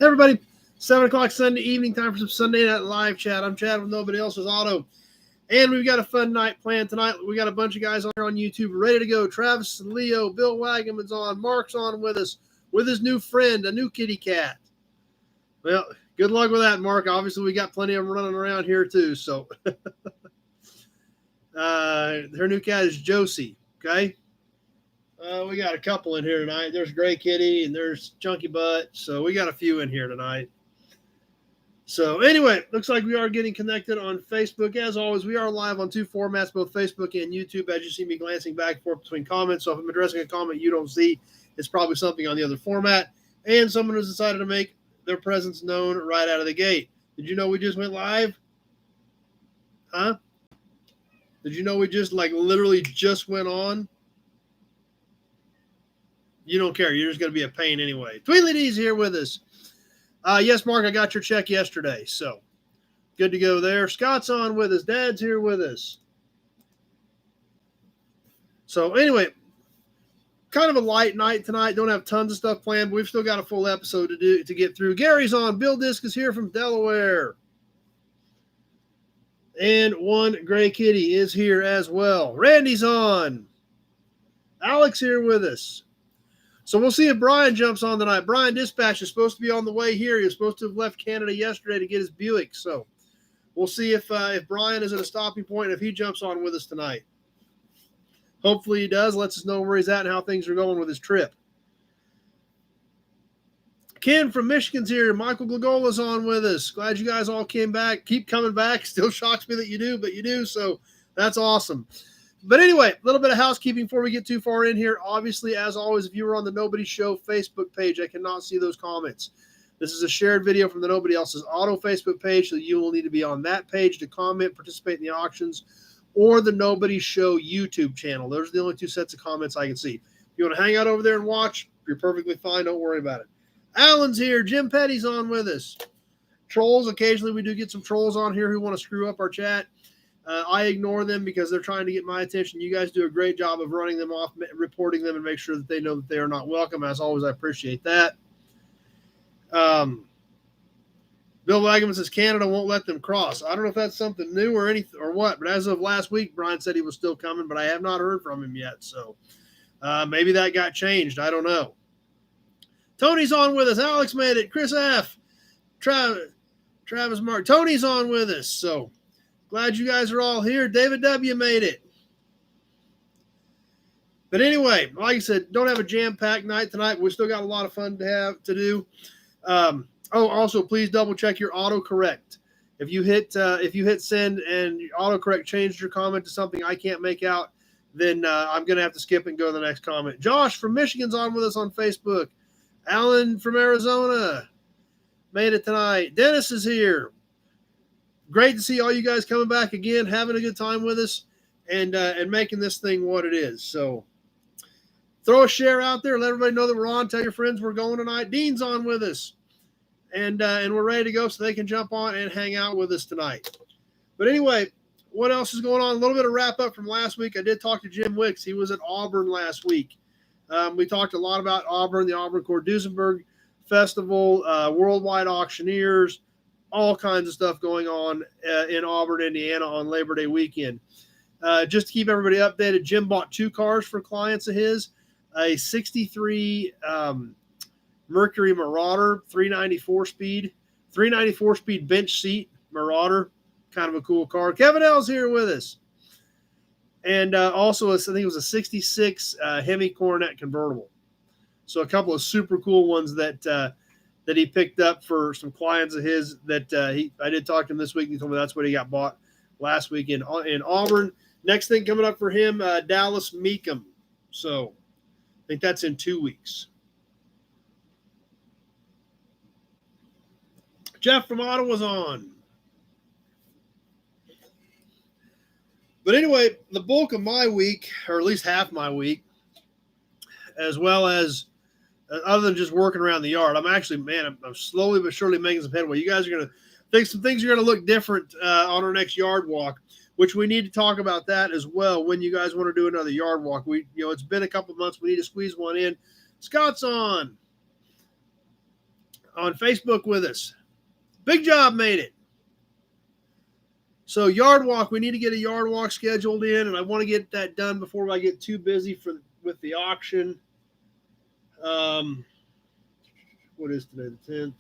Everybody, 7 o'clock Sunday evening, time for some Sunday Night Live chat. I'm Chad with Nobody Else's Auto. And we've got a fun night planned tonight. We got a bunch of guys on here on YouTube ready to go. Travis and Leo, Bill Wagaman's on, Mark's on with us, with his new friend, a new kitty cat. Well, good luck with that, Mark. Obviously, we got plenty of them running around here, too. So, her new cat is Josie, okay? We got a couple in here tonight. There's Gray Kitty and there's Chunky Butt. So, we got a few in here tonight. So, anyway, looks like we are getting connected on Facebook. As always, we are live on two formats, both Facebook and YouTube, as you see me glancing back and forth between comments. So, if I'm addressing a comment you don't see, it's probably something on the other format. And someone has decided to make their presence known right out of the gate. Did you know we just went live? Huh? Did you know we just literally just went on? You don't care. You're just going to be a pain anyway. Tweedly D's here with us. Yes, Mark, I got your check yesterday. So good to go there. Scott's on with us. Dad's here with us. So anyway, kind of a light night tonight. Don't have tons of stuff planned, but we've still got a full episode to get through. Gary's on. Bill Disc is here from Delaware. And one Gray Kitty is here as well. Randy's on. Alex here with us. So we'll see if Brian jumps on tonight. Brian Dispatch is supposed to be on the way here. He was supposed to have left Canada yesterday to get his Buick. So we'll see if Brian is at a stopping point and if he jumps on with us tonight. Hopefully he does. Lets us know where he's at and how things are going with his trip. Ken from Michigan's here. Michael Glagola's on with us. Glad you guys all came back. Keep coming back. Still shocks me that you do, but you do. So that's awesome. But anyway, a little bit of housekeeping before we get too far in here. Obviously, as always, if you were on the Nobody Show Facebook page, I cannot see those comments. This is a shared video from the Nobody Else's Auto Facebook page, so you will need to be on that page to comment, participate in the auctions, or the Nobody Show YouTube channel. Those are the only two sets of comments I can see. If you want to hang out over there and watch, you're perfectly fine. Don't worry about it. Alan's here. Jim Petty's on with us. Trolls, occasionally we do get some trolls on here who want to screw up our chat. I ignore them because they're trying to get my attention. You guys do a great job of running them off, reporting them, and make sure that they know that they are not welcome. As always, I appreciate that. Bill Wagaman says Canada won't let them cross. I don't know if that's something new or anything or what, but as of last week, Brian said he was still coming, but I have not heard from him yet. So maybe that got changed. I don't know. Tony's on with us. Alex made it. Chris F. Travis Mark. Tony's on with us. So glad you guys are all here. David W. made it. But anyway, like I said, don't have a jam-packed night tonight. We still got a lot of fun to do. Also, please double-check your autocorrect. If you hit send and autocorrect changed your comment to something I can't make out, then I'm going to have to skip and go to the next comment. Josh from Michigan's on with us on Facebook. Alan from Arizona made it tonight. Dennis is here. Great to see all you guys coming back again, having a good time with us, and making this thing what it is. So throw a share out there. Let everybody know that we're on. Tell your friends we're going tonight. Dean's on with us, and we're ready to go so they can jump on and hang out with us tonight. But anyway, what else is going on? A little bit of wrap up from last week. I did talk to Jim Wicks. He was at Auburn last week. We talked a lot about Auburn, the Auburn Cord-Duesenberg Festival, Worldwide Auctioneers, all kinds of stuff going on in Auburn, Indiana on Labor Day weekend. Just to keep everybody updated, Jim bought 2 cars for clients of his, a 63 Mercury Marauder, 394 speed bench seat Marauder, kind of a cool car. Kevin L's here with us. And also, I think it was a 66 Hemi Coronet convertible. So a couple of super cool ones that he picked up for some clients of his that I did talk to him this week. He told me that's what he got bought last week in Auburn. Next thing coming up for him, Dallas Meekum. So I think that's in 2 weeks. Jeff from Ottawa's on. But anyway, the bulk of my week, or at least half my week, as well as other than just working around the yard, I'm slowly but surely making some headway. You guys are going to think some things are going to look different on our next yard walk, which we need to talk about that as well when you guys want to do another yard walk. It's been a couple of months. We need to squeeze one in. Scott's on. on Facebook with us. Big job made it. So yard walk, we need to get a yard walk scheduled in, and I want to get that done before I get too busy with the auction. What is today, the 10th?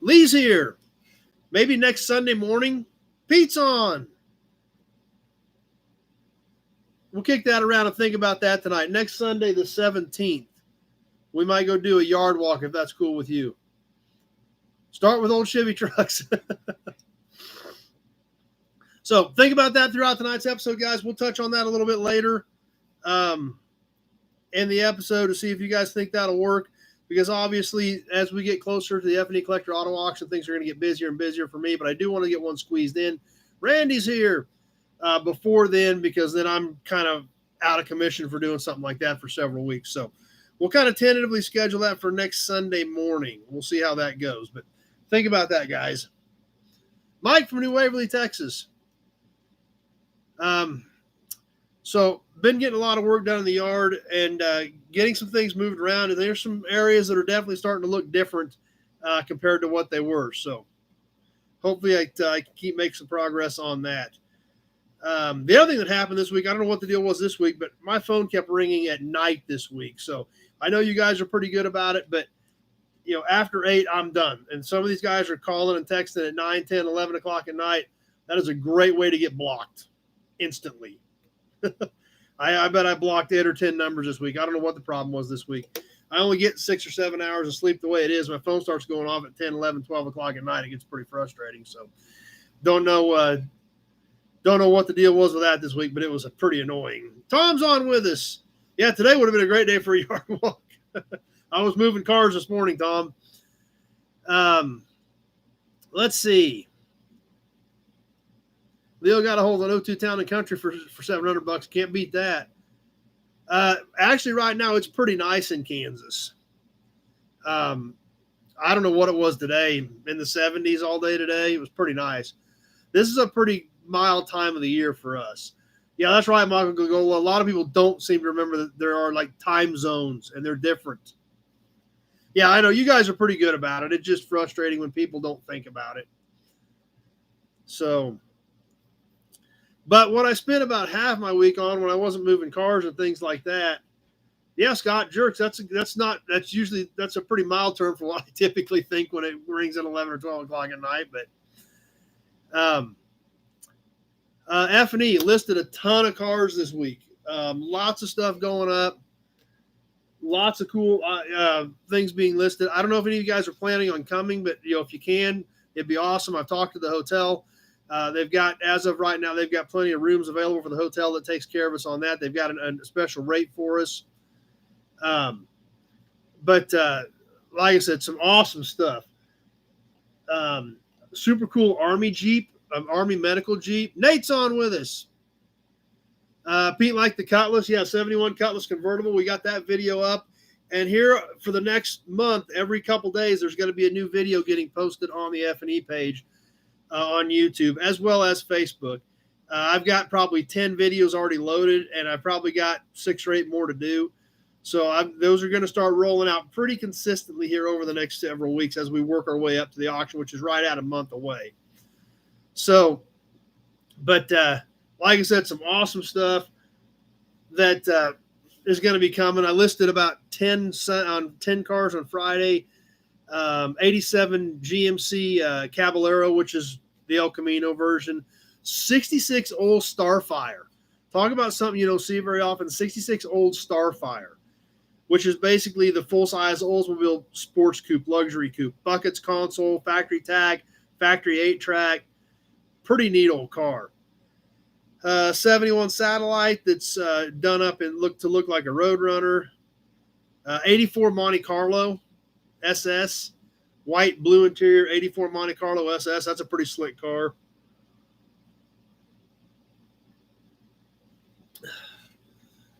Lee's here. Maybe next Sunday morning. Pete's on. We'll kick that around and think about that tonight. Next Sunday, the 17th, we might go do a yard walk if that's cool with you. Start with old Chevy trucks. So think about that throughout tonight's episode, guys. We'll touch on that a little bit later in the episode to see if you guys think that'll work. Because obviously, as we get closer to the F&E Collector Auto Auction, things are going to get busier and busier for me. But I do want to get one squeezed in. Randy's here before then, because then I'm kind of out of commission for doing something like that for several weeks. So we'll kind of tentatively schedule that for next Sunday morning. We'll see how that goes. But think about that, guys. Mike from New Waverly, Texas. So been getting a lot of work done in the yard and getting some things moved around. And there's some areas that are definitely starting to look different compared to what they were. So hopefully I can keep making some progress on that. The other thing that happened this week, I don't know what the deal was this week, but my phone kept ringing at night this week. So I know you guys are pretty good about it, but after 8, I'm done. And some of these guys are calling and texting at 9, 10, 11 o'clock at night. That is a great way to get blocked instantly. I bet I blocked 8 or 10 numbers this week. I don't know what the problem was this week. I only get 6 or 7 hours of sleep the way it is. My phone starts going off at 10, 11, 12 o'clock at night. It gets pretty frustrating. So don't know what the deal was with that this week, but it was pretty annoying. Tom's on with us. Yeah, today would have been a great day for a yard walk. I was moving cars this morning, Tom. Let's see. Leo got a hold of an O2 Town and Country for $700. Can't beat that. Actually, right now, it's pretty nice in Kansas. I don't know what it was today. In the 70s all day today. It was pretty nice. This is a pretty mild time of the year for us. Yeah, that's right, Michael Gogola. A lot of people don't seem to remember that there are like time zones, and they're different. Yeah, I know. You guys are pretty good about it. It's just frustrating when people don't think about it. So... But what I spent about half my week on when I wasn't moving cars and things like that, yeah, Scott, jerks. That's a pretty mild term for what I typically think when it rings at 11 or 12 o'clock at night. But F&E listed a ton of cars this week. Lots of stuff going up. Lots of cool things being listed. I don't know if any of you guys are planning on coming, but if you can, it'd be awesome. I've talked to the hotel. They've got, as of right now, they've got plenty of rooms available for the hotel that takes care of us on that. They've got a special rate for us. But like I said, some awesome stuff. Super cool Army Jeep, Army medical Jeep. Nate's on with us. Pete liked the Cutlass. Yeah, 71 Cutlass convertible. We got that video up. And here for the next month, every couple days, there's going to be a new video getting posted on the F&E page. On YouTube as well as Facebook. I've got probably 10 videos already loaded, and I've probably got 6 or 8 more to do. So those are going to start rolling out pretty consistently here over the next several weeks as we work our way up to the auction, which is right at a month away. So, but like I said, some awesome stuff that is going to be coming. I listed about 10 cars on Friday. 87 GMC Caballero, which is the El Camino version. 66 old Starfire. Talk about something you don't see very often. 66 old Starfire, which is basically the full-size Oldsmobile sports coupe, luxury coupe. Buckets, console, factory tag, factory 8-track. Pretty neat old car. 71 Satellite that's done up and look like a Roadrunner. 84 Monte Carlo SS, white, blue interior, 84 Monte Carlo SS. That's a pretty slick car.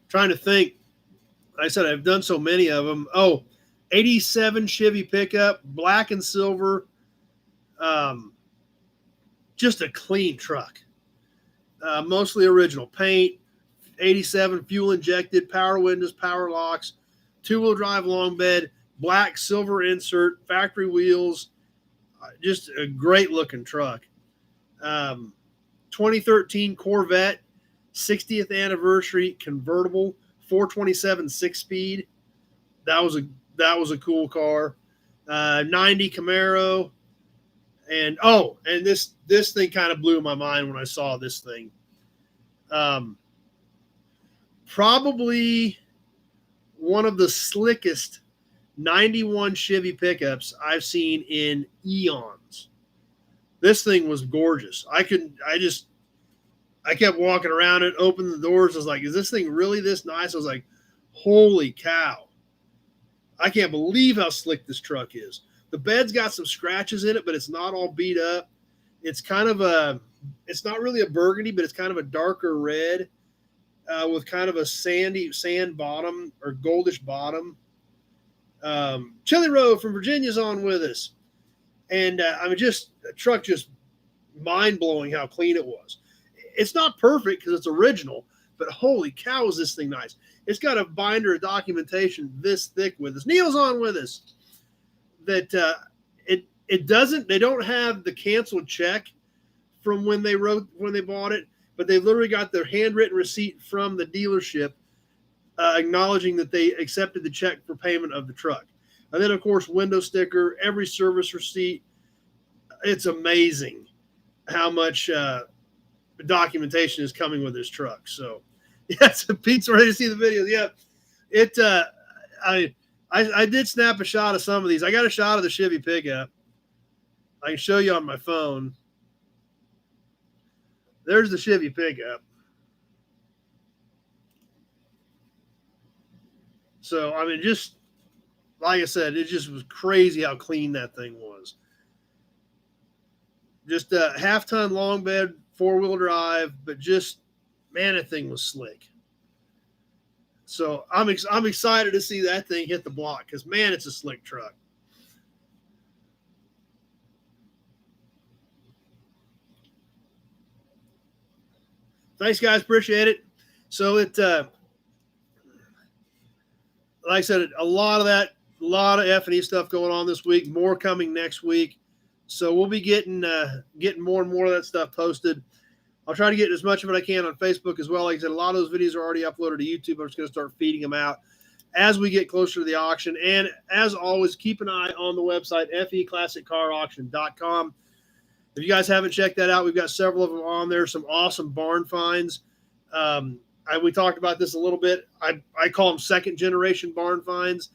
Trying to think. Like I said, I've done so many of them. 87 Chevy pickup, black and silver. Just a clean truck. Mostly original paint. 87 fuel injected, power windows, power locks. 2-wheel drive long bed, black silver insert, factory wheels, just a great looking truck. 2013 Corvette, 60th anniversary convertible, 427 6-speed. That was a cool car. 90 Camaro. And this thing kind of blew my mind when I saw this thing. Probably one of the slickest 91 Chevy pickups I've seen in eons. This thing was gorgeous. I kept walking around it, opened the doors. I was like, is this thing really this nice? I was like, holy cow. I can't believe how slick this truck is. The bed's got some scratches in it, but it's not all beat up. It's kind of it's not really a burgundy, but it's kind of a darker red with kind of a sand bottom or goldish bottom. Chili Road from Virginia's on with us. And the truck just mind-blowing how clean it was. It's not perfect because it's original, but holy cow, is this thing nice. It's got a binder of documentation this thick with us. Neil's on with us. That they don't have the canceled check from when they bought it, but they literally got their handwritten receipt from the dealership acknowledging that they accepted the check for payment of the truck. And then, of course, window sticker, every service receipt. It's amazing how much documentation is coming with this truck. So, yes, Pete's ready to see the videos. Yeah, I did snap a shot of some of these. I got a shot of the Chevy pickup. I can show you on my phone. There's the Chevy pickup. So, just like I said, it just was crazy how clean that thing was. Just a half-ton long bed, 4-wheel drive, but just, man, that thing was slick. So I'm excited to see that thing hit the block because, man, it's a slick truck. Thanks, guys. Appreciate it. So like I said, a lot of F&E stuff going on this week. More coming next week. So we'll be getting more and more of that stuff posted. I'll try to get as much of it I can on Facebook as well. Like I said, a lot of those videos are already uploaded to YouTube. I'm just going to start feeding them out as we get closer to the auction. And as always, keep an eye on the website, feclassiccarauction.com. If you guys haven't checked that out, we've got several of them on there, some awesome barn finds. We talked about this a little bit. I call them second-generation barn finds.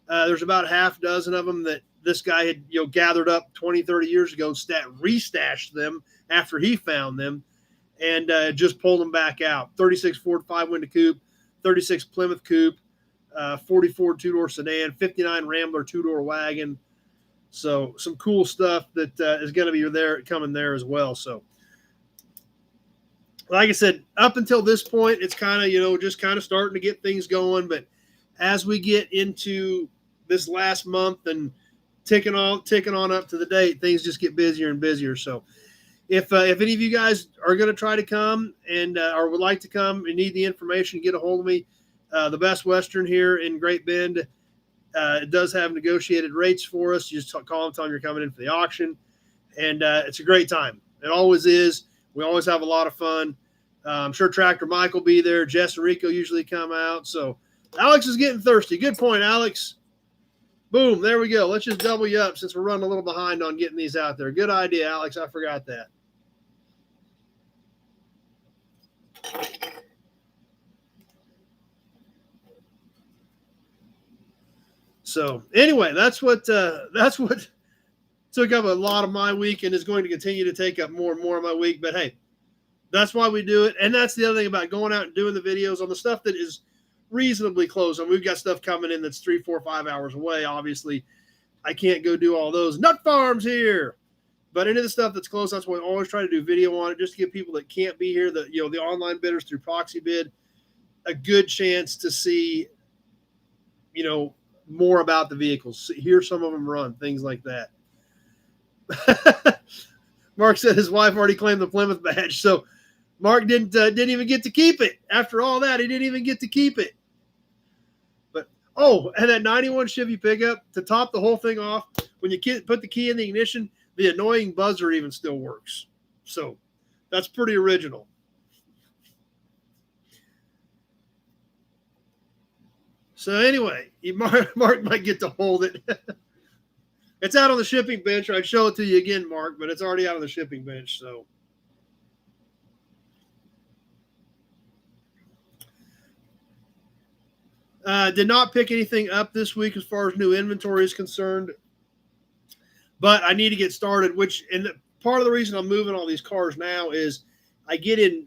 There's about half dozen of them that this guy had gathered up 20, 30 years ago and restashed them after he found them. And just pulled them back out. 36 Ford 5-window coupe, 36 Plymouth coupe, 44 two-door sedan, 59 Rambler two-door wagon. So some cool stuff that is going to be coming there as well. So, like I said, up until this point, it's kind of just kind of starting to get things going. But as we get into this last month and ticking on up to the date, things just get busier and busier. So. If any of you guys are going to try to come and or would like to come and need the information, get a hold of me. The Best Western here in Great Bend it does have negotiated rates for us. You just call and tell them you're coming in for the auction, and it's a great time. It always is. We always have a lot of fun. I'm sure Tractor Mike will be there. Jess and Rico usually come out. So Alex is getting thirsty. Good point, Alex. Boom, there we go. Let's just double you up since we're running a little behind on getting these out there. Good idea, Alex. I forgot that. So anyway, that's what took up a lot of my week and is going to continue to take up more and more of my week. But hey, that's why we do it. And that's the other thing about going out and doing the videos on the stuff that is reasonably close. And we've got stuff coming in that's 3, 4, 5 hours away. Obviously, I can't go do all those nut farms here. But any of the stuff that's close, that's why I always try to do video on it, just to give people that can't be here, the online bidders through proxy bid, a good chance to see, more about the vehicles, hear some of them run, things like that. Mark said his wife already claimed the Plymouth badge, so Mark didn't even get to keep it. After all that, he didn't even get to keep it. But Oh, and that 91 Chevy pickup, to top the whole thing off, when you put the key in the ignition, the annoying buzzer even still works. So that's pretty original. So anyway, Mark might get to hold it. It's out on the shipping bench. I'd show it to you again, Mark, but it's already out on the shipping bench. So did not pick anything up this week as far as new inventory is concerned, but I need to get started. Part of the reason I'm moving all these cars now is I get in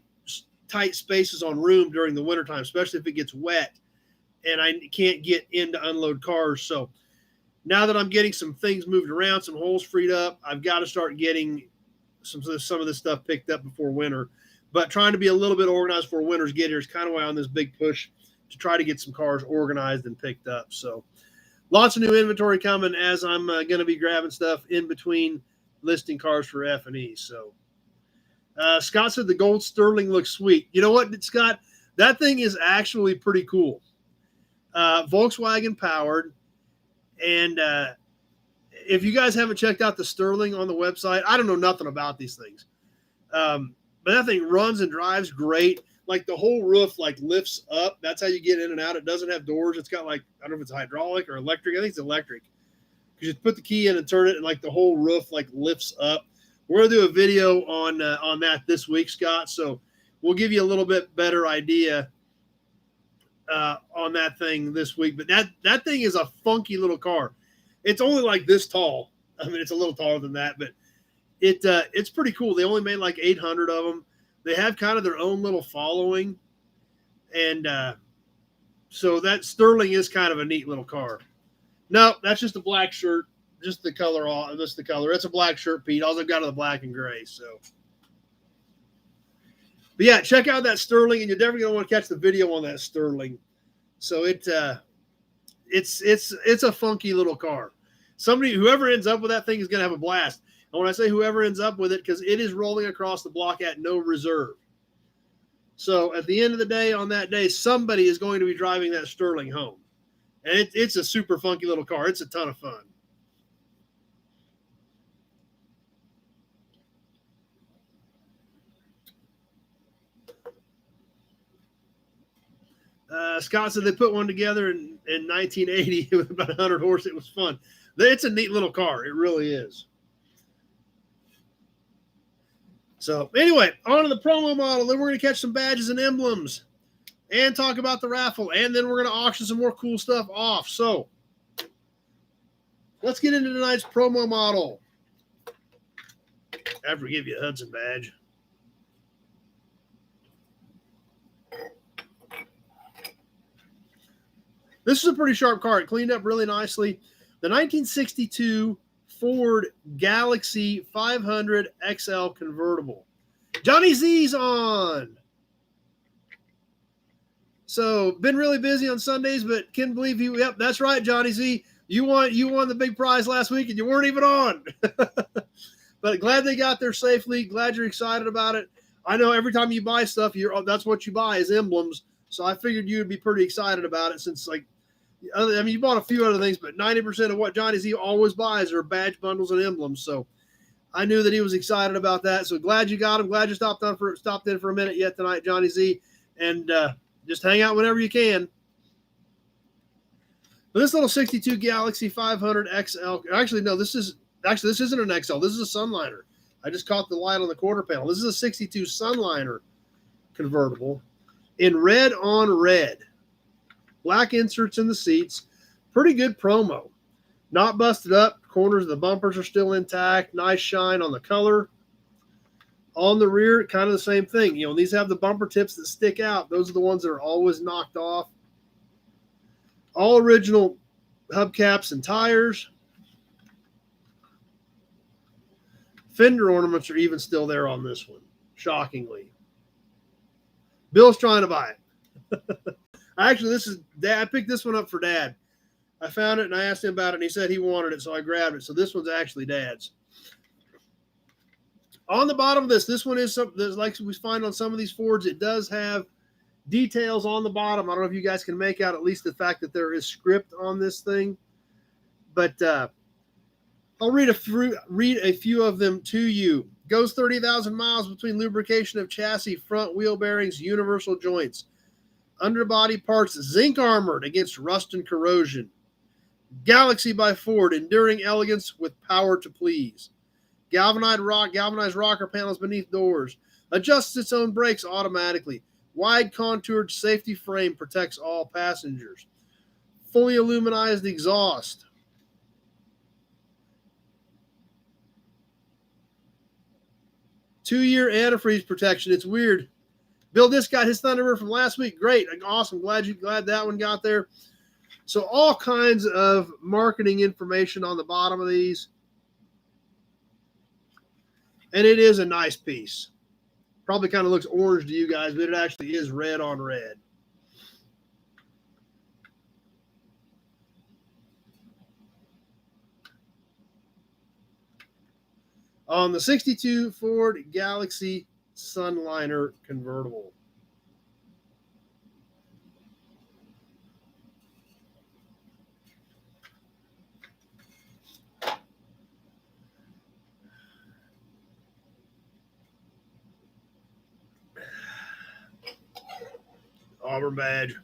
tight spaces on room during the wintertime, especially if it gets wet, and I can't get in to unload cars. So now that I'm getting some things moved around, some holes freed up, I've got to start getting some of this stuff picked up before winter. But trying to be a little bit organized before winters get here is kind of why I'm on this big push to try to get some cars organized and picked up. So lots of new inventory coming as I'm going to be grabbing stuff in between listing cars for F&E. So Scott said the gold Sterling looks sweet. You know what, Scott? That thing is actually pretty cool. Volkswagen powered. And if you guys haven't checked out the Sterling on the website, I don't know nothing about these things. But that thing runs and drives great. Like the whole roof like lifts up. That's how you get in and out. It doesn't have doors. It's got like, I don't know if it's hydraulic or electric. I think it's electric. You just put the key in and turn it, and like the whole roof like lifts up. We're going to do a video on that this week, Scott. So we'll give you a little bit better idea on that thing this week. But that thing is a funky little car. It's only like this tall. I mean, it's a little taller than that, but it's pretty cool. They only made like 800 of them. They have kind of their own little following. And so that Sterling is kind of a neat little car. No, that's just a black shirt. Just the color. That's the color. It's a black shirt, Pete. All they've got are the black and gray. So, but yeah, check out that Sterling, and you're definitely gonna want to catch the video on that Sterling. So it's a funky little car. Whoever ends up with that thing is gonna have a blast. And when I say whoever ends up with it, because it is rolling across the block at no reserve. So at the end of the day, on that day, somebody is going to be driving that Sterling home. And it's a super funky little car. It's a ton of fun. Scott said they put one together in 1980 with about 100 horse. It was fun. It's a neat little car. It really is. So anyway, on to the promo model. Then we're going to catch some badges and emblems and talk about the raffle. And then we're going to auction some more cool stuff off. So let's get into tonight's promo model. After we give you a Hudson badge. This is a pretty sharp car. It cleaned up really nicely. The 1962 Ford Galaxy 500 XL convertible. Johnny Z's on. So been really busy on Sundays, but can't believe you. Yep, that's right, Johnny Z. You won the big prize last week, and you weren't even on. But glad they got there safely. Glad you're excited about it. I know every time you buy stuff, that's what you buy is emblems. So I figured you'd be pretty excited about it since, like, I mean, you bought a few other things, but 90% of what Johnny Z always buys are badge bundles and emblems. So I knew that he was excited about that. So glad you got him. Glad you stopped in for a minute yet tonight, Johnny Z. And just hang out whenever you can. But this little 62 Galaxy 500 XL. Actually, no, this isn't an XL. This is a Sunliner. I just caught the light on the quarter panel. This is a 62 Sunliner convertible in red on red. Black inserts in the seats. Pretty good promo. Not busted up. Corners of the bumpers are still intact. Nice shine on the color. On the rear, kind of the same thing. You know, these have the bumper tips that stick out. Those are the ones that are always knocked off. All original hubcaps and tires. Fender ornaments are even still there on this one, shockingly. Bill's trying to buy it. Actually, this is Dad. I picked this one up for Dad. I found it and I asked him about it, and he said he wanted it, so I grabbed it. So this one's actually Dad's. On the bottom of this one is something like we find on some of these Fords. It does have details on the bottom. I don't know if you guys can make out at least the fact that there is script on this thing, but I'll read a few of them to you. Goes 30,000 miles between lubrication of chassis, front wheel bearings, universal joints. Underbody parts zinc armored against rust and corrosion. Galaxy by Ford, enduring elegance with power to please. Galvanized rocker panels beneath doors. Adjusts its own brakes automatically. Wide contoured safety frame protects all passengers. Fully illuminized exhaust. Two-year antifreeze protection. It's weird. Bill Dis got his Thunderbird from last week. Great. Awesome. Glad that one got there. So all kinds of marketing information on the bottom of these. And it is a nice piece. Probably kind of looks orange to you guys, but it actually is red on red. On the 62 Ford Galaxy Sunliner convertible. Auburn badge.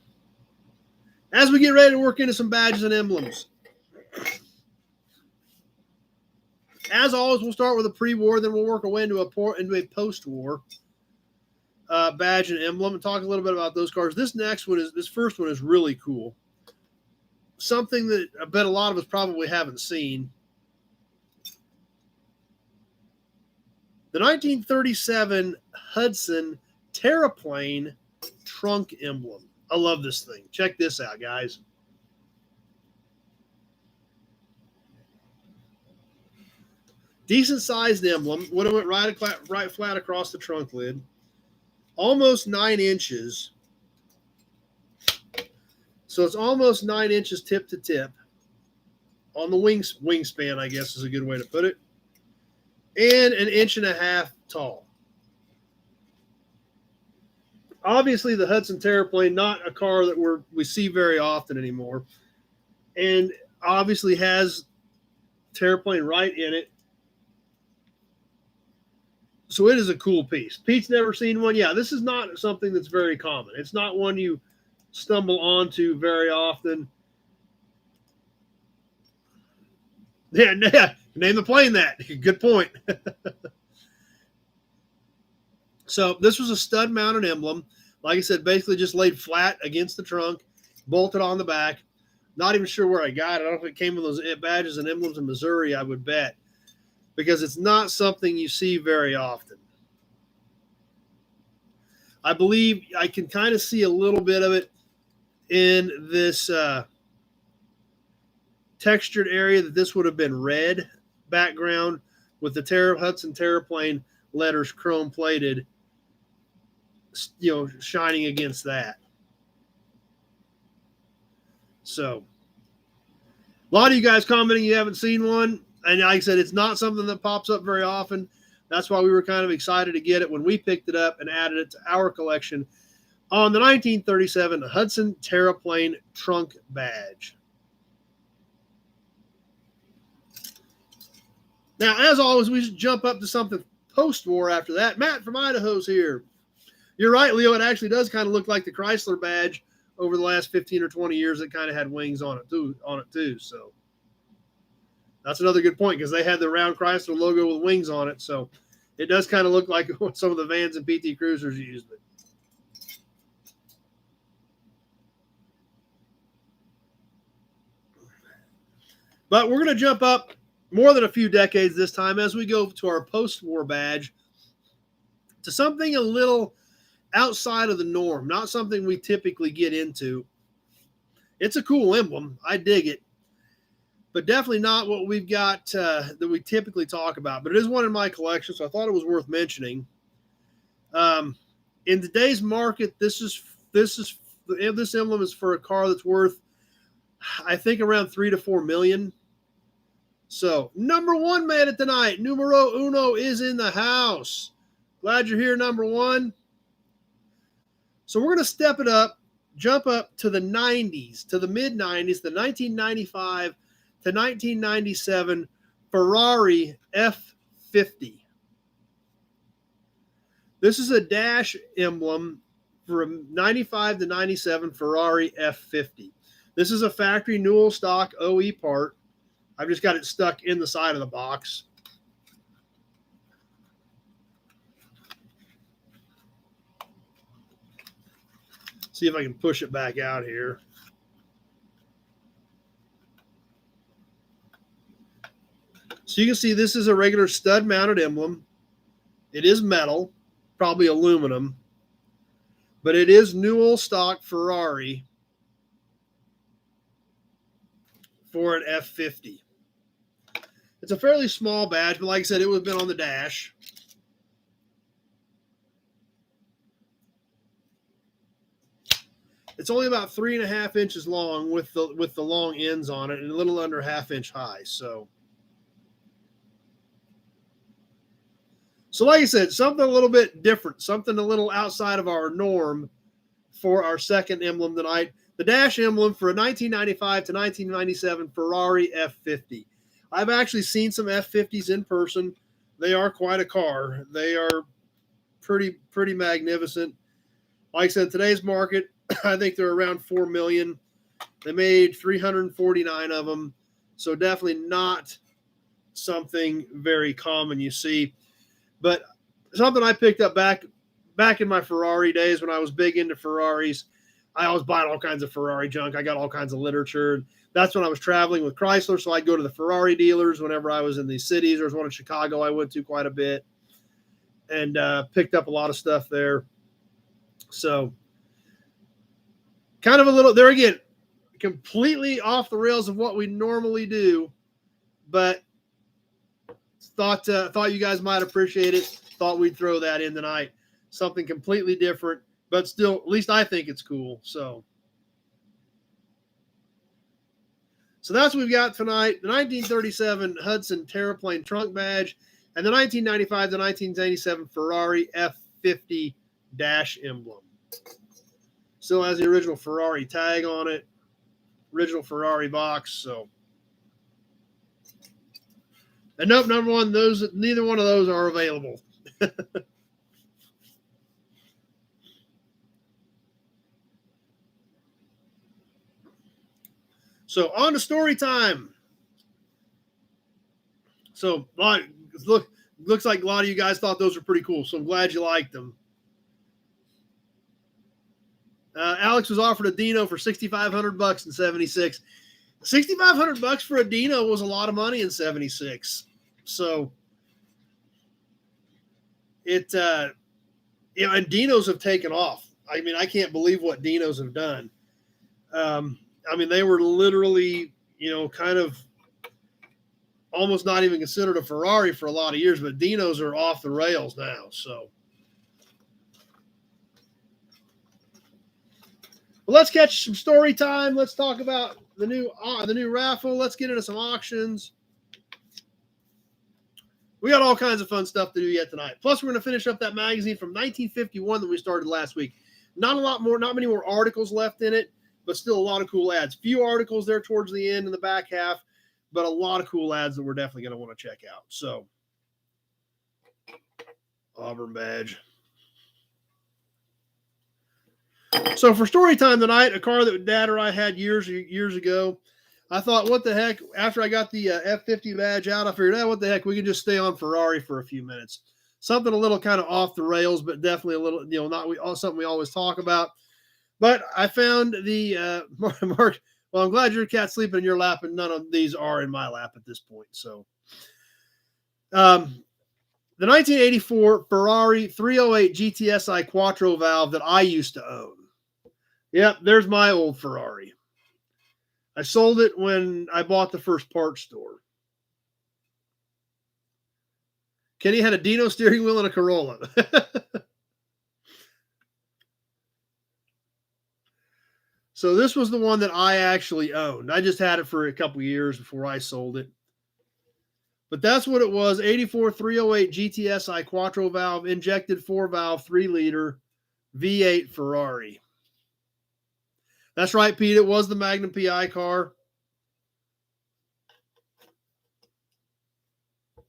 As we get ready to work into some badges and emblems. As always, we'll start with a pre-war, then we'll work our way into a post-war badge and emblem and talk a little bit about those cars. This first one is really cool. Something that I bet a lot of us probably haven't seen. The 1937 Hudson Terraplane trunk emblem. I love this thing. Check this out, guys. Decent sized emblem. Would have went right flat across the trunk lid. Almost 9 inches. So it's almost 9 inches tip to tip. On the wingspan, I guess is a good way to put it. And 1.5 inches tall. Obviously, the Hudson Terraplane, not a car that we see very often anymore. And obviously has Terraplane right in it. So it is a cool piece. Pete's never seen one. Yeah, this is not something that's very common. It's not one you stumble onto very often. Yeah, name the plane that. Good point. So this was a stud-mounted emblem. Like I said, basically just laid flat against the trunk, bolted on the back. Not even sure where I got it. I don't know if it came with those badges and emblems in Missouri, I would bet. Because it's not something you see very often. I believe I can kind of see a little bit of it in this textured area that this would have been red background with the Hudson Terraplane letters chrome plated, shining against that. So a lot of you guys commenting you haven't seen one. And like I said, it's not something that pops up very often. That's why we were kind of excited to get it when we picked it up and added it to our collection on the 1937 Hudson Terraplane trunk badge. Now, as always, we should jump up to something post-war after that. Matt from Idaho's here. You're right, Leo. It actually does kind of look like the Chrysler badge over the last 15 or 20 years that kind of had wings on it too. So that's another good point because they had the round Chrysler logo with wings on it. So it does kind of look like some of the vans and PT Cruisers used it. But we're going to jump up more than a few decades this time as we go to our post-war badge to something a little outside of the norm, not something we typically get into. It's a cool emblem. I dig it. But definitely not what we've got that we typically talk about. But it is one in my collection, so I thought it was worth mentioning. In today's market, this emblem is for a car that's worth, I think, around $3 to $4 million. So number one made it tonight. Numero uno is in the house. Glad you're here, number one. So we're going to step it up, jump up to the 90s, to the mid-90s, the 1995 to 1997 Ferrari F50. This is a dash emblem from 95 to 97 Ferrari F50. This is a factory Newell stock OE part. I've just got it stuck in the side of the box. See if I can push it back out here. So you can see this is a regular stud mounted emblem. It is metal, probably aluminum, but it is Newell stock Ferrari for an F50. It's a fairly small badge, but like I said, it would have been on the dash. It's only about 3.5 inches long with the long ends on it, and a little under 1/2 inch high. So like I said, something a little bit different, something a little outside of our norm for our second emblem tonight. The dash emblem for a 1995 to 1997 Ferrari F50. I've actually seen some F50s in person. They are quite a car. They are pretty magnificent. Like I said, today's market, I think they're around 4 million. They made 349 of them. So definitely not something very common you see. But something I picked up back in my Ferrari days when I was big into Ferraris. I was buying all kinds of Ferrari junk. I got all kinds of literature. That's when I was traveling with Chrysler, so I'd go to the Ferrari dealers whenever I was in these cities. There was one in Chicago I went to quite a bit and picked up a lot of stuff there. So kind of a little, there again, completely off the rails of what we normally do, but thought you guys might appreciate it. Thought we'd throw that in tonight. Something completely different, but still, at least I think it's cool. So that's what we've got tonight. The 1937 Hudson Terraplane trunk badge and the 1995 to 1997 Ferrari F50 dash emblem. Still has the original Ferrari tag on it. Original Ferrari box. So, and nope, number one, neither one of those are available. So on to story time. So looks like a lot of you guys thought those were pretty cool. So I'm glad you liked them. Alex was offered a Dino for $6,500 in '76. $6,500 for a Dino was a lot of money in '76. So and Dinos have taken off. I mean, I can't believe what Dinos have done. I mean, they were literally, kind of almost not even considered a Ferrari for a lot of years, but Dinos are off the rails now. So, well, let's catch some story time. Let's talk about the new raffle. Let's get into some auctions. We got all kinds of fun stuff to do yet tonight. Plus, we're going to finish up that magazine from 1951 that we started last week. Not many more articles left in it, but still a lot of cool ads. Few articles there towards the end in the back half, but a lot of cool ads that we're definitely going to want to check out. So, Auburn badge. So for story time tonight, a car that Dad or I had years ago, I thought, what the heck? After I got the F50 badge out, I figured, what the heck? We can just stay on Ferrari for a few minutes. Something a little kind of off the rails, but definitely a little, something we always talk about. But I found the Mark. Well, I'm glad your cat's sleeping in your lap, and none of these are in my lap at this point. So, the 1984 Ferrari 308 GTSI Quattro valve that I used to own. Yep, there's my old Ferrari. I sold it when I bought the first parts store. Kenny had a Dino steering wheel and a Corolla. So this was the one that I actually owned. I just had it for a couple years before I sold it. But that's what it was. 84 308 GTSI Quattro valve, injected 4-valve, 3-liter V8 Ferrari. That's right, Pete. It was the Magnum PI car.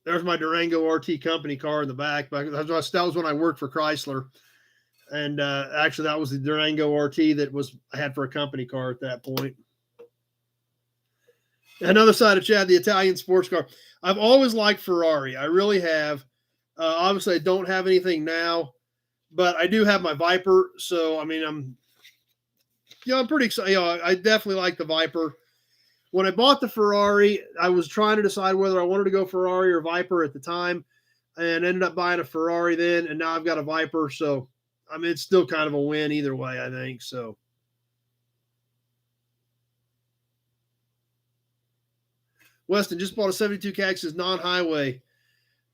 There's my Durango RT company car in the back. That was when I worked for Chrysler. And actually, that was the Durango RT that I had for a company car at that point. Another side of Chad, the Italian sports car. I've always liked Ferrari. I really have. Obviously, I don't have anything now, but I do have my Viper. So, I mean, I'm pretty excited. I definitely like the Viper. When I bought the Ferrari, I was trying to decide whether I wanted to go Ferrari or Viper at the time, and ended up buying a Ferrari then, and now I've got a Viper. So, I mean, it's still kind of a win either way, I think. So, Weston just bought a 72 Cactus non-highway.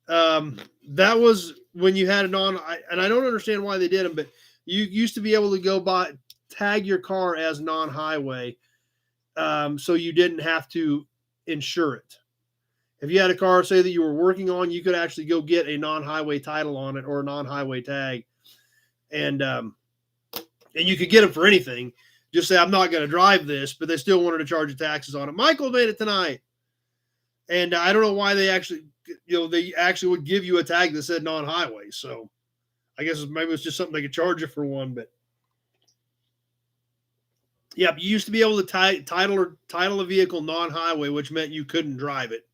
That was when you had it on, and I don't understand why they did them, but you used to be able to go tag your car as non-highway, so you didn't have to insure it. If you had a car, say that you were working on, you could actually go get a non-highway title on it or a non-highway tag, and you could get them for anything. Just say, I'm not going to drive this, but they still wanted to charge you taxes on it. Michael made it tonight, and I don't know why they actually would give you a tag that said non-highway. So I guess maybe it's just something they could charge you for one, but yeah, you used to be able to title a vehicle non-highway, which meant you couldn't drive it,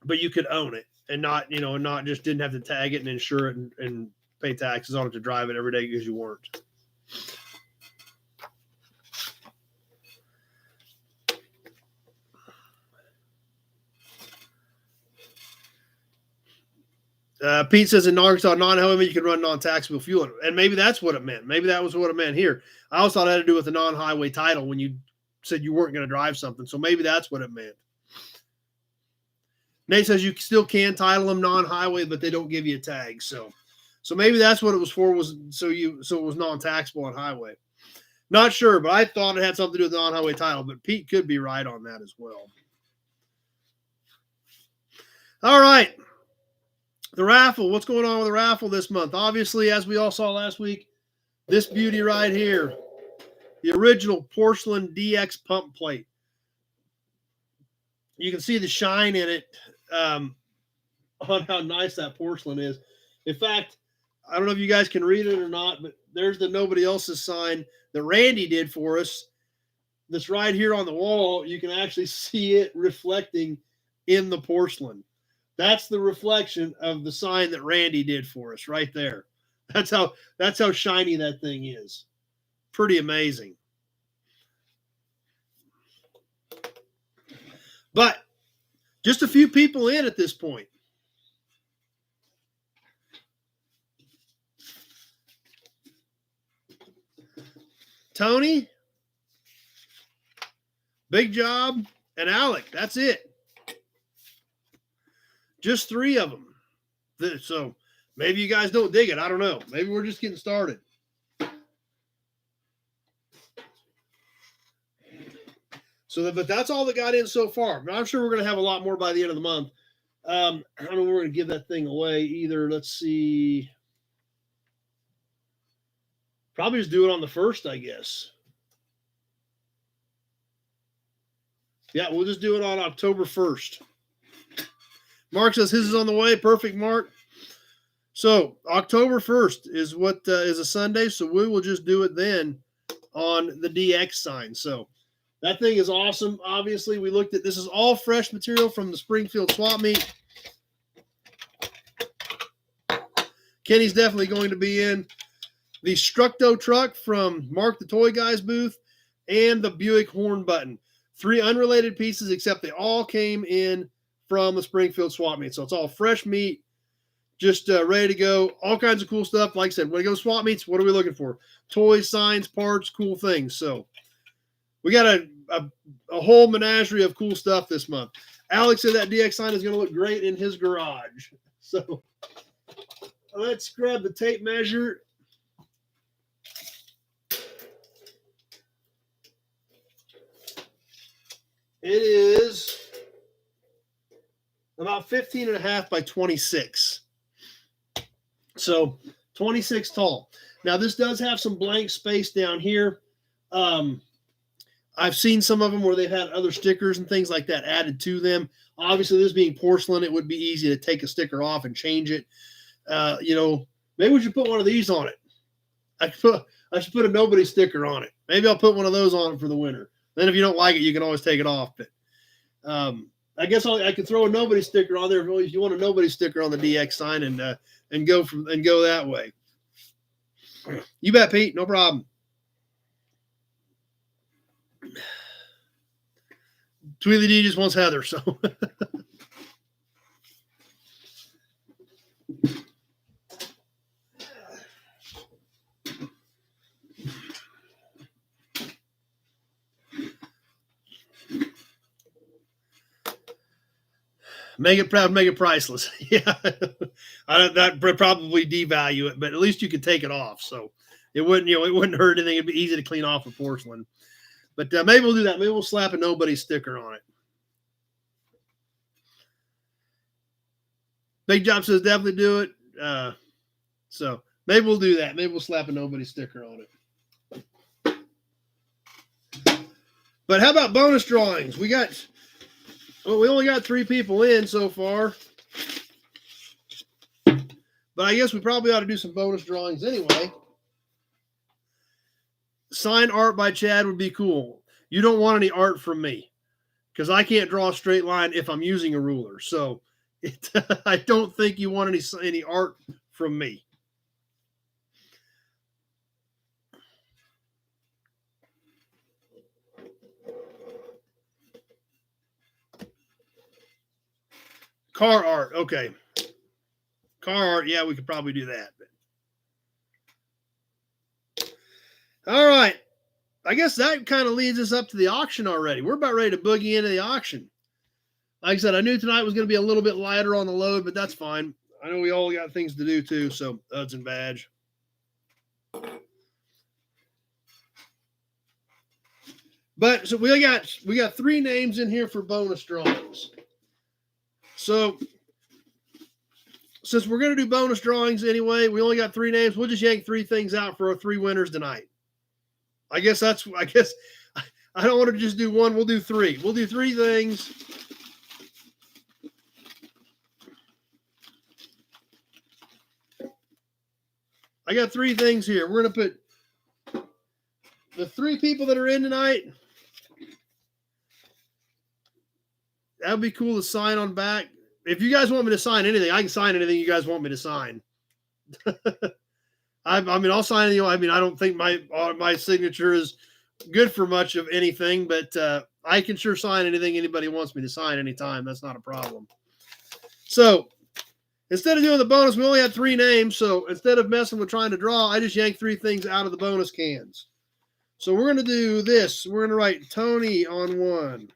but you could own it and not just didn't have to tag it and insure it and pay taxes on it to drive it every day because you weren't. Pete says in Arkansas, non-highway, you can run non-taxable fuel. And maybe that's what it meant. Maybe that was what it meant here. I always thought it had to do with the non-highway title when you said you weren't going to drive something. So maybe that's what it meant. Nate says you still can title them non-highway, but they don't give you a tag. So maybe that's what it was for, so it was non-taxable on highway. Not sure, but I thought it had something to do with the non-highway title, but Pete could be right on that as well. All right. The raffle. What's going on with the raffle this month? Obviously, as we all saw last week, this beauty right here, the original porcelain DX pump plate. You can see the shine in it on how nice that porcelain is. In fact, I don't know if you guys can read it or not, but there's the Nobody Else's sign that Randy did for us. That's right here on the wall. You can actually see it reflecting in the porcelain. That's the reflection of the sign that Randy did for us right there. That's how shiny that thing is. Pretty amazing. But just a few people in at this point. Tony, Big Job, and Alec. That's it. Just 3 of them. So maybe you guys don't dig it. I don't know. Maybe we're just getting started. But that's all that got in so far. But I'm sure we're going to have a lot more by the end of the month. I don't know when we're going to give that thing away either. Let's see. Probably just do it on the 1st, I guess. Yeah, we'll just do it on October 1st. Mark says his is on the way. Perfect, Mark. So October 1st is what is a Sunday. So we will just do it then on the DX sign. So that thing is awesome. Obviously, we looked at this is all fresh material from the Springfield swap meet. Kenny's definitely going to be in. The Structo truck from Mark the Toy Guy's booth and the Buick horn button. 3 unrelated pieces, except they all came in from the Springfield swap meet. So it's all fresh meat, just ready to go. All kinds of cool stuff. Like I said, when we go to swap meets, what are we looking for? Toys, signs, parts, cool things. So we got a whole menagerie of cool stuff this month. Alex said that DX sign is going to look great in his garage. So let's grab the tape measure. It is about 15.5 by 26. So 26 tall. Now, this does have some blank space down here. I've seen some of them where they've had other stickers and things like that added to them. Obviously, this being porcelain, it would be easy to take a sticker off and change it. Maybe we should put one of these on it. I should put a nobody sticker on it. Maybe I'll put one of those on it for the winter. Then if you don't like it, you can always take it off. But I guess I could throw a nobody sticker on there if you want a nobody sticker on the DX sign and go that way. You bet, Pete. No problem. Tweely D just wants Heather, so. Make it proud, make it priceless. Yeah, that would probably devalue it, but at least you could take it off, so it wouldn't hurt anything. It'd be easy to clean off with porcelain. But maybe we'll do that. Maybe we'll slap a nobody sticker on it. Big Job says definitely do it. So maybe we'll do that. Maybe we'll slap a nobody sticker on it. But how about bonus drawings? We only got 3 people in so far. But I guess we probably ought to do some bonus drawings anyway. Signed art by Chad would be cool. You don't want any art from me because I can't draw a straight line if I'm using a ruler. So I don't think you want any art from me. Car art. Okay. Car art. Yeah, we could probably do that. All right. I guess that kind of leads us up to the auction already. We're about ready to boogie into the auction. Like I said, I knew tonight was going to be a little bit lighter on the load, but that's fine. I know we all got things to do too, so Uds and Badge. But so we got 3 names in here for bonus drawings. So since we're going to do bonus drawings anyway, we only got 3 names. We'll just yank 3 things out for our 3 winners tonight. I guess I don't want to just do one. We'll do 3. We'll do 3 things. I got 3 things here. We're going to put the 3 people that are in tonight. That would be cool to sign on back. If you guys want me to sign anything, I can sign anything you guys want me to sign. I'll sign you. I don't think my signature is good for much of anything, but I can sure sign anything anybody wants me to sign anytime. That's not a problem. So instead of doing the bonus, we only had 3 names. So instead of messing with trying to draw, I just yanked 3 things out of the bonus cans. So we're going to do this. We're going to write Tony on 1.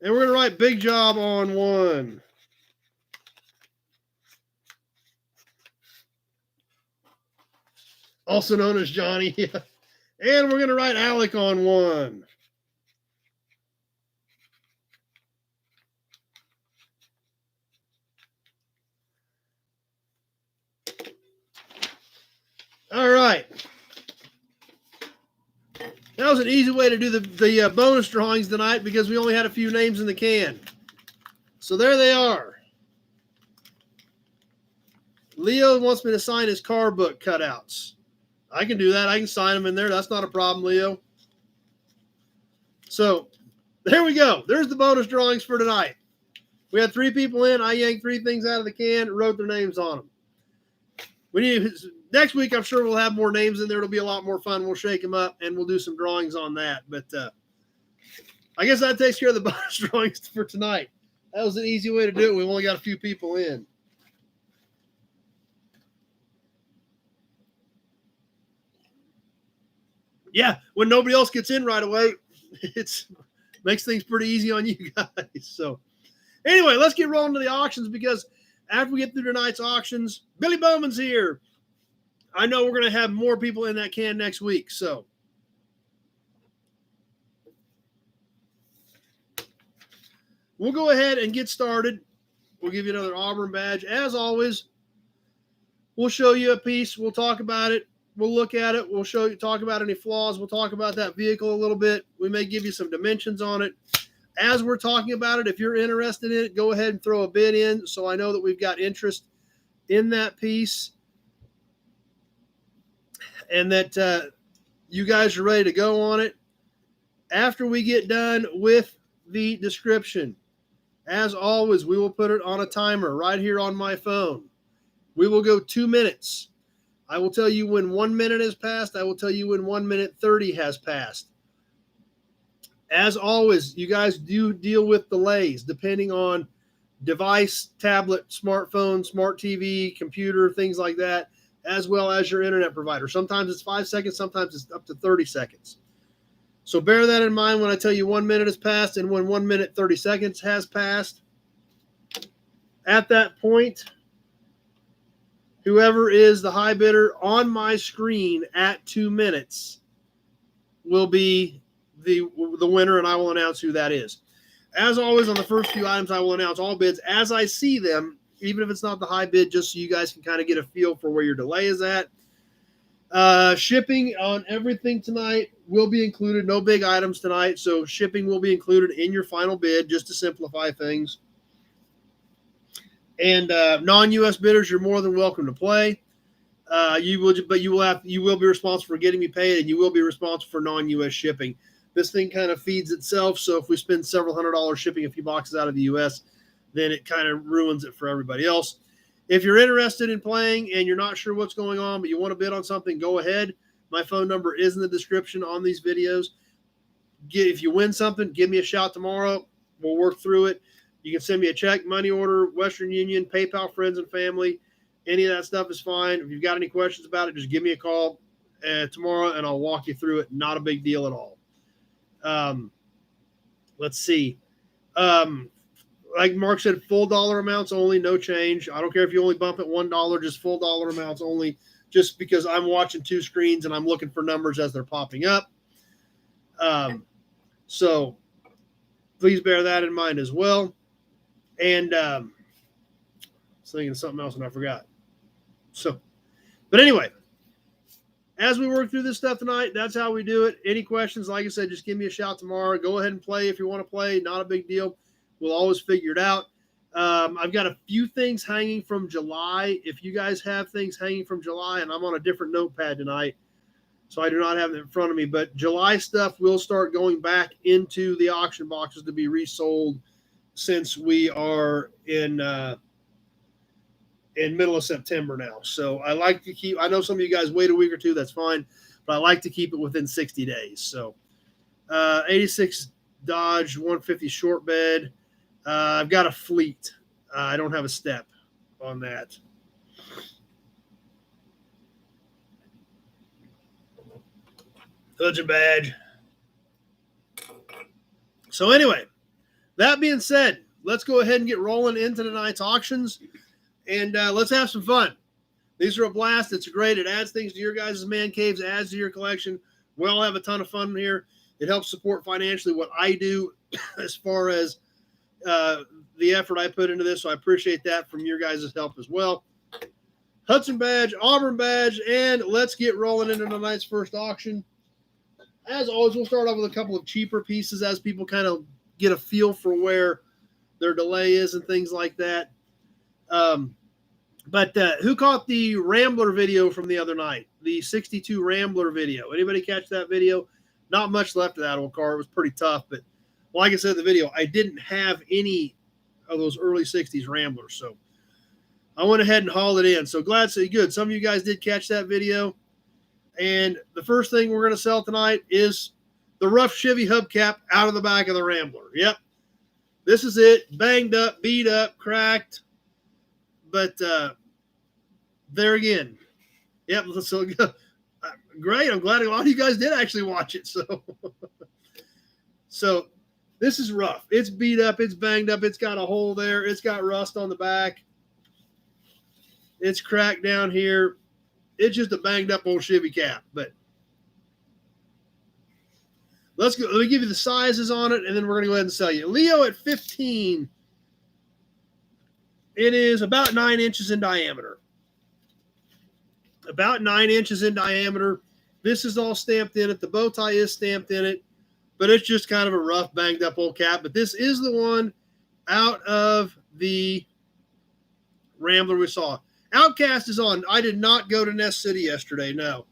And we're going to write Big Job on 1. Also known as Johnny. And we're going to write Alec on 1. All right. That was an easy way to do the bonus drawings tonight because we only had a few names in the can. So there they are. Leo wants me to sign his car book cutouts. I can do that. I can sign them in there. That's not a problem, Leo. So there we go. There's the bonus drawings for tonight. We had 3 people in. I yanked 3 things out of the can and wrote their names on them. Next week, I'm sure we'll have more names in there. It'll be a lot more fun. We'll shake them up, and we'll do some drawings on that. But I guess that takes care of the bonus drawings for tonight. That was an easy way to do it. We've only got a few people in. Yeah, when nobody else gets in right away, it makes things pretty easy on you guys. So anyway, let's get rolling to the auctions because after we get through tonight's auctions, Billy Bowman's here. I know we're going to have more people in that can next week. So we'll go ahead and get started. We'll give you another Auburn badge. As always, we'll show you a piece. We'll talk about it. We'll look at it. We'll show you, talk about any flaws. We'll talk about that vehicle a little bit. We may give you some dimensions on it. As we're talking about it, if you're interested in it, go ahead and throw a bid in so I know that we've got interest in that piece and that you guys are ready to go on it. After we get done with the description, as always, we will put it on a timer right here on my phone. We will go 2 minutes. I will tell you when 1 minute has passed. I will tell you when 1 minute 30 has passed. As always, you guys do deal with delays depending on device, tablet, smartphone, smart TV, computer, things like that, as well as your internet provider. Sometimes it's 5 seconds, sometimes it's up to 30 seconds. So bear that in mind when I tell you 1 minute has passed and when 1 minute 30 seconds has passed. At that point, whoever is the high bidder on my screen at 2 minutes will be the winner, and I will announce who that is. As always, on the first few items, I will announce all bids as I see them, even if it's not the high bid, just so you guys can kind of get a feel for where your delay is at. Shipping on everything tonight will be included. No big items tonight, so shipping will be included in your final bid just to simplify things. And non-U.S. bidders, you're more than welcome to play. You will be responsible for getting me paid, and you will be responsible for non-U.S. shipping. This thing kind of feeds itself, so if we spend several $100s shipping a few boxes out of the U.S., then it kind of ruins it for everybody else. If you're interested in playing and you're not sure what's going on, but you want to bid on something, go ahead. My phone number is in the description on these videos. If you win something, give me a shout tomorrow. We'll work through it. You can send me a check, money order, Western Union, PayPal, friends and family. Any of that stuff is fine. If you've got any questions about it, just give me a call tomorrow, and I'll walk you through it. Not a big deal at all. Let's see. Like Mark said, full dollar amounts only, no change. I don't care if you only bump it $1, just full dollar amounts only, just because I'm watching two screens and I'm looking for numbers as they're popping up. So please bear that in mind as well. And I was thinking of something else and I forgot. But anyway, as we work through this stuff tonight, that's how we do it. Any questions, like I said, just give me a shout tomorrow. Go ahead and play if you want to play. Not a big deal. We'll always figure it out. I've got a few things hanging from July. If you guys have things hanging from July, and I'm on a different notepad tonight, so I do not have it in front of me, but July stuff will start going back into the auction boxes to be resold since we are in middle of September now. So I like to keep, I know some of you guys wait a week or two, that's fine, but I like to keep it within 60 days. So 86 Dodge 150 short bed. I've got a fleet. I don't have a step on that. Legend badge. So anyway, that being said, let's go ahead and get rolling into tonight's auctions, and let's have some fun. These are a blast. It's great. It adds things to your guys' man caves, adds to your collection. We all have a ton of fun here. It helps support financially what I do as far as the effort I put into this, so I appreciate that from your guys' help as well. Hudson badge, Auburn badge, and let's get rolling into tonight's first auction. As always, we'll start off with a couple of cheaper pieces as people kind of get a feel for where their delay is and things like that. But who caught the Rambler video from the other night? The 62 Rambler video. Anybody catch that video? Not much left of that old car. It was pretty tough, but like I said in the video, I didn't have any of those early 60s Ramblers, so I went ahead and hauled it in. So glad to see good. Some of you guys did catch that video. And the first thing we're going to sell tonight is the rough Chevy hubcap out of the back of the Rambler. Yep. This is it. Banged up, beat up, cracked. But there again. Yep. So great. I'm glad a lot of you guys did actually watch it. So this is rough. It's beat up. It's banged up. It's got a hole there. It's got rust on the back. It's cracked down here. It's just a banged up old Chevy cap. But Let's go. Let me give you the sizes on it, and then we're going to go ahead and sell you. Leo at 15. It is about 9 inches in diameter. About 9 inches in diameter. This is all stamped in it. The bow tie is stamped in it, but it's just kind of a rough, banged up old cap. But this is the one out of the Rambler we saw. Outcast is on. I did not go to Nest City yesterday. No,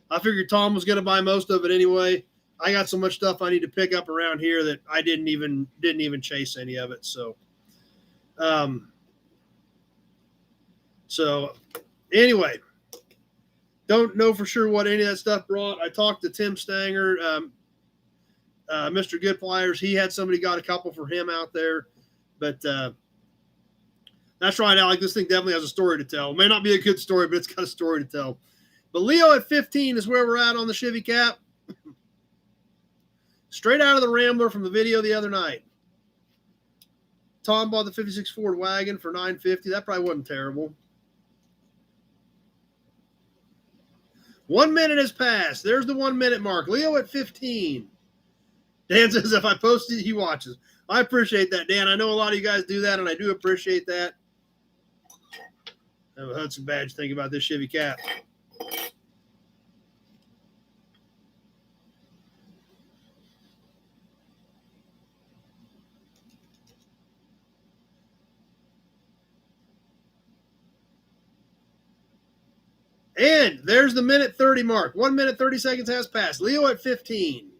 I figured Tom was going to buy most of it anyway. I got so much stuff I need to pick up around here that I didn't even chase any of it. So, anyway, don't know for sure what any of that stuff brought. I talked to Tim Stanger, Mr. Good Flyers. He had somebody got a couple for him out there, but that's right, Alec. This thing definitely has a story to tell. It may not be a good story, but it's got a story to tell. But Leo at 15 is where we're at on the Chevy cap. Straight out of the Rambler from the video the other night. Tom bought the 56 Ford wagon for $950. That probably wasn't terrible. 1 minute has passed. There's the 1 minute mark. Leo at 15. Dan says if I post it, he watches. I appreciate that, Dan. I know a lot of you guys do that, and I do appreciate that. I have a Hudson badge thinking about this Chevy cap. And there's the minute 30 mark. 1 minute, 30 seconds has passed. Leo at 15.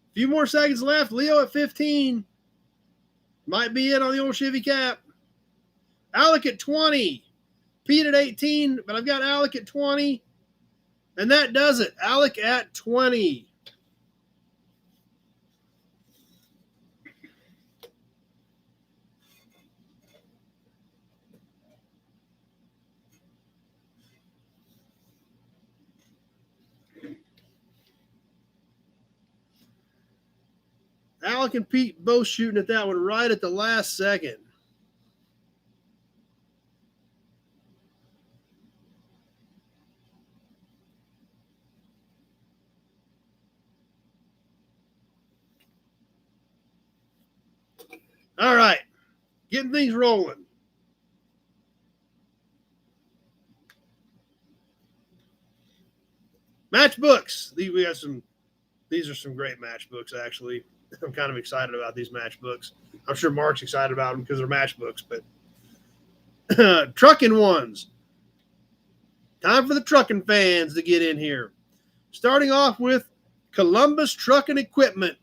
A few more seconds left. Leo at 15. Might be it on the old Chevy cap. Alec at 20. Pete at 18, but I've got Alec at 20. And that does it. Alec at 20. Alec and Pete both shooting at that one right at the last second. All right, getting things rolling. Matchbooks. We got some. These are some great matchbooks, actually. I'm kind of excited about these matchbooks. I'm sure Mark's excited about them because they're matchbooks, but trucking ones. Time for the trucking fans to get in here. Starting off with Columbus Trucking Equipment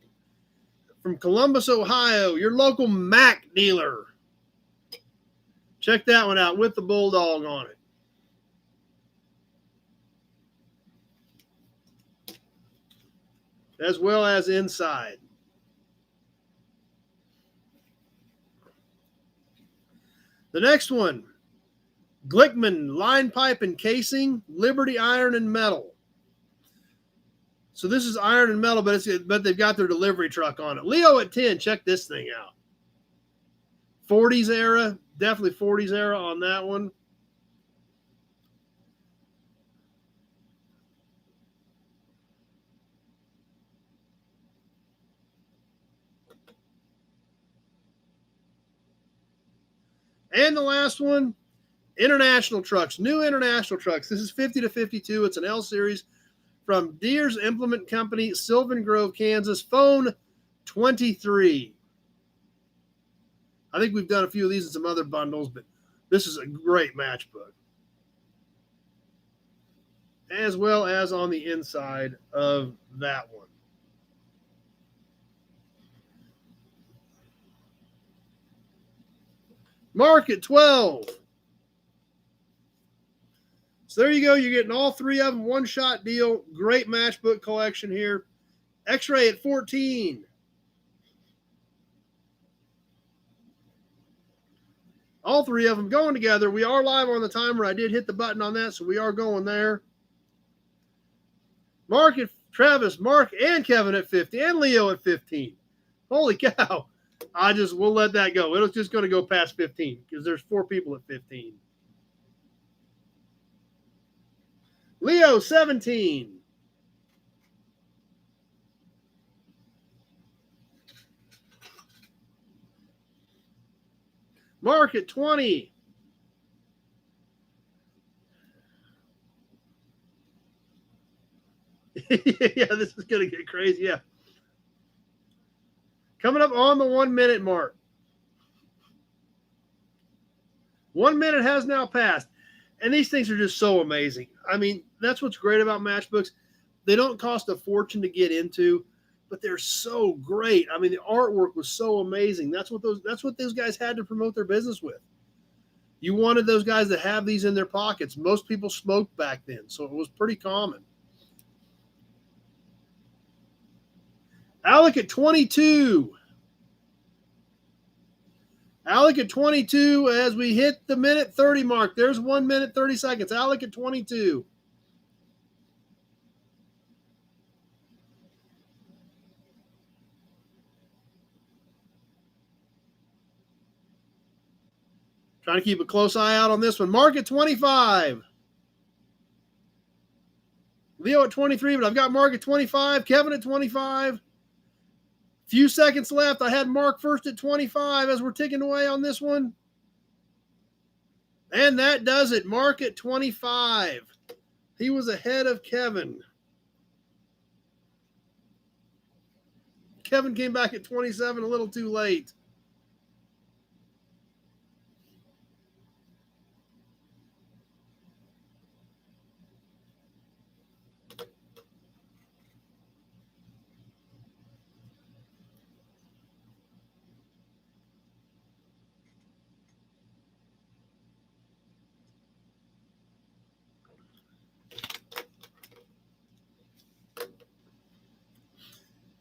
from Columbus, Ohio, your local Mack dealer. Check that one out with the Bulldog on it. As well as inside. The next one, Glickman line pipe and casing, Liberty iron and metal. So this is iron and metal, but they've got their delivery truck on it. Leo at 10, check this thing out. 40s era, definitely 40s era on that one. And the last one, International Trucks, new International Trucks. This is 50 to 52. It's an L series from Deere's Implement Company, Sylvan Grove, Kansas. Phone 23. I think we've done a few of these in some other bundles, but this is a great matchbook. As well as on the inside of that one. Mark at 12. So there you go. You're getting all three of them. One-shot deal. Great matchbook collection here. X-Ray at 14. All three of them going together. We are live on the timer. I did hit the button on that, so we are going there. Mark at Travis, Mark, and Kevin at 50, and Leo at 15. Holy cow. We'll let that go. It's just going to go past 15 because there's 4 people at 15. Leo, 17. Mark at 20. Yeah, this is going to get crazy. Yeah. Coming up on the 1 minute mark. 1 minute has now passed. And these things are just so amazing. I mean, that's what's great about matchbooks. They don't cost a fortune to get into, but they're so great. I mean, the artwork was so amazing. That's what those guys had to promote their business with. You wanted those guys to have these in their pockets. Most people smoked back then, so it was pretty common. Alec at 22. Alec at 22 as we hit the minute 30 mark. There's 1 minute, 30 seconds. Alec at 22. Trying to keep a close eye out on this one. Mark at 25. Leo at 23, but I've got Mark at 25. Kevin at 25. Few seconds left. I had Mark first at 25 as we're ticking away on this one. And that does it. Mark at 25. He was ahead of Kevin. Kevin came back at 27 a little too late.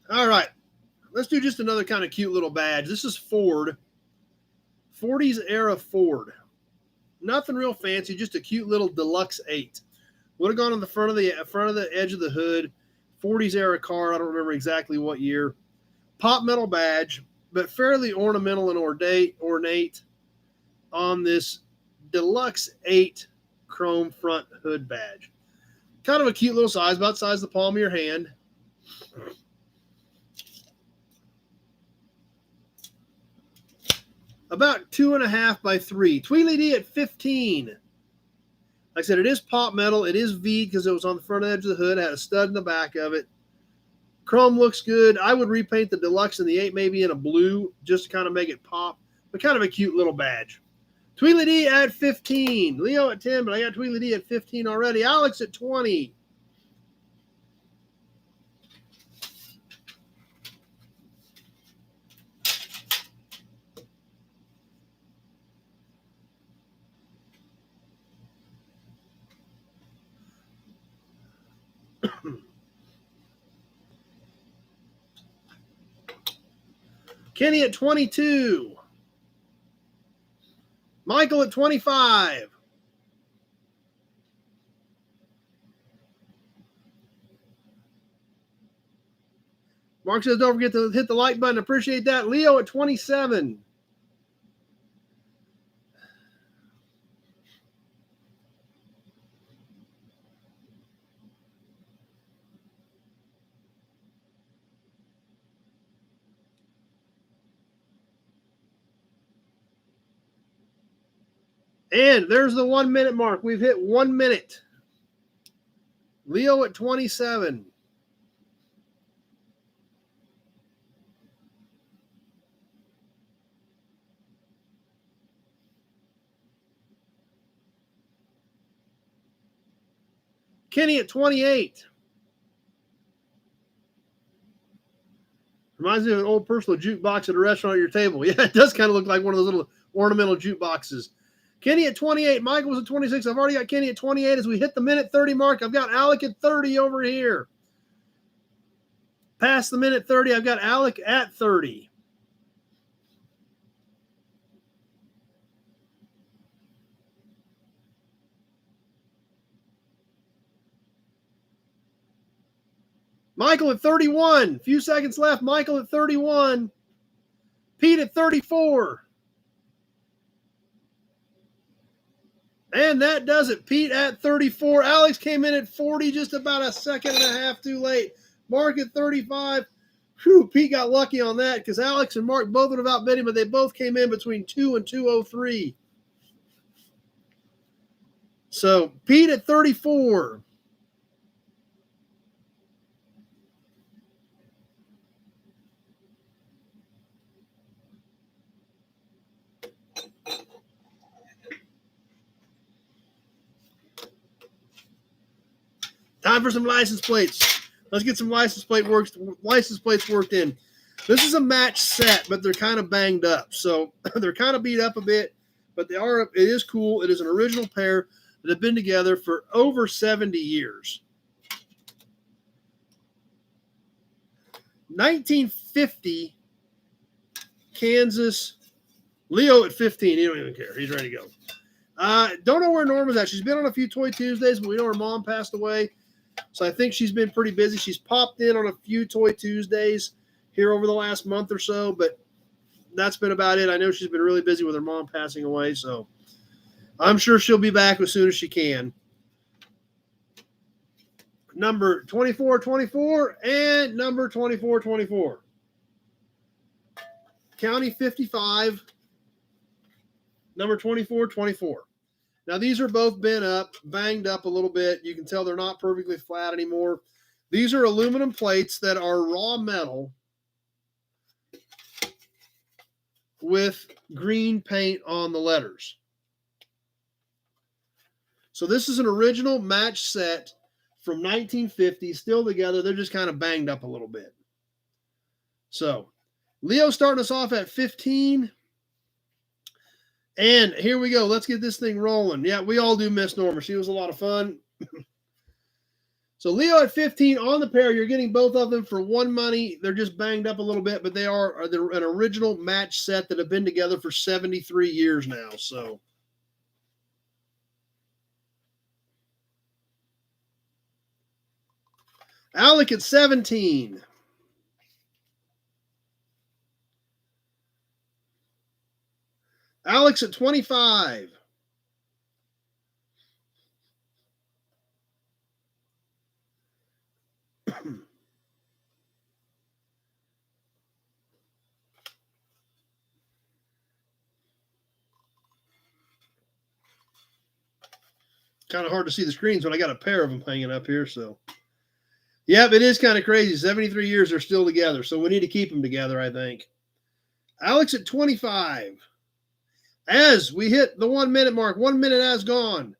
All right. Let's do just another kind of cute little badge. This is Ford. 40s era Ford. Nothing real fancy, just a cute little deluxe 8. Would have gone on the front of the edge of the hood. 40s era car. I don't remember exactly what year. Pop metal badge, but fairly ornamental and ornate on this deluxe 8 chrome front hood badge. Kind of a cute little size, about the size of the palm of your hand. About 2.5 by 3. Tweedledee at 15. Like I said, it is pop metal. It is V because it was on the front edge of the hood. It had a stud in the back of it. Chrome looks good. I would repaint the deluxe and the 8 maybe in a blue just to kind of make it pop. But kind of a cute little badge. Tweedledee at 15. Leo at 10, but I got Tweedledee at 15 already. Alex at 20. Kenny at 22. Michael at 25. Mark says, don't forget to hit the like button. Appreciate that. Leo at 27. And there's the 1 minute mark. We've hit 1 minute. Leo at 27. Kenny at 28. Reminds me of an old personal jukebox at a restaurant at your table. Yeah, it does kind of look like one of those little ornamental jukeboxes. Kenny at 28. Michael was at 26. I've already got Kenny at 28. As we hit the minute 30 mark, I've got Alec at 30 over here. Past the minute 30, I've got Alec at 30. Michael at 31. Few seconds left. Michael at 31. Pete at 34. And that does it. Pete at 34. Alex came in at 40, just about a second and a half too late. Mark at 35. Whew, Pete got lucky on that because Alex and Mark both would have outbid him, but they both came in between 2 and 203. So Pete at 34. Time for some license plates. Let's get some license plates worked in. This is a match set, but they're kind of banged up. So they're kind of beat up a bit, but it is cool. It is an original pair that have been together for over 70 years. 1950, Kansas. Leo at 15. He don't even care. He's ready to go. Don't know where Norma's at. She's been on a few Toy Tuesdays, but we know her mom passed away. So I think she's been pretty busy. She's popped in on a few Toy Tuesdays here over the last month or so, but that's been about it. I know she's been really busy with her mom passing away, so I'm sure she'll be back as soon as she can. Number 2424 and number 2424. County 55, number 2424. Now, these are both bent up, banged up a little bit. You can tell they're not perfectly flat anymore. These are aluminum plates that are raw metal with green paint on the letters. So this is an original match set from 1950, still together. They're just kind of banged up a little bit. So Leo starting us off at 15. And here we go. Let's get this thing rolling. Yeah, we all do miss Norma. She was a lot of fun. So Leo at 15 on the pair. You're getting both of them for one money. They're just banged up a little bit, but they're an original match set that have been together for 73 years now. So Alec at 17. Alex at 25. Kind of hard to see the screens when I got a pair of them hanging up here. So, yep, it is kind of crazy. 73 years they're still together. So we need to keep them together, I think. Alex at 25. As we hit the 1 minute mark, 1 minute has gone.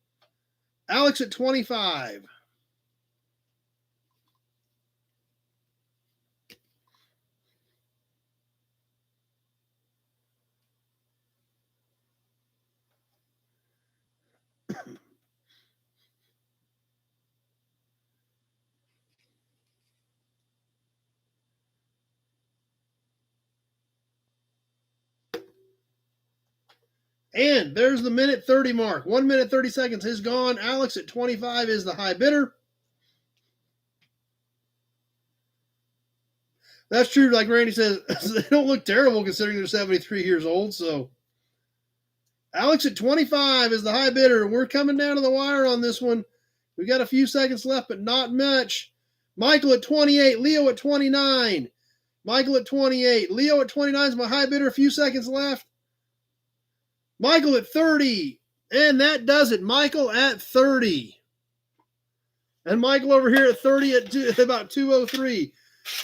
Alex at 25. And there's the minute 30 mark. 1 minute, 30 seconds is gone. Alex at 25 is the high bidder. That's true. Like Randy says, they don't look terrible considering they're 73 years old. So Alex at 25 is the high bidder. We're coming down to the wire on this one. We got a few seconds left, but not much. Michael at 28. Leo at 29. Michael at 28. Leo at 29 is my high bidder. A few seconds left. Michael at 30. And that does it. Michael at 30. And Michael over here at 30 at about 203.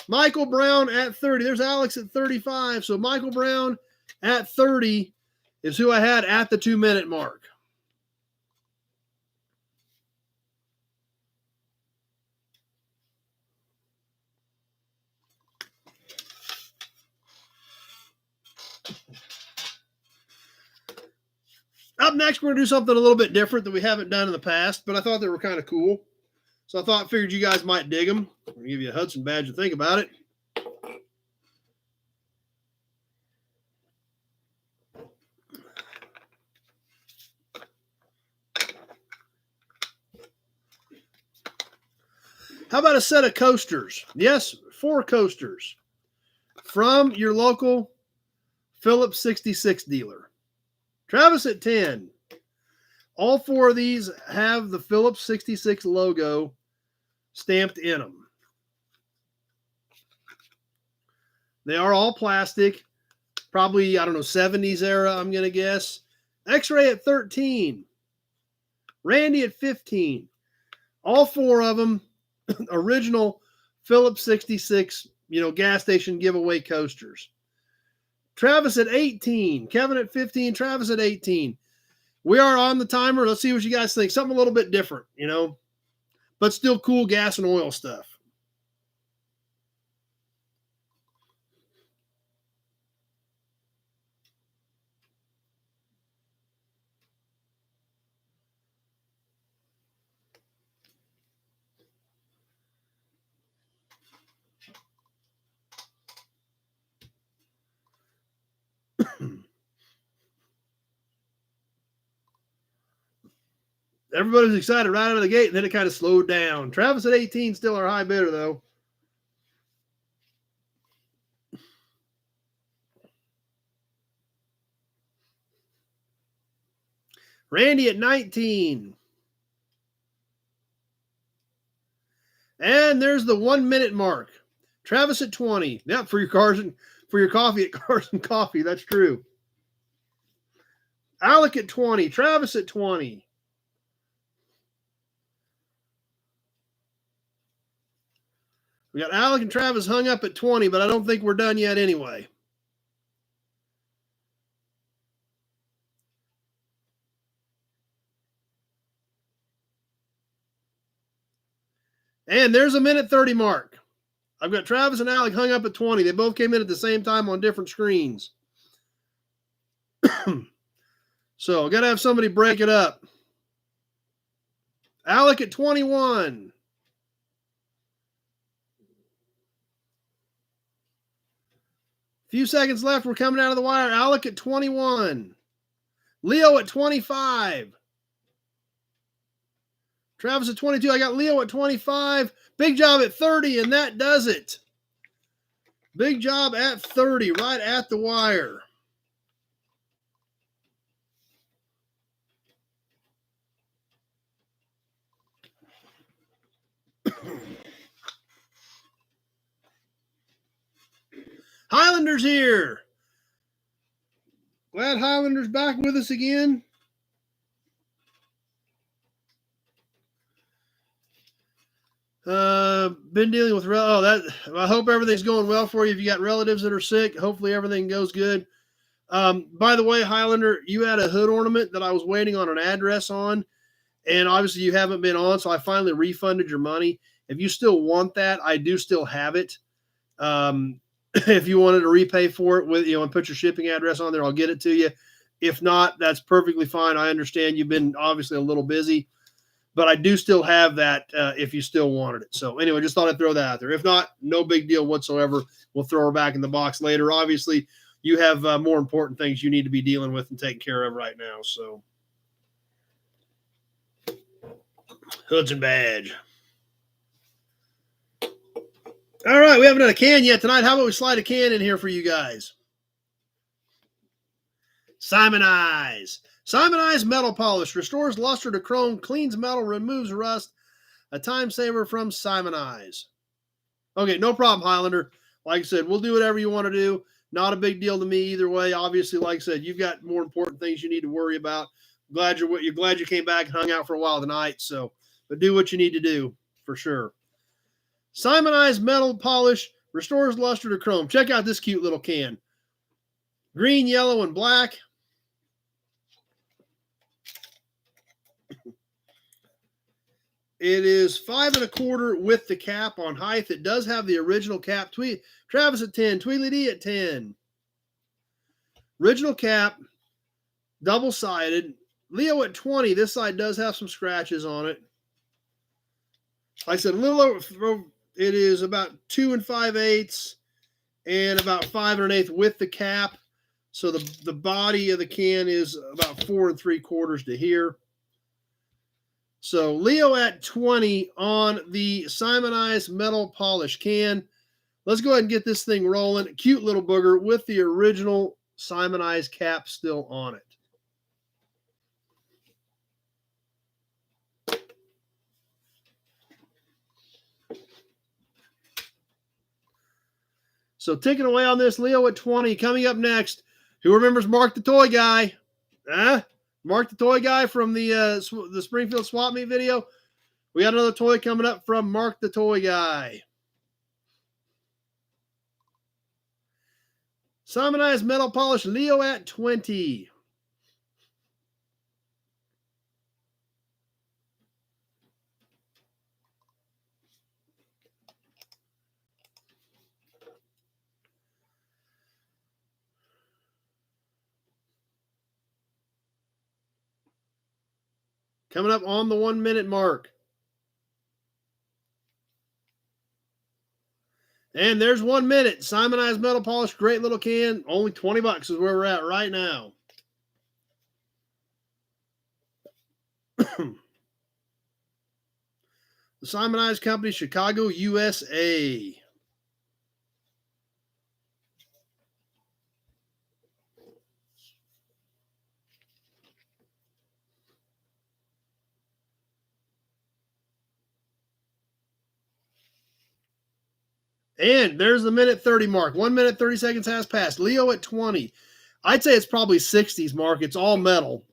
Michael Brown at 30. There's Alex at 35. So Michael Brown at 30 is who I had at the 2 minute mark. Up next, we're going to do something a little bit different that we haven't done in the past, but I thought they were kind of cool. So I figured you guys might dig them. I'm going to give you a Hudson badge to think about it. How about a set of coasters? Yes, 4 coasters from your local Phillips 66 dealer. Travis at 10. All 4 of these have the Phillips 66 logo stamped in them. They are all plastic, probably, I don't know, 70s era, I'm going to guess. X-Ray at 13. Randy at 15. All 4 of them original Phillips 66, gas station giveaway coasters. Travis at 18. Kevin at 15. Travis at 18. We are on the timer. Let's see what you guys think. Something a little bit different, but still cool gas and oil stuff. Everybody's excited right out of the gate, and then it kind of slowed down. Travis at 18, still our high bidder, though. Randy at 19. And there's the 1 minute mark. Travis at 20. Yep, for your coffee at Carson Coffee. That's true. Alec at 20. Travis at 20. We got Alec and Travis hung up at 20, but I don't think we're done yet anyway. And there's a minute 30 mark. I've got Travis and Alec hung up at 20. They both came in at the same time on different screens. So, got to have somebody break it up. Alec at 21. Few seconds left. We're coming out of the wire. Alec at 21. Leo at 25. Travis at 22. I got Leo at 25. Big job at 30, and that does it. Big job at 30, right at the wire. Highlander's here. Glad Highlander's back with us again. Been dealing with I hope everything's going well for you. If you got relatives that are sick, hopefully everything goes good. By the way, Highlander, you had a hood ornament that I was waiting on an address on, and obviously you haven't been on, so I finally refunded your money. If you still want that, I do still have it. If you wanted to repay for it with, and put your shipping address on there, I'll get it to you. If not, that's perfectly fine. I understand you've been obviously a little busy, but I do still have that if you still wanted it. So anyway, just thought I'd throw that out there. If not, no big deal whatsoever. We'll throw her back in the box later. Obviously, you have more important things you need to be dealing with and taking care of right now. So hoods and badge. All right, we haven't done a can yet tonight. How about we slide a can in here for you guys? Simon Eyes. Simon Eyes Metal Polish restores luster to chrome, cleans metal, removes rust. A time saver from Simon Eyes. Okay, no problem, Highlander. Like I said, we'll do whatever you want to do. Not a big deal to me either way. Obviously, like I said, you've got more important things you need to worry about. Glad you came back and hung out for a while tonight. So, but do what you need to do for sure. Simon Eyes Metal Polish restores luster to chrome. Check out this cute little can. Green, yellow, and black. It is 5 1/4 with the cap on height. It does have the original cap. Travis at 10. Tweedly D at 10. Original cap. Double-sided. Leo at 20. This side does have some scratches on it. Like I said, a little over. It is about 2 5/8 and about 5 1/8 with the cap. So the body of the can is about 4 3/4 to here. So Leo at 20 on the Simonized metal polish can. Let's go ahead and get this thing rolling. Cute little booger with the original Simonized cap still on it. So ticking away on this, Leo at 20. Coming up next, who remembers Mark the Toy Guy? Mark the Toy Guy from the Springfield Swap Meet video. We got another toy coming up from Mark the Toy Guy. Simonized metal polish, Leo at 20. Coming up on the 1 minute mark. And there's 1 minute. Simonized metal polish, great little can. Only 20 bucks is where we're at right now. The Simonized Company, Chicago, USA. And there's the minute 30 mark. 1 minute, 30 seconds has passed. Leo at 20. I'd say it's probably 60s mark. It's all metal.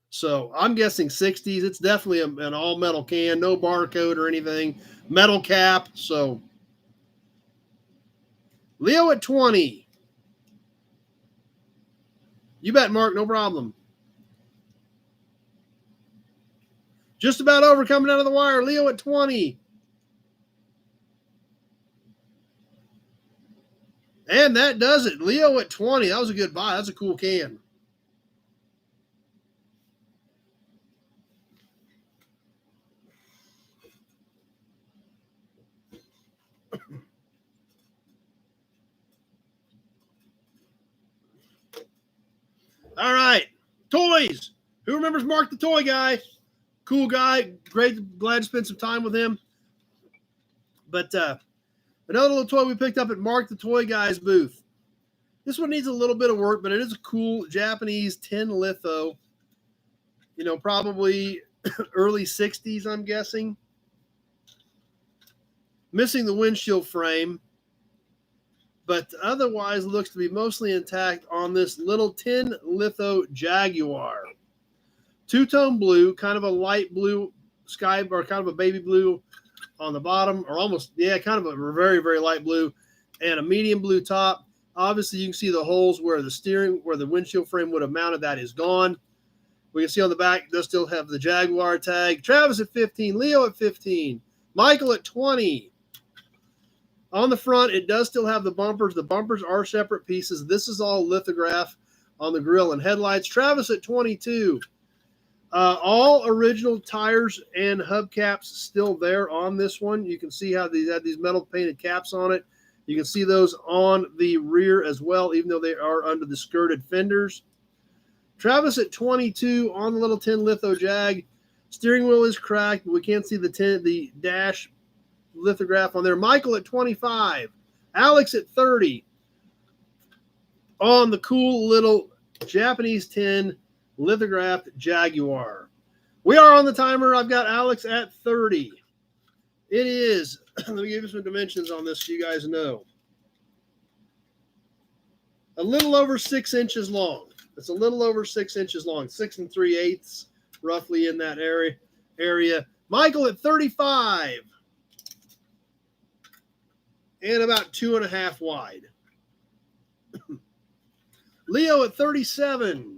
So I'm guessing 60s. It's definitely an all metal can. No barcode or anything. Metal cap. So Leo at 20. You bet, Mark. No problem. Just about over, coming out of the wire. Leo at 20. And that does it. Leo at 20. That was a good buy. That's a cool can. All right. Toys. Who remembers Mark the Toy Guy? Cool guy. Great. Glad to spend some time with him. But another little toy we picked up at Mark the Toy Guy's booth. This one needs a little bit of work, but it is a cool Japanese tin litho. You know, probably early 60s, I'm guessing. Missing the windshield frame, but otherwise looks to be mostly intact on this little tin litho Jaguar. Two-tone blue, kind of a light blue sky, or kind of a baby blue on the bottom, or almost, yeah, kind of a very, very light blue, and a medium blue top. Obviously, you can see the holes where the windshield frame would have mounted. That is gone. We can see on the back, does still have the Jaguar tag. Travis at 15, Leo at 15, Michael at 20. On the front, it does still have the bumpers. The bumpers are separate pieces. This is all lithograph on the grill and headlights. Travis at 22. All original tires and hubcaps still there on this one. You can see how these had these metal painted caps on it. You can see those on the rear as well, even though they are under the skirted fenders. Travis at 22 on the little tin litho Jag. Steering wheel is cracked, but we can't see the dash lithograph on there. Michael at 25. Alex at 30 on the cool little Japanese tin lithographed Jaguar. We are on the timer. I've got Alex at 30. It is, let me give you some dimensions on this so you guys know. A little over 6 inches long. It's a little over 6 inches long. 6 3/8, roughly in that area. Michael at 35. And about 2.5 wide. Leo at 37.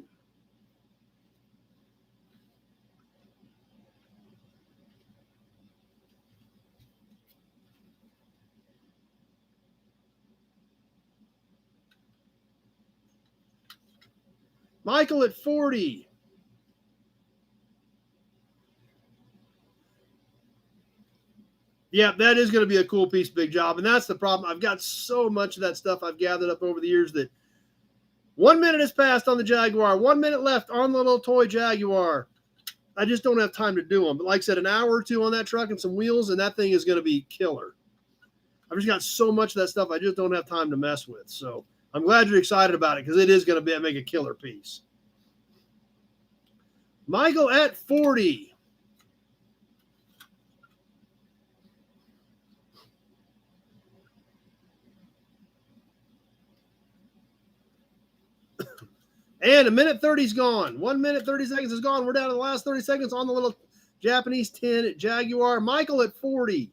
Michael at 40. Yeah, that is going to be a cool piece, big job. And that's the problem. I've got so much of that stuff I've gathered up over the years that 1 minute has passed on the Jaguar. 1 minute left on the little toy Jaguar. I just don't have time to do them. But like I said, an hour or two on that truck and some wheels, and that thing is going to be killer. I've just got so much of that stuff I just don't have time to mess with. So I'm glad you're excited about it because it is going to make a killer piece. Michael at 40. And 1:30's gone. 1 minute, 30 seconds is gone. We're down to the last 30 seconds on the little Japanese tin Jaguar. Michael at 40.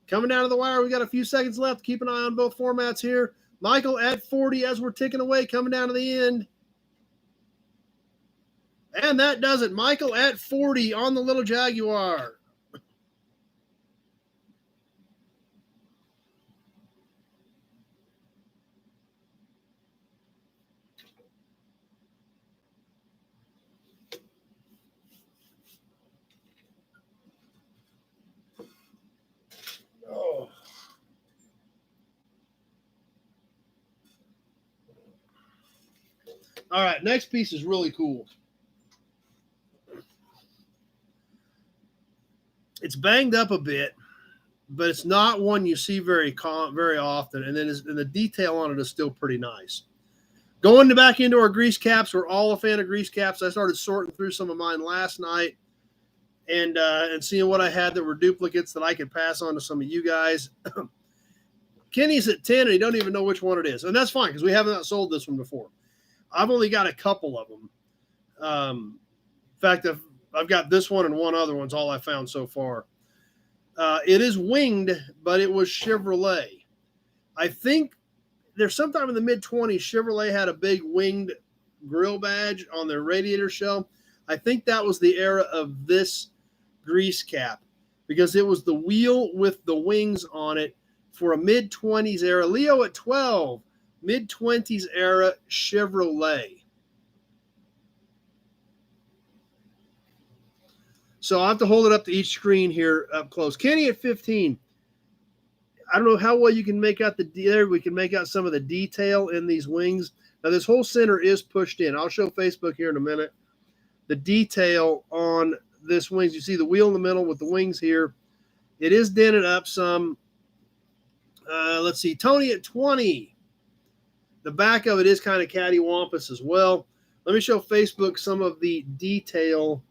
Coming down to the wire, we got a few seconds left. Keep an eye on both formats here. Michael at 40 as we're ticking away, coming down to the end. And that does it. Michael at 40 on the little Jaguar. Oh. All right, next piece is really cool. It's banged up a bit, but it's not one you see very often. And then the detail on it is still pretty nice. Going back into our grease caps, we're all a fan of grease caps. I started sorting through some of mine last night and seeing what I had that were duplicates that I could pass on to some of you guys. Kenny's at 10, and he don't even know which one it is. And that's fine because we haven't sold this one before. I've only got a couple of them. In fact, I've got this one and one other one's all I found so far. It is winged, but it was Chevrolet. I think there's sometime in the mid-20s, Chevrolet had a big winged grill badge on their radiator shell. I think that was the era of this grease cap because it was the wheel with the wings on it for a mid-20s era. Leo at 12, mid-20s era Chevrolet. So I'll have to hold it up to each screen here up close. Kenny at 15. I don't know how well you can make out there. We can make out some of the detail in these wings. Now, this whole center is pushed in. I'll show Facebook here in a minute. The detail on this wings. You see the wheel in the middle with the wings here. It is dented up some. Let's see. Tony at 20. The back of it is kind of cattywampus as well. Let me show Facebook some of the detail.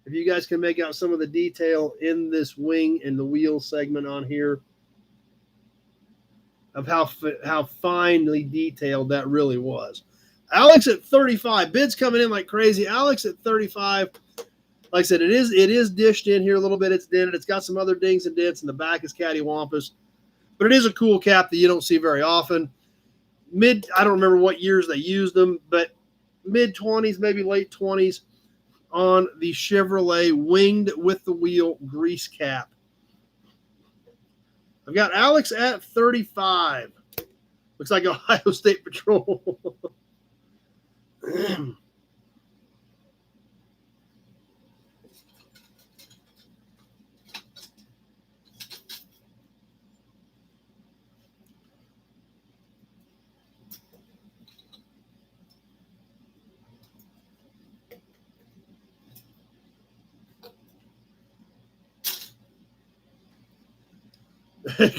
If you guys can make out some of the detail in this wing and the wheel segment on here of how finely detailed that really was. Alex at 35. Bids coming in like crazy. Alex at 35. Like I said, it is dished in here a little bit. It's dented. It's got some other dings and dents, and the back is cattywampus. But it is a cool cap that you don't see very often. I don't remember what years they used them, but mid-20s, maybe late 20s. On the Chevrolet winged with the wheel grease cap. I've got Alex at 35. Looks like Ohio State Patrol.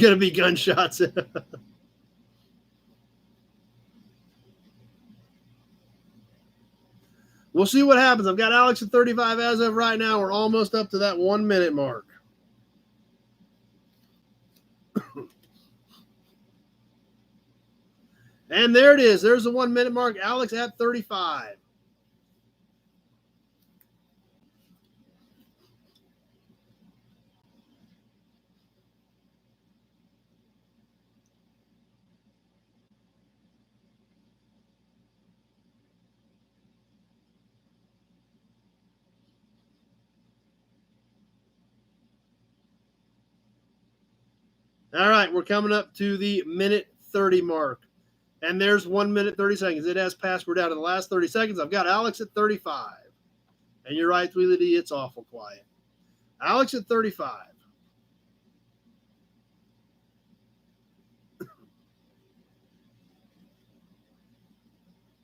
Gonna be gunshots. We'll see what happens. I've got Alex at 35 as of right now. We're almost up to that 1 minute mark. And there it is. There's the 1 minute mark. Alex at 35. All right, we're coming up to the minute 30 mark. And there's 1 minute, 30 seconds. It has passed. We're down to the last 30 seconds. I've got Alex at 35. And you're right, Tweely D, it's awful quiet. Alex at 35.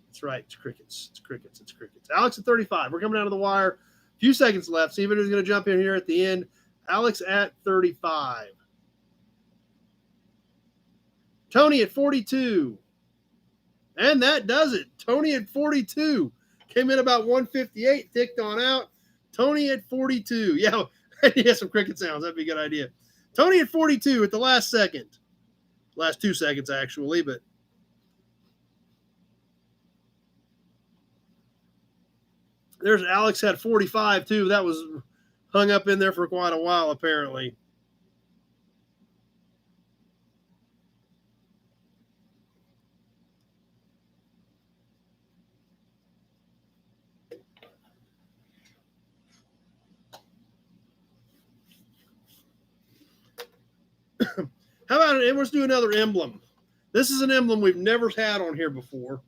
That's right. It's crickets. It's crickets. It's crickets. Alex at 35. We're coming down to the wire. A few seconds left. See if anyone's going to jump in here at the end. Alex at 35. Tony at 42. And that does it. Tony at 42. Came in about 158. Ticked on out. Tony at 42. Yeah, he has some cricket sounds. That'd be a good idea. Tony at 42 at the last second. Last 2 seconds, actually, but there's Alex had 45 too. That was hung up in there for quite a while, apparently. How about it? Let's do another emblem. This is an emblem we've never had on here before.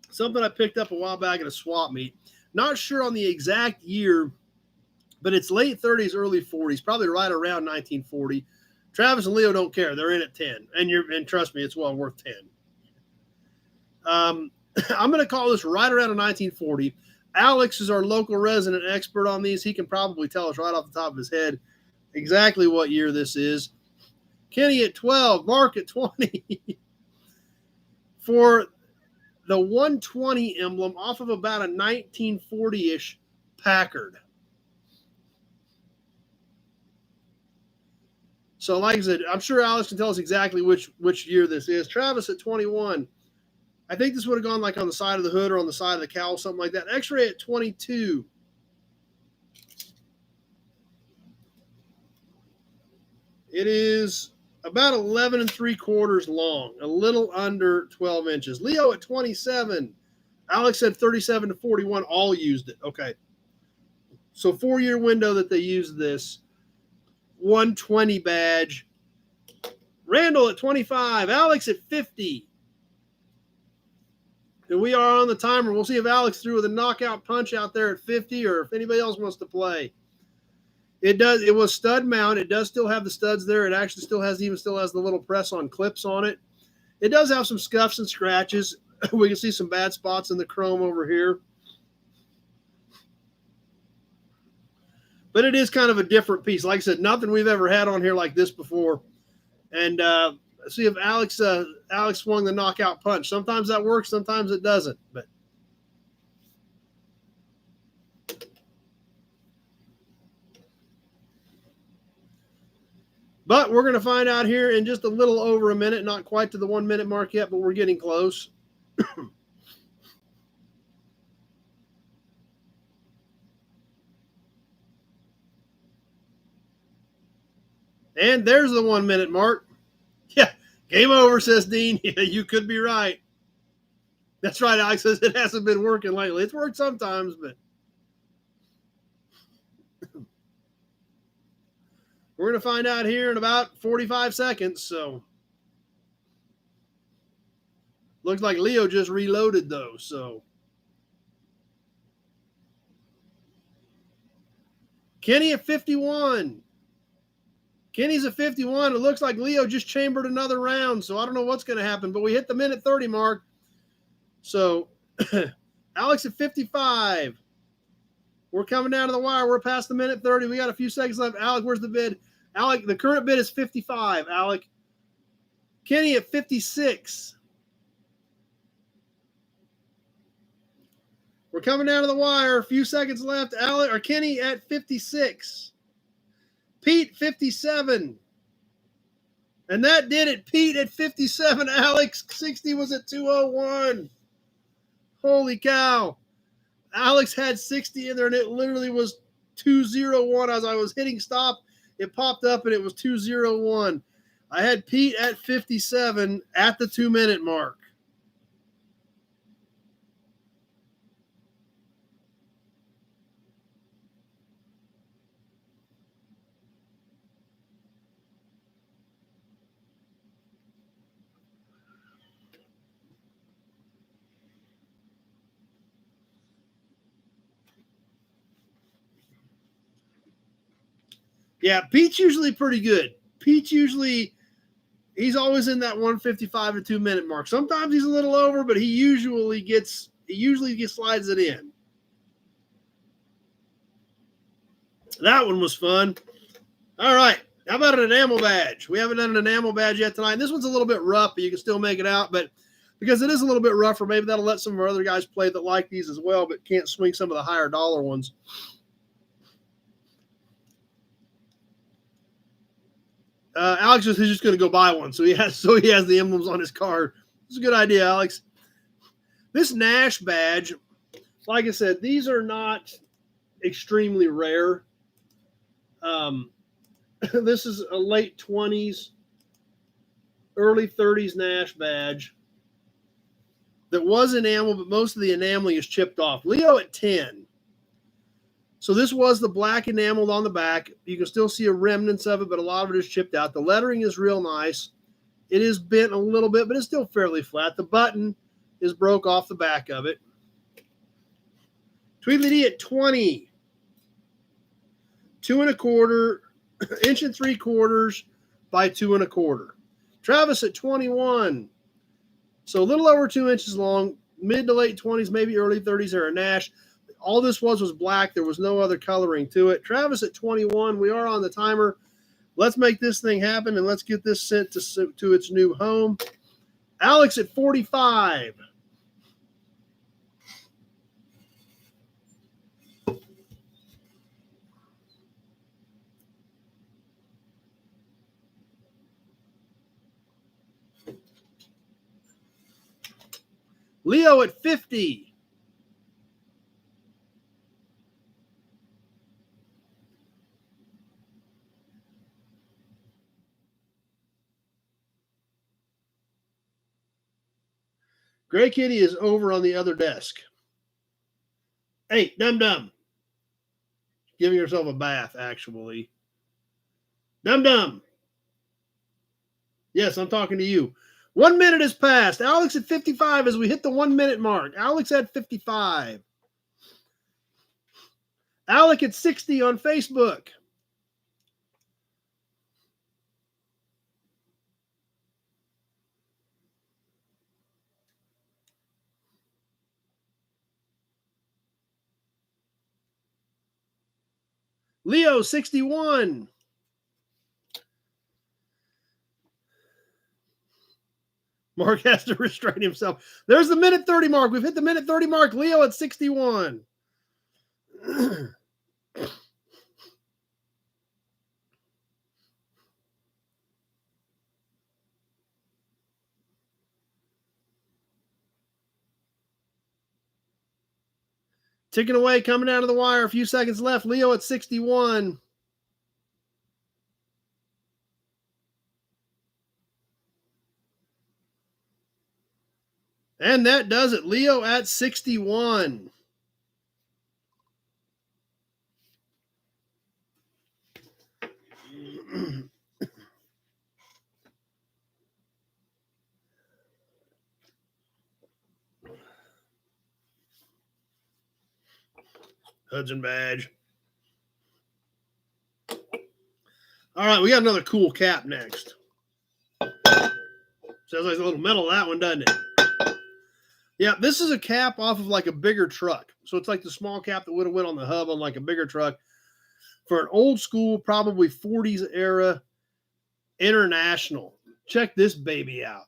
Something I picked up a while back at a swap meet. Not sure on the exact year, but it's late 30s, early 40s, probably right around 1940. Travis and Leo don't care. They're in at 10. And trust me, it's well worth 10. I'm going to call this right around 1940. Alex is our local resident expert on these. He can probably tell us right off the top of his head exactly what year this is. Kenny at 12, Mark at 20. For the 120 emblem off of about a 1940-ish Packard. So like I said, I'm sure Alex can tell us exactly which year this is. Travis at 21. I think this would have gone like on the side of the hood or on the side of the cowl, something like that. X-ray at 22. It is about 11 3/4 long, a little under 12 inches. Leo at 27. Alex said 37 to 41 all used it. Okay. So 4-year window that they used this. 120 badge. Randall at 25. Alex at 50. And we are on the timer. We'll see if Alex threw with a knockout punch out there at 50 or if anybody else wants to play. It does. It was stud mount. It does still have the studs there. It actually still has the little press-on clips on it. It does have some scuffs and scratches. We can see some bad spots in the chrome over here. But it is kind of a different piece. Like I said, nothing we've ever had on here like this before. And see if Alex swung the knockout punch. Sometimes that works. Sometimes it doesn't. But we're going to find out here in just a little over a minute. Not quite to the 1 minute mark yet, but we're getting close. And there's the 1 minute mark. Yeah, game over, says Dean. Yeah, you could be right. That's right, Alex says it hasn't been working lately. It's worked sometimes, but we're going to find out here in about 45 seconds. So looks like Leo just reloaded, though. So Kenny at 51. Kenny's at 51. It looks like Leo just chambered another round, so I don't know what's going to happen, but we hit the minute 30 mark. So Alex at 55. We're coming down to the wire. We're past the minute 30. We got a few seconds left. Alec, where's the bid? Alec, the current bid is 55. Alec. Kenny at 56. We're coming down to the wire. A few seconds left. Alec or Kenny at 56. Pete, 57. And that did it. Pete at 57. Alex, 60 was at 201. Holy cow. Alex had 60 in there, and it literally was 201. As I was hitting stop, it popped up, and it was 201. I had Pete at 57 at the 2 minute mark. Yeah, Pete's usually pretty good. Pete's usually, he's always in that 155 to 2 minute mark. Sometimes he's a little over, but he usually slides it in. That one was fun. All right. How about an enamel badge? We haven't done an enamel badge yet tonight. This one's a little bit rough, but you can still make it out. But because it is a little bit rougher, maybe that'll let some of our other guys play that like these as well, but can't swing some of the higher dollar ones. Alex is just going to go buy one, so he has the emblems on his card. It's a good idea, Alex. This Nash badge, like I said, these are not extremely rare. This is a late 20s, early 30s Nash badge that was enamel, but most of the enameling is chipped off. Leo at 10. So this was the black enameled on the back. You can still see a remnants of it, but a lot of it is chipped out. The lettering is real nice. It is bent a little bit, but it's still fairly flat. The button is broke off the back of it. Tweedledee at 20. 2 1/4, 1 3/4 by 2 1/4. Travis at 21. So a little over 2 inches long, mid to late 20s, maybe early 30s era Nash. All this was black. There was no other coloring to it. Travis at 21. We are on the timer. Let's make this thing happen, and let's get this sent to its new home. Alex at 45. Leo at 50. Gray Kitty is over on the other desk. Hey, Dum-Dum. Giving herself a bath, actually. Dum-Dum. Yes, I'm talking to you. 1 minute has passed. Alex at 55 as we hit the 1 minute mark. Alex at 55. Alec at 60 on Facebook. Leo 61. Mark has to restrain himself. There's the minute 30 mark. We've hit the minute 30 mark. Leo at 61. Ticking away, coming down to the wire. A few seconds left. Leo at 61. And that does it. Leo at 61. Hudson badge. All right, we got another cool cap next. Sounds like a little metal, that one, doesn't it? Yeah, this is a cap off of like a bigger truck. So it's like the small cap that would have went on the hub on like a bigger truck. For an old school, probably 40s era International. Check this baby out.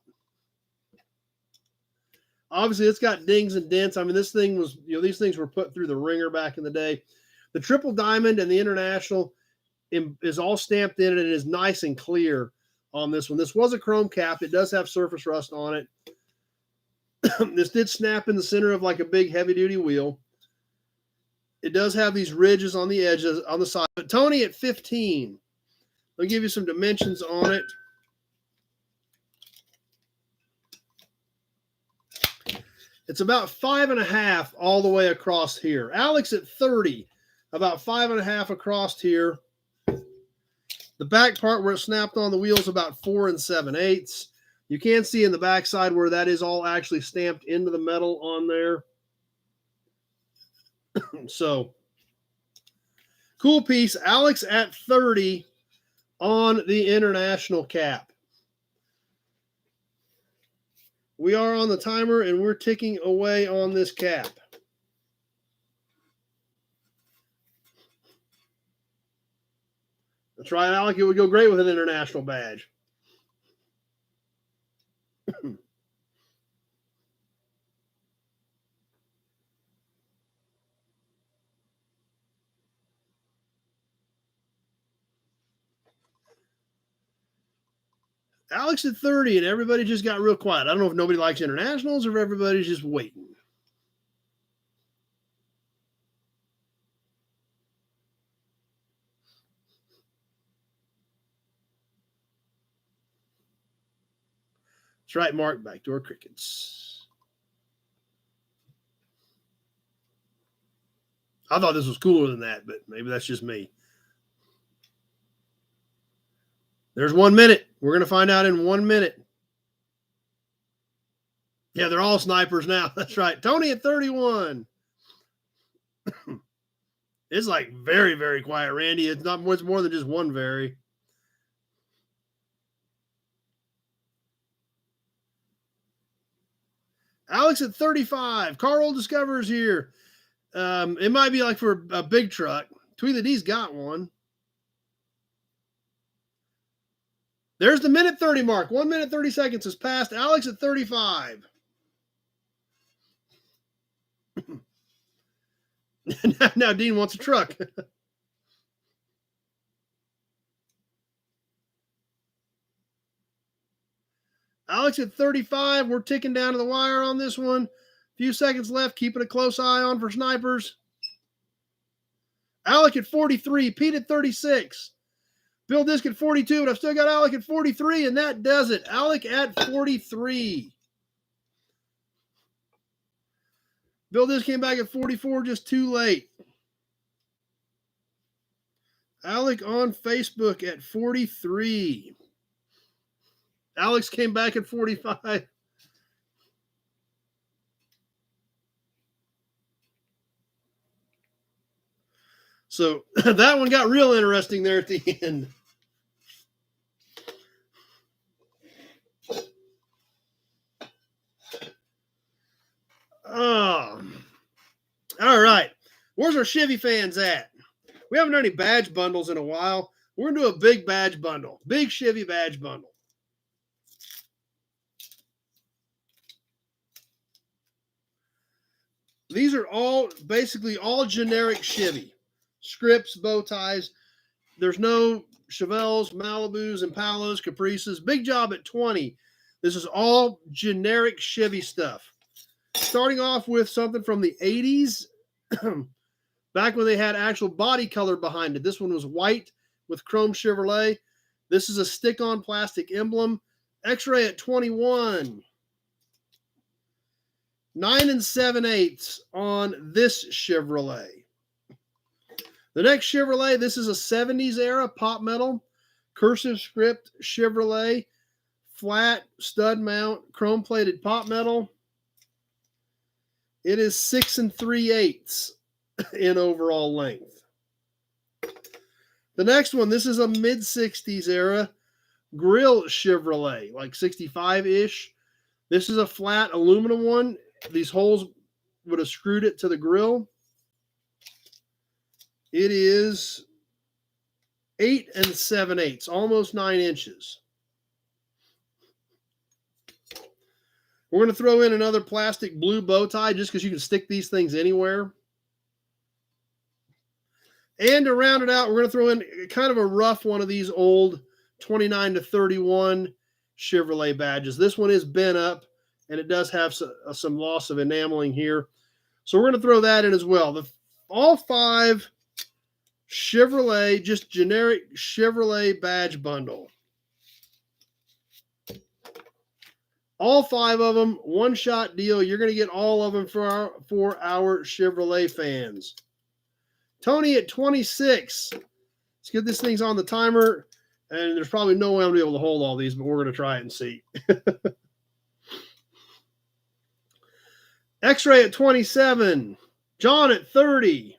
Obviously, it's got dings and dents. I mean, this thing was, these things were put through the ringer back in the day. The triple diamond and the International is all stamped in, and it is nice and clear on this one. This was a chrome cap. It does have surface rust on it. This did snap in the center of like a big heavy-duty wheel. It does have these ridges on the edges, on the side. But Tony at 15. I'll give you some dimensions on it. It's about 5.5 all the way across here. Alex at 30, about 5.5 across here. The back part where it snapped on the wheel is about 4 7/8. You can see in the backside where that is all actually stamped into the metal on there. So Cool piece. Alex at 30 on the international cap. We are on the timer, and we're ticking away on this cap. That's right, Alec. It would go great with an international badge. Alex at 30, and everybody just got real quiet. I don't know if nobody likes internationals or if everybody's just waiting. That's right, Mark. Backdoor crickets. I thought this was cooler than that, but maybe that's just me. There's 1 minute. We're going to find out in 1 minute. Yeah, they're all snipers now. That's right. Tony at 31. It's like very, very quiet, Randy. It's not much more than just one very. Alex at 35. Carl discovers here. It might be like for a big truck. Tweet that he's got one. There's the minute 30 mark. 1 minute, 30 seconds has passed. Alex at 35. Now Dean wants a truck. Alex at 35. We're ticking down to the wire on this one. A few seconds left. Keeping a close eye on for snipers. Alec at 43. Pete at 36. Bill Disk at 42. But I've still got Alec at 43, and that does it. Alec at 43. Bill Disk came back at 44, just too late. Alec on Facebook at 43. Alex came back at 45. So that one got real interesting there at the end. Oh, all right. Where's our Chevy fans at? We haven't done any badge bundles in a while. We're going to do a big badge bundle. Big Chevy badge bundle. These are all basically all generic Chevy. Scripts, bow ties. There's no Chevelles, Malibus, Impalas, Caprices. Big job at 20. This is all generic Chevy stuff. Starting off with something from the 80s. Back when they had actual body color behind it. This one was white with chrome Chevrolet. This is a stick-on plastic emblem. X-ray at 21. 9 7/8 on this Chevrolet. The next Chevrolet, this is a 70s era pop metal, cursive script Chevrolet, flat stud mount, chrome plated pop metal. It is 6 3/8 in overall length. The next one, this is a mid-60s era grill Chevrolet, like 65-ish. This is a flat aluminum one. These holes would have screwed it to the grill. It is 8 7/8, almost 9 inches. We're going to throw in another plastic blue bow tie just because you can stick these things anywhere. And to round it out, we're going to throw in kind of a rough one of these old 29 to 31 Chevrolet badges. This one is bent up, and it does have some loss of enameling here. So we're going to throw that in as well. All 5 Chevrolet, just generic Chevrolet badge bundle. All 5 of them, one-shot deal. You're going to get all of them for our Chevrolet fans. Tony at 26. Let's get this thing's on the timer. And there's probably no way I'm going to be able to hold all these, but we're going to try it and see. X-ray at 27. John at 30.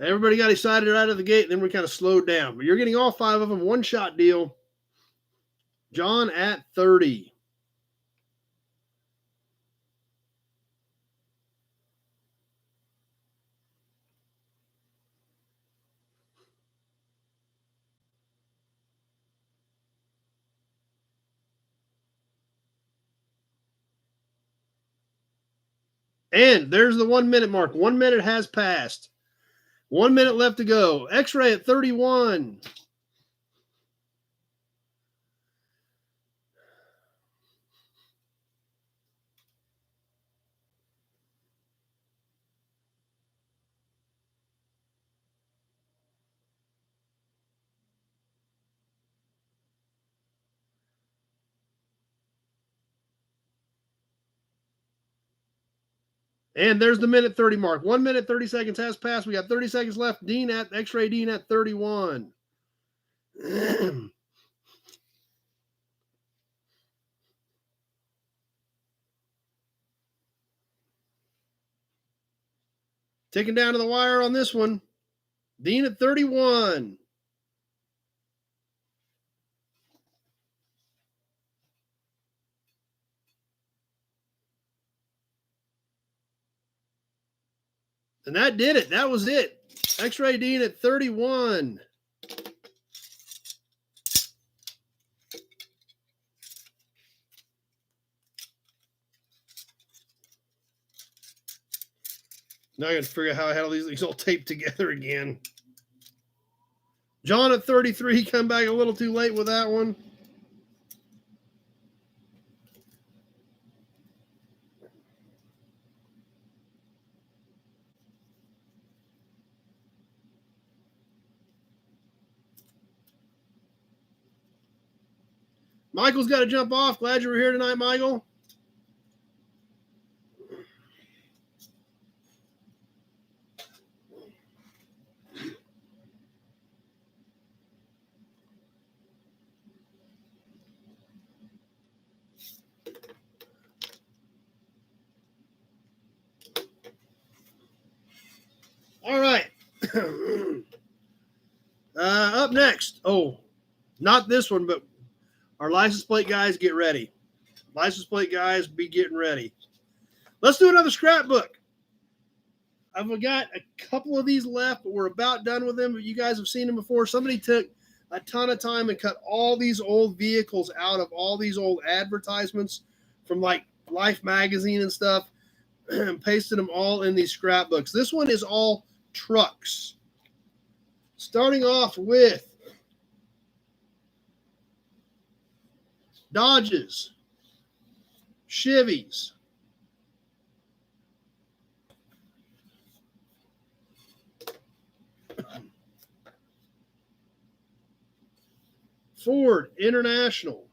Everybody got excited right out of the gate, and then we kind of slowed down. But you're getting all 5 of them, one-shot deal. John at 30. And there's the 1 minute mark. 1 minute has passed. 1 minute left to go. X-ray at 31. And there's the minute 30 mark. 1 minute, 30 seconds has passed. We got 30 seconds left. Dean at X-ray Dean at 31. Ticking down to the wire on this one. Dean at 31. And that did it. That was it. X-ray Dean at 31. Now I got to figure out how I had all these all taped together again. John at 33, come back a little too late with that one. Michael's got to jump off. Glad you were here tonight, Michael. All right. Up next. Oh, not this one, but our license plate guys, get ready. License plate guys, be getting ready. Let's do another scrapbook. I've got a couple of these left, but we're about done with them. But you guys have seen them before. Somebody took a ton of time and cut all these old vehicles out of all these old advertisements from like Life magazine and stuff and pasted them all in these scrapbooks. This one is all trucks. Starting off with Dodges, Chevys, Ford International,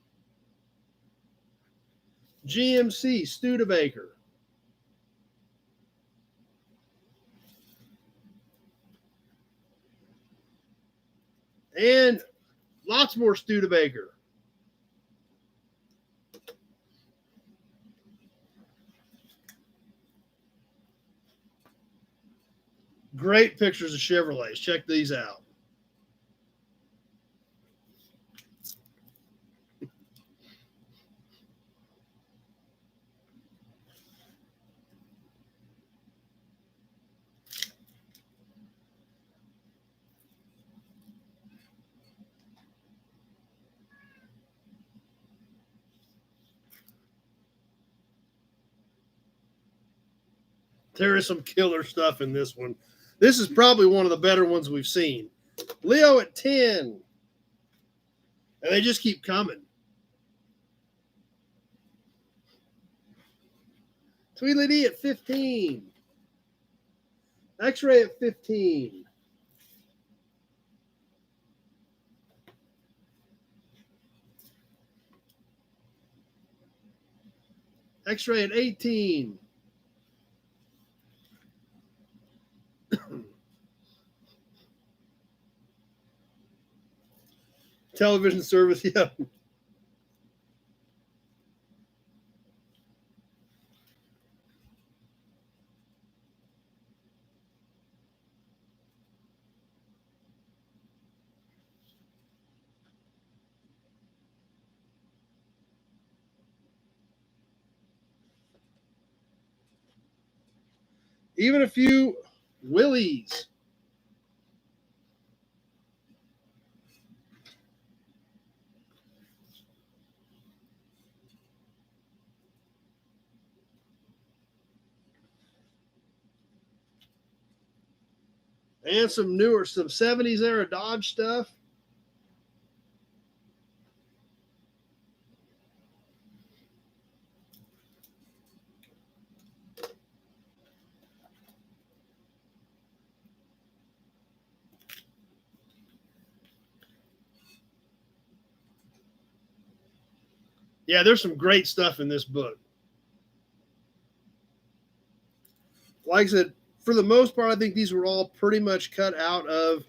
GMC Studebaker, and lots more Studebaker. Great pictures of Chevrolets. Check these out. There is some killer stuff in this one. This is probably one of the better ones we've seen. Leo at 10. And they just keep coming. Tweedledee at 15. X-ray at 15. X-ray at 18. Television service, yeah. even a few Willies. And some 70s era Dodge stuff. Yeah, there's some great stuff in this book. Like I said, for the most part, I think these were all pretty much cut out of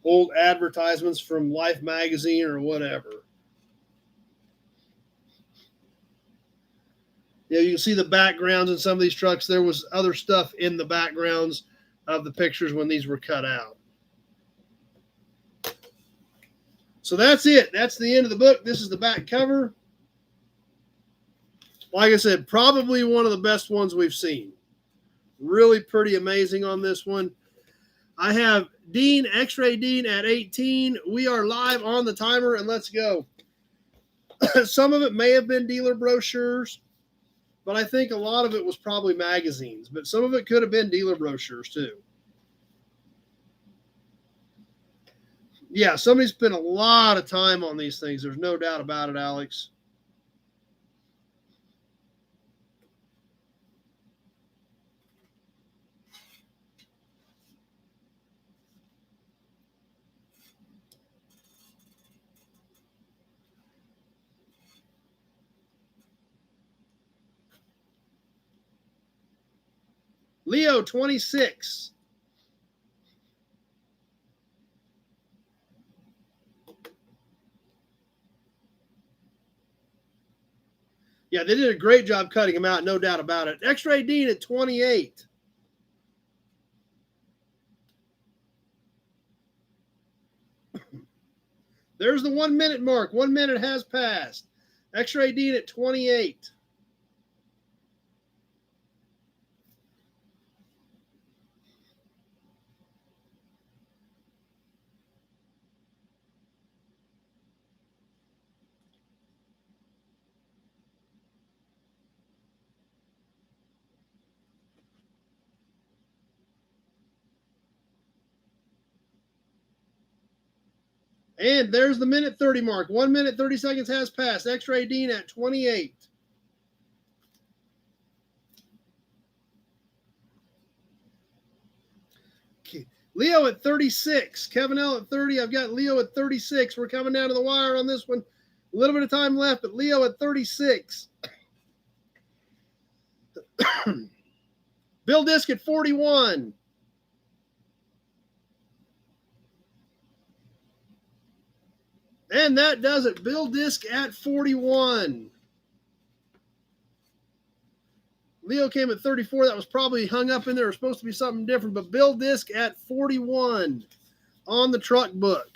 old advertisements from Life magazine or whatever. Yeah, you can see the backgrounds in some of these trucks. There was other stuff in the backgrounds of the pictures when these were cut out. So that's it. That's the end of the book. This is the back cover. Like I said, probably one of the best ones we've seen. Really pretty amazing on this one. I have Dean, X-Ray Dean at 18. We are live on the timer, and let's go. Some of it may have been dealer brochures, but I think a lot of it was probably magazines. But some of it could have been dealer brochures too. Yeah, somebody spent a lot of time on these things. There's no doubt about it, Alex. Leo 26. Yeah, they did a great job cutting him out, no doubt about it. X-Ray Dean at 28. There's the 1 minute mark. 1 minute has passed. X-Ray Dean at 28. And there's the minute 30 mark. 1 minute, 30 seconds has passed. X-Ray Dean at 28. Leo at 36. Kevin L at 30. I've got Leo at 36. We're coming down to the wire on this one. A little bit of time left, but Leo at 36. Bill Disk at 41. And that does it. Bill Disk at 41. Leo came at 34. That was probably hung up in there. It was supposed to be something different. But Bill Disk at 41 on the truck book.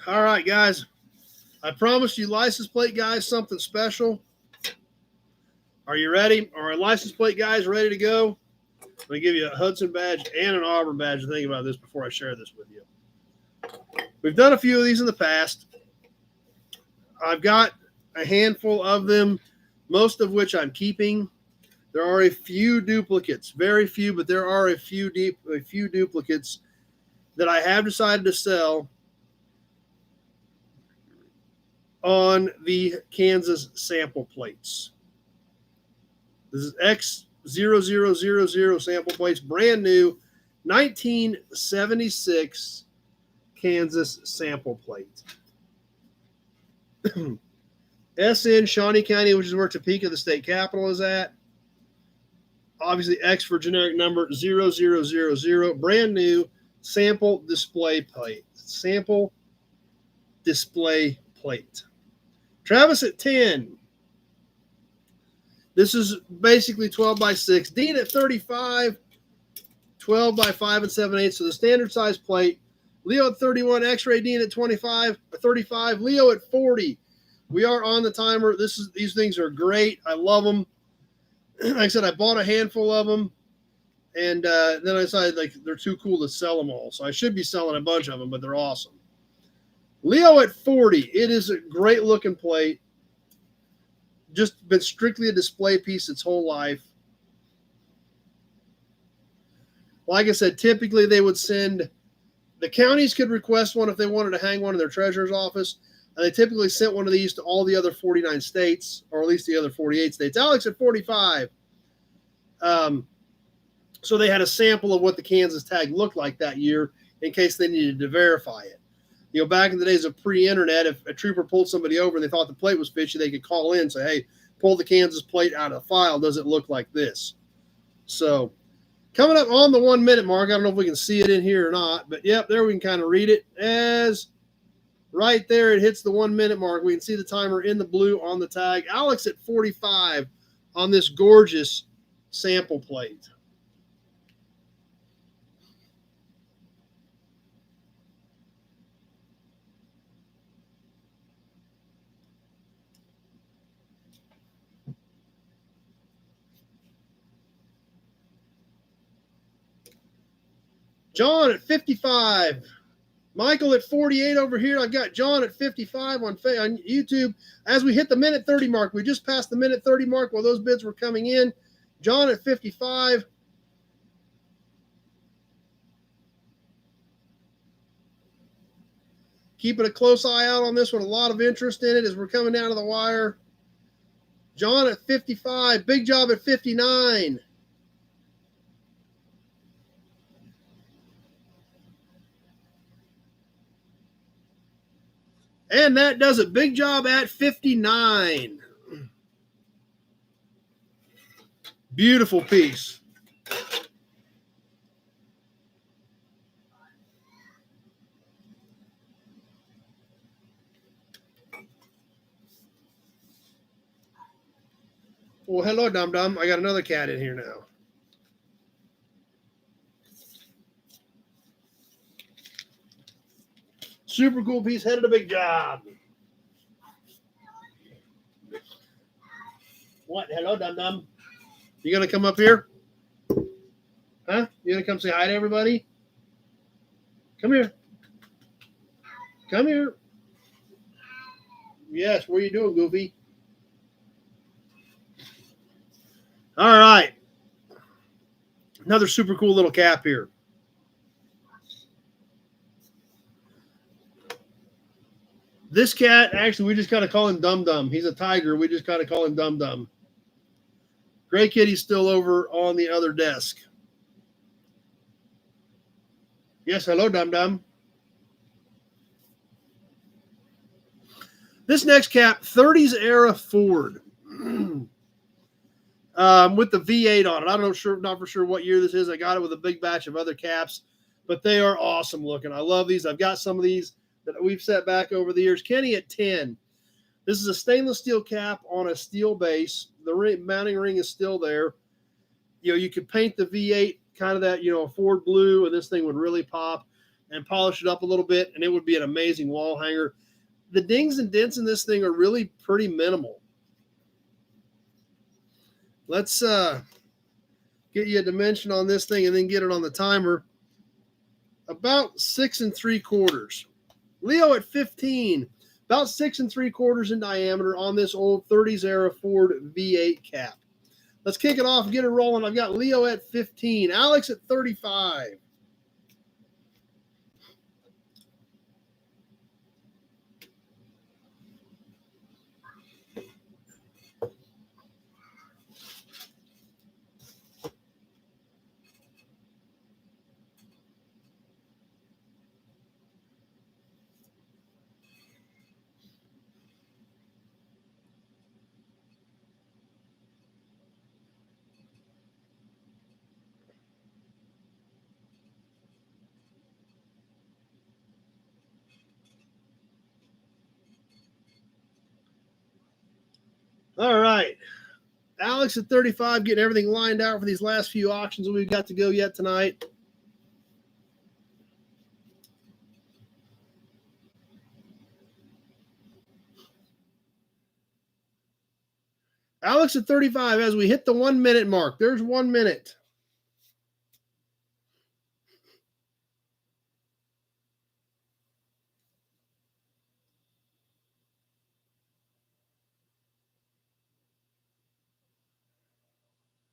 All right, guys. I promised you license plate guys something special. Are you ready? Are our license plate guys ready to go? I'm going to give you a Hudson badge and an Auburn badge to think about this before I share this with you. We've done a few of these in the past. I've got a handful of them, most of which I'm keeping. There are a few duplicates, very few, but there are a few duplicates that I have decided to sell on the Kansas sample plates. This is X0000 sample plates, brand new, 1976 Kansas sample plate. SN, Shawnee County, which is where Topeka, the state capital, is at. Obviously, X for generic number 0000, brand new sample display plate. Sample display plate. Travis at 10. This is basically 12 by 6. Dean at 35. 12 by 5 and 7/8. So the standard size plate. Leo at 31. X-ray Dean at 25 or 35. Leo at 40. We are on the timer. These things are great. I love them. Like I said, I bought a handful of them, and then I decided like they're too cool to sell them all. So I should be selling a bunch of them, but they're awesome. Leo at 40. It is a great looking plate. Just been strictly a display piece its whole life. Like I said, typically they would send, the counties could request one if they wanted to hang one in their treasurer's office. And they typically sent one of these to all the other 49 states, or at least the other 48 states. Alex at 45. So they had a sample of what the Kansas tag looked like that year in case they needed to verify it. You know, back in the days of pre-internet, if a trooper pulled somebody over and they thought the plate was fishy, they could call in and say, hey, pull the Kansas plate out of the file. Does it look like this? So coming up on the 1 minute mark, I don't know if we can see it in here or not, but yep, there we can kind of read it as right there. It hits the 1 minute mark. We can see the timer in the blue on the tag. Alex at 45 on this gorgeous sample plate. John at 55. Michael at 48 over here. I've got John at 55 on YouTube. As we hit the minute 30 mark, we just passed the minute 30 mark while those bids were coming in. John at 55. Keeping a close eye out on this one. A lot of interest in it as we're coming down to the wire. John at 55. Big Job at 59. And that does it. Big Job at 59. Beautiful piece. Well, hello, Dum Dum. I got another cat in here now. Super cool piece. Headed a Big Job. What? Hello, Dum Dum. You gonna come up here? Huh? You gonna come say hi to everybody? Come here. Come here. Yes. What are you doing, Goofy? All right. Another super cool little cap here. This cat, actually, we just kind of call him Dum Dum. He's a tiger. We just kind of call him Dum Dum. Gray Kitty's still over on the other desk. Yes, hello, Dum Dum. This next cap, 30s era Ford. With the V8 on it. I'm not for sure what year this is. I got it with a big batch of other caps, but they are awesome looking. I love these. I've got some of these that we've set back over the years. Kenny at 10. This is a stainless steel cap on a steel base. The mounting ring is still there. You know, you could paint the V8 kind of that, you know, a Ford blue, and this thing would really pop, and polish it up a little bit, and it would be an amazing wall hanger. The dings and dents in this thing are really pretty minimal. Let's get you a dimension on this thing and then get it on the timer. About 6 3/4. Leo at 15. About 6 3/4 in diameter on this old 30s era Ford V8 cap. Let's kick it off and get it rolling. I've got Leo at 15. Alex at 35. All right. Alex at 35, getting everything lined out for these last few auctions that we've got to go yet tonight. Alex at 35, as we hit the 1 minute mark. There's 1 minute.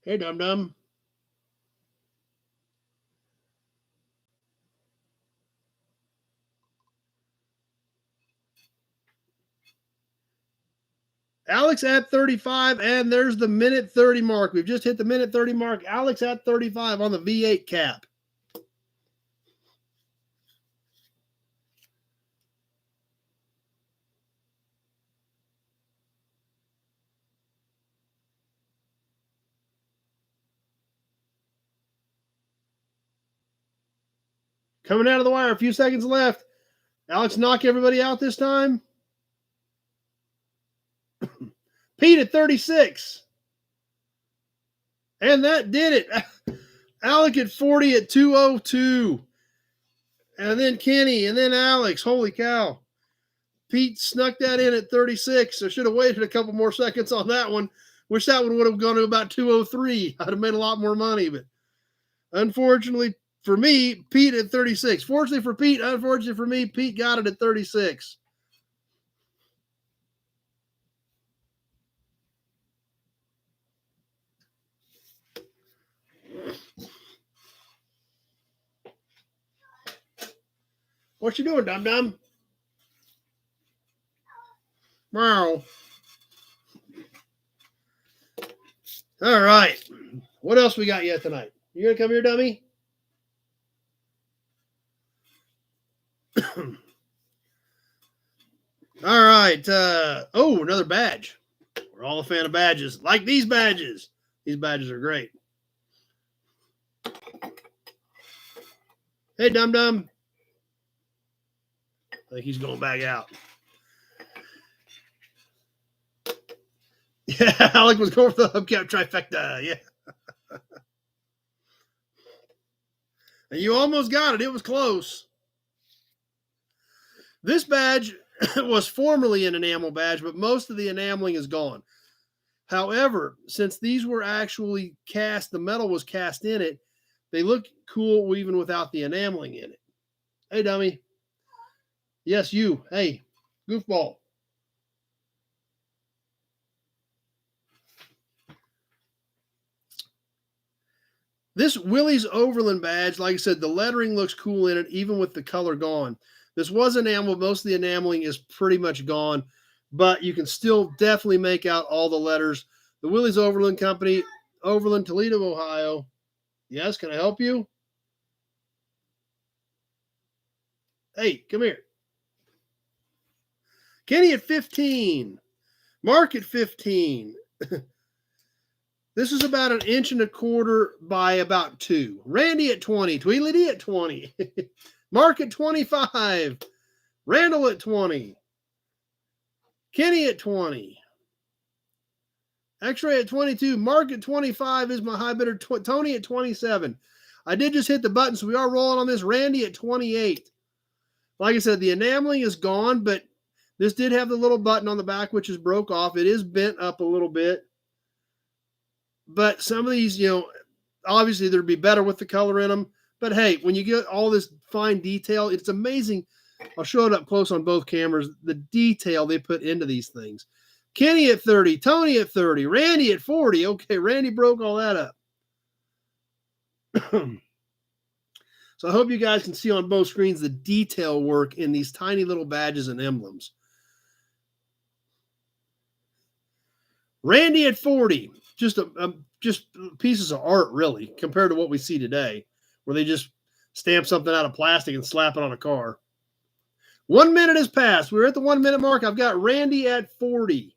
Hey, Dum Dum. Alex at 35, and there's the minute 30 mark. We've just hit the minute 30 mark. Alex at 35 on the V8 cap. Coming out of the wire, a few seconds left. Alex knock everybody out this time. Pete at 36. And that did it. Alec at 40 at 202. And then Kenny, and then Alex. Holy cow. Pete snuck that in at 36. I should have waited a couple more seconds on that one. Wish that one would have gone to about 203. I'd have made a lot more money, but unfortunately for me, Pete at 36. Fortunately for Pete, unfortunately for me, Pete got it at 36. What you doing, Dum Dum? Wow. All right. What else we got yet tonight? You gonna come here, dummy? All right. Another badge. We're all a fan of badges. Like these badges. These badges are great. Hey, Dum Dum. I think he's going back out. Yeah, Alec was going for the hubcap trifecta. Yeah. And you almost got it. It was close. This badge was formerly an enamel badge, but most of the enameling is gone. However, since these were actually cast, the metal was cast in it, they look cool even without the enameling in it. Hey, dummy. Yes, you. Hey, goofball. This Willie's Overland badge, like I said, the lettering looks cool in it, even with the color gone. This was enamel. Most of the enameling is pretty much gone, but you can still definitely make out all the letters. The Willie's Overland Company, Overland, Toledo, Ohio. Yes, can I help you? Hey, come here. Kenny at 15. Mark at 15. This is about 1.25 inches by about 2. Randy at 20. Tweedledee at 20. Mark at 25. Randall at 20. Kenny at 20. X-Ray at 22. Mark at 25 is my high bidder. Tony at 27. I did just hit the button, so we are rolling on this. Randy at 28. Like I said, the enameling is gone, but this did have the little button on the back, which is broke off. It is bent up a little bit. But some of these, obviously there'd be better with the color in them. But hey, when you get all this fine detail, it's amazing. I'll show it up close on both cameras. The detail they put into these things. Kenny at 30, Tony at 30, Randy at 40. Okay, Randy broke all that up. So I hope you guys can see on both screens the detail work in these tiny little badges and emblems. Randy at 40. Just pieces of art, really, compared to what we see today, where they just stamp something out of plastic and slap it on a car. 1 minute has passed. We're at the 1 minute mark. I've got Randy at 40.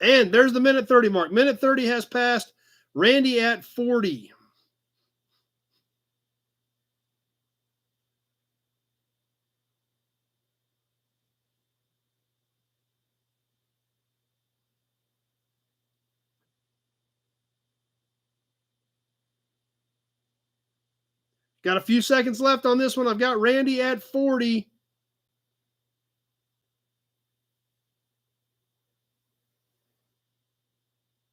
And there's the minute 30 mark. Minute 30 has passed. Randy at 40. Got a few seconds left on this one. I've got Randy at 40.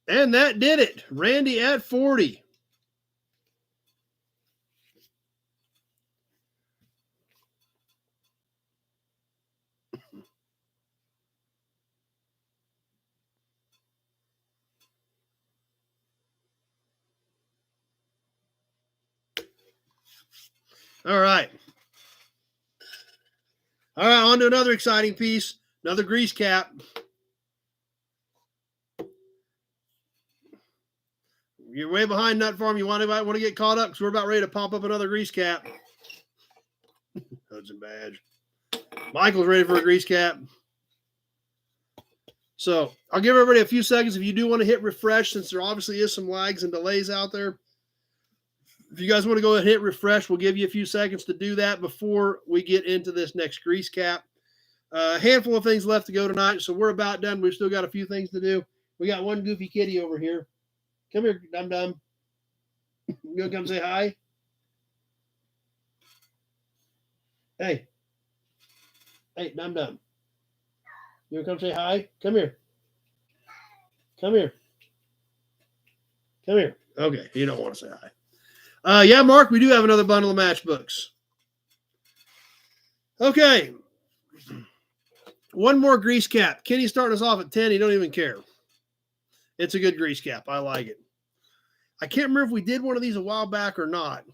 And that did it. Randy at 40. All right. All right, on to another exciting piece. Another grease cap. You're way behind, Nut Farm. You want to get caught up because we're about ready to pop up another grease cap. Hudson badge. Michael's ready for a grease cap. So I'll give everybody a few seconds if you do want to hit refresh, since there obviously is some lags and delays out there. If you guys want to go ahead and hit refresh, we'll give you a few seconds to do that before we get into this next grease cap. A handful of things left to go tonight, so we're about done. We've still got a few things to do. We got one goofy kitty over here. Come here, dum-dum. You gonna come say hi? Hey. Hey, dum-dum. You gonna come say hi? Come here. Come here. Come here. Okay, you don't want to say hi. Yeah, Mark, we do have another bundle of matchbooks. Okay. One more grease cap. Kenny's starting us off at 10. He don't even care. It's a good grease cap. I like it. I can't remember if we did one of these a while back or not.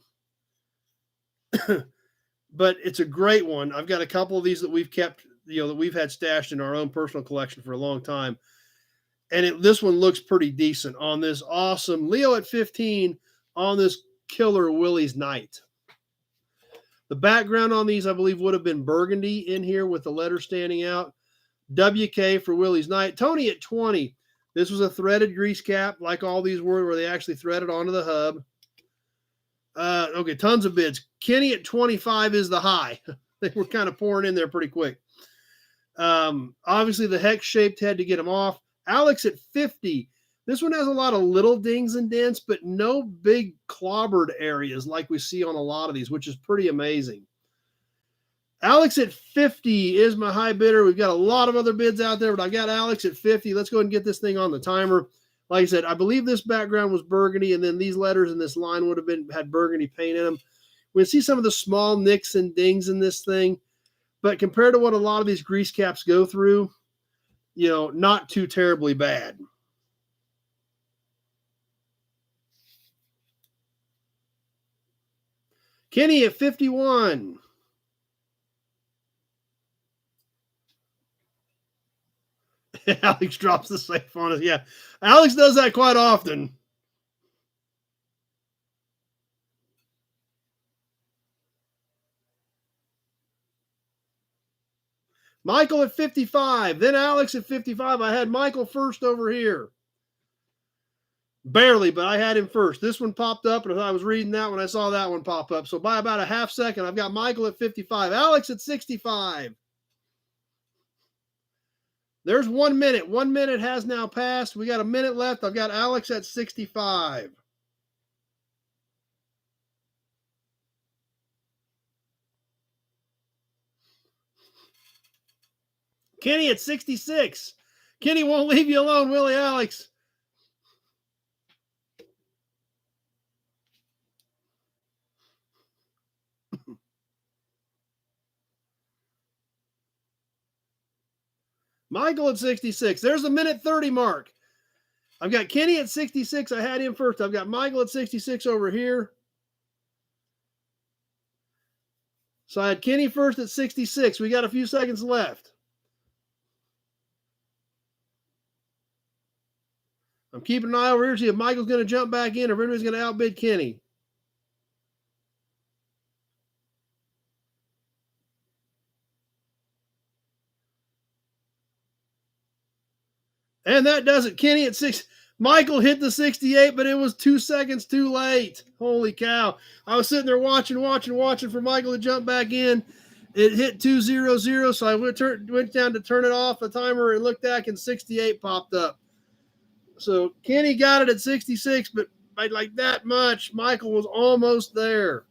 But it's a great one. I've got a couple of these that we've kept, that we've had stashed in our own personal collection for a long time. And this one looks pretty decent on this awesome Leo at 15 on this killer Willie's Knight. The background on these, I believe, would have been burgundy in here with the letter standing out. WK for Willie's Knight. Tony at 20. This was a threaded grease cap, like all these were, where they actually threaded onto the hub. Okay, tons of bids. Kenny at 25 is the high. They were kind of pouring in there pretty quick. Obviously, the hex-shaped had to get them off. Alex at 50. This one has a lot of little dings and dents, but no big clobbered areas like we see on a lot of these, which is pretty amazing. Alex at 50 is my high bidder. We've got a lot of other bids out there, but I've got Alex at 50. Let's go ahead and get this thing on the timer. Like I said, I believe this background was burgundy, and then these letters in this line would have had burgundy paint in them. We see some of the small nicks and dings in this thing, but compared to what a lot of these grease caps go through, not too terribly bad. Kenny at 51. Alex drops the safe on us. Yeah, Alex does that quite often. Michael at 55. Then Alex at 55. I had Michael first over here. Barely, but I had him first. This one popped up, and as I was reading that one, I saw that one pop up. So by about a half second, I've got Michael at 55. Alex at 65. There's 1 minute. 1 minute has now passed. We got a minute left. I've got Alex at 65. Kenny at 66. Kenny won't leave you alone, Willie Alex. Michael at 66. There's the minute 30 mark. I've got Kenny at 66. I had him first. I've got Michael at 66 over here. So I had Kenny first at 66. We got a few seconds left. I'm keeping an eye over here to see if Michael's going to jump back in or if anybody's going to outbid Kenny. And that does it. Kenny at 6. Michael hit the 68, but it was 2 seconds too late. Holy cow. I was sitting there watching for Michael to jump back in. It hit 200, so I went down to turn it off the timer and looked back, and 68 popped up. So Kenny got it at 66, but by like that much, Michael was almost there.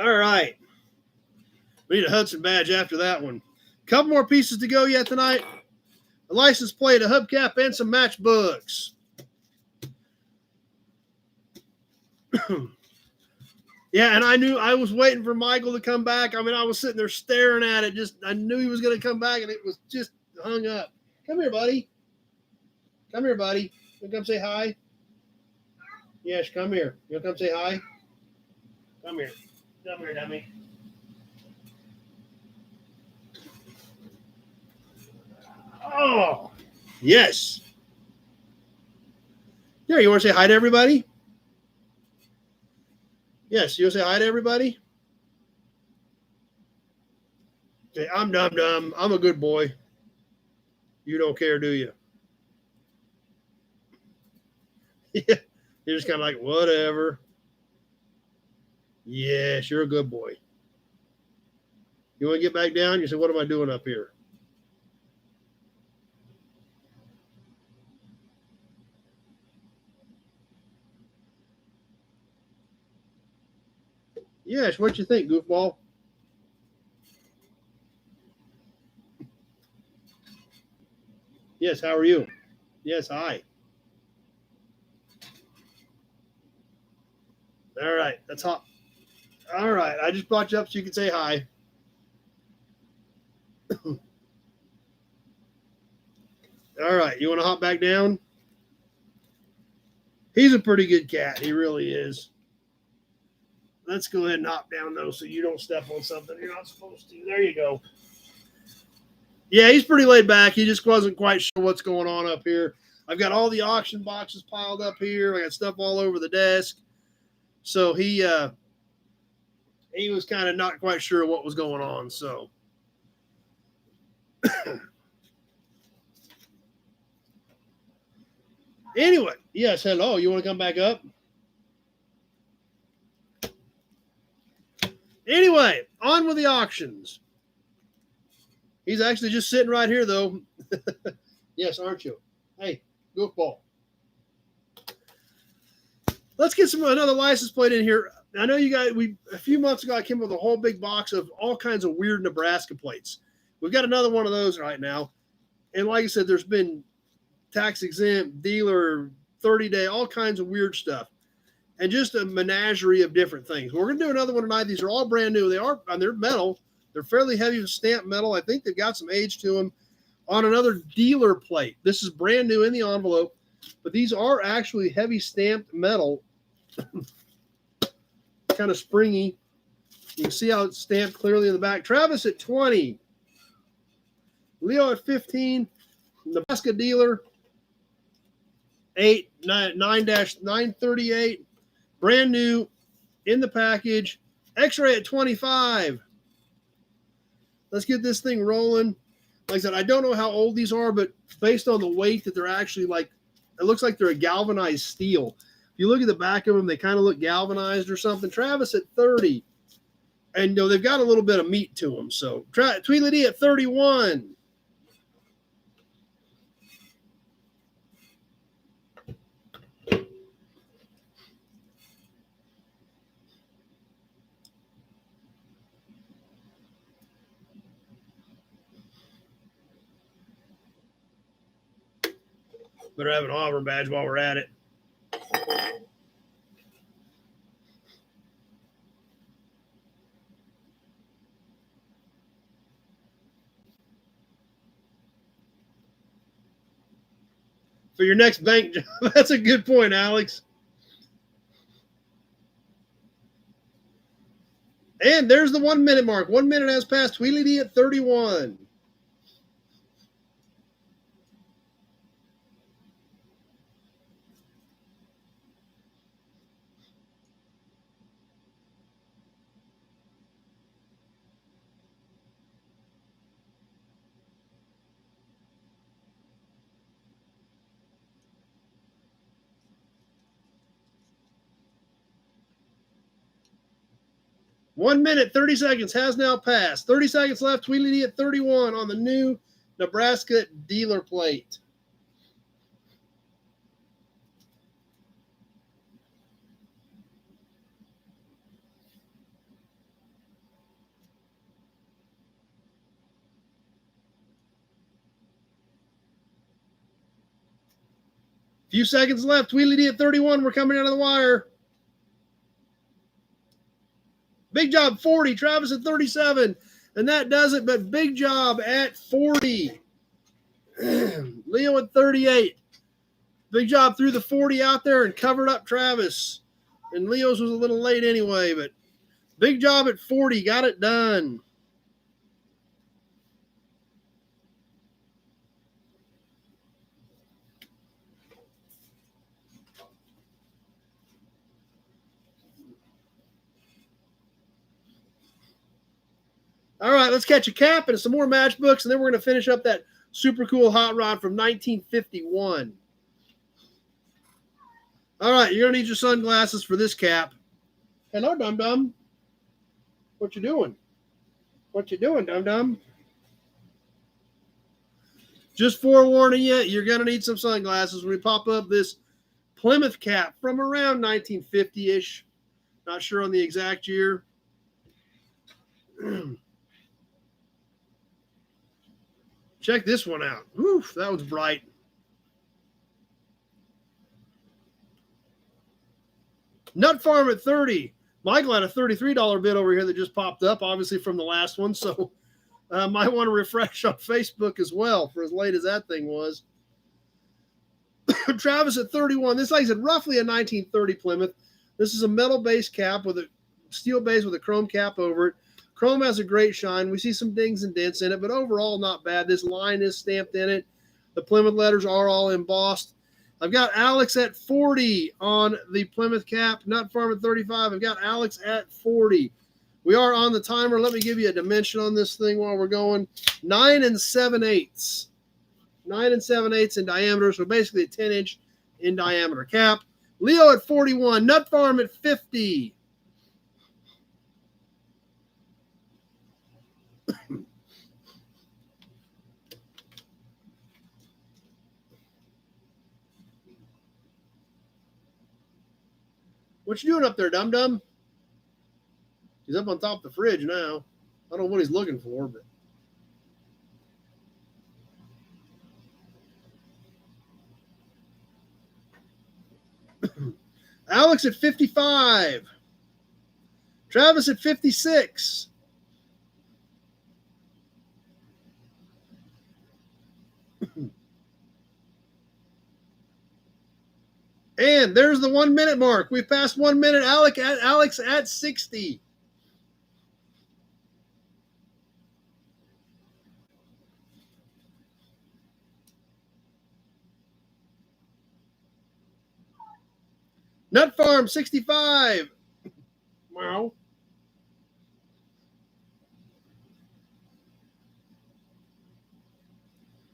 All right. We need a Hudson badge after that one. Couple more pieces to go yet tonight. A license plate, a hubcap, and some matchbooks. Yeah, and I was waiting for Michael to come back. I mean, I was sitting there staring at it. I knew he was going to come back, and it was just hung up. Come here, buddy. Come here, buddy. You come say hi? Yes, come here. You come say hi? Come here. Come here, dummy. Oh, yes. Here, you want to say hi to everybody? Yes, you want to say hi to everybody? Okay, I'm dumb. I'm a good boy. You don't care, do you? Yeah, you're just kind of like, whatever. Yes, you're a good boy. You want to get back down? You say, what am I doing up here? Yes, what you think, goofball? Yes, how are you? Yes, hi. All right, that's hot. All right, I just brought you up so you can say hi. All right, you want to hop back down? He's a pretty good cat. He really is. Let's go ahead and hop down, though, so you don't step on something you're not supposed to. There you go. Yeah, he's pretty laid back. He just wasn't quite sure what's going on up here. I've got all the auction boxes piled up here. I got stuff all over the desk. So he was kind of not quite sure what was going on. So anyway, yes, hello. You want to come back up? Anyway, on with the auctions. He's actually just sitting right here, though. Yes, aren't you? Hey, goofball. Let's get another license plate in here. I know you guys, a few months ago, I came up with a whole big box of all kinds of weird Nebraska plates. We've got another one of those right now. And like I said, there's been tax exempt, dealer, 30-day, all kinds of weird stuff. And just a menagerie of different things. We're going to do another one tonight. These are all brand new. They're metal. They're fairly heavy stamped metal. I think they've got some age to them. On another dealer plate. This is brand new in the envelope, but these are actually heavy stamped metal. Kind of springy. You can see how it's stamped clearly in the back. Travis at 20. Leo at 15. Nebraska dealer 9-938. Brand new in the package. X-ray at 25. Let's get this thing rolling. Like I said, I don't know how old these are, but based on the weight that they're actually like, it looks like they're a galvanized steel. If you look at the back of them, they kind of look galvanized or something. Travis at 30. And they've got a little bit of meat to them. So Tweedledee at 31. Better have an Auburn badge while we're at it. For your next bank job. That's a good point, Alex. And there's the 1 minute mark. 1 minute has passed. Tweedledee at 31. 1 minute, 30 seconds has now passed. 30 seconds left. Tweedledee at 31 on the new Nebraska dealer plate. Few seconds left. Tweedledee at 31. We're coming out of the wire. Big Job 40. Travis at 37. And that does it, but Big Job at 40. Leo at 38. Big Job threw the 40 out there and covered up Travis. And Leo's was a little late anyway, but Big Job at 40. Got it done. All right, let's catch a cap and some more matchbooks, and then we're going to finish up that super cool hot rod from 1951. All right, you're going to need your sunglasses for this cap. Hello, dum-dum. What you doing? What you doing, dum-dum? Just forewarning you, you're going to need some sunglasses when we pop up this Plymouth cap from around 1950-ish. Not sure on the exact year. Check this one out. Oof, that was bright. Nut Farm at 30. Michael had a $33 bid over here that just popped up, obviously from the last one. So might want to refresh on Facebook as well for as late as that thing was. Travis at 31. This, like I said, roughly a 1930 Plymouth. This is a metal base cap with a steel base with a chrome cap over it. Chrome has a great shine. We see some dings and dents in it, but overall not bad. This line is stamped in it. The Plymouth letters are all embossed. I've got Alex at 40 on the Plymouth cap. Nut Farm at 35. I've got Alex at 40. We are on the timer. Let me give you a dimension on this thing while we're going. 9 7/8. 9 7/8 in diameter, so basically a 10-inch in diameter cap. Leo at 41. Nut Farm at 50. What you doing up there, dum-dum? He's up on top of the fridge now. I don't know what he's looking for, but Alex at 55. Travis at 56. And there's the 1 minute mark. We've passed 1 minute. Alex at 60. Nut Farm 65. Wow.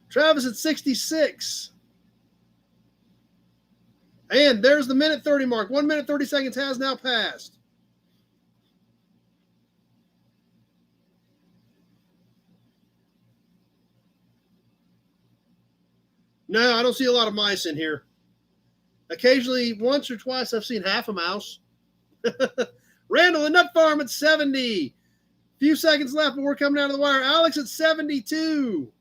Travis at 66. And there's the minute 30 mark. 1 minute, 30 seconds has now passed. No, I don't see a lot of mice in here. Occasionally, once or twice, I've seen half a mouse. Randall, the Nut Farm at 70. Few seconds left, but we're coming out of the wire. Alex at 72.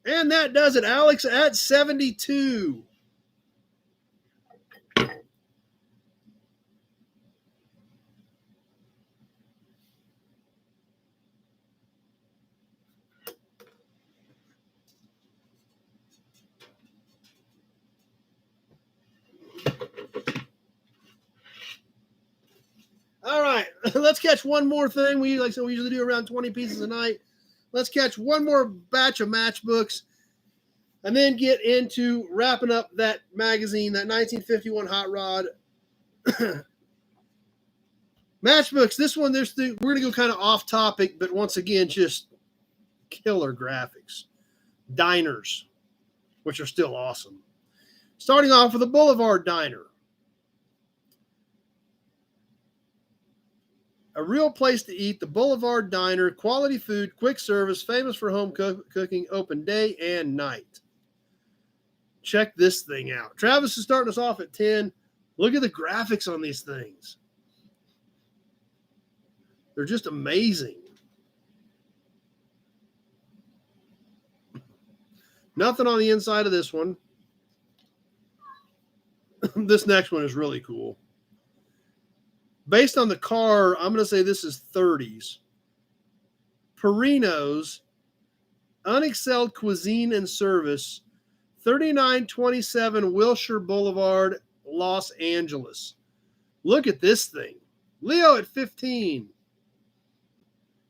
And that does it. Alex at 72. All right, let's catch one more thing. We usually do around 20 pieces a night. Let's catch one more batch of matchbooks and then get into wrapping up that magazine, that 1951 Hot Rod. Matchbooks, this one, we're going to go kind of off topic, but once again, just killer graphics. Diners, which are still awesome. Starting off with the Boulevard Diner. A real place to eat, the Boulevard Diner. Quality food, quick service, famous for home cooking, open day and night. Check this thing out. Travis is starting us off at 10. Look at the graphics on these things. They're just amazing. Nothing on the inside of this one. This next one is really cool. Based on the car, I'm going to say this is 30s. Perino's Unexcelled Cuisine and Service, 3927 Wilshire Boulevard, Los Angeles. Look at this thing. Leo at 15.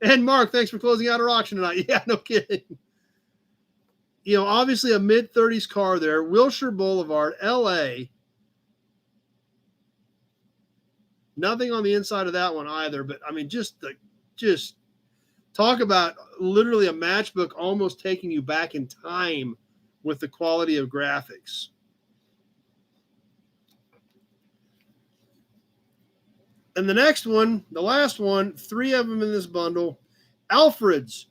And Mark, thanks for closing out our auction tonight. Yeah, no kidding. You know, obviously a mid-30s car there. Wilshire Boulevard, LA. Nothing on the inside of that one either. But, I mean, just talk about literally a matchbook almost taking you back in time with the quality of graphics. And the next one, the last one, 3 of them in this bundle, Alfred's.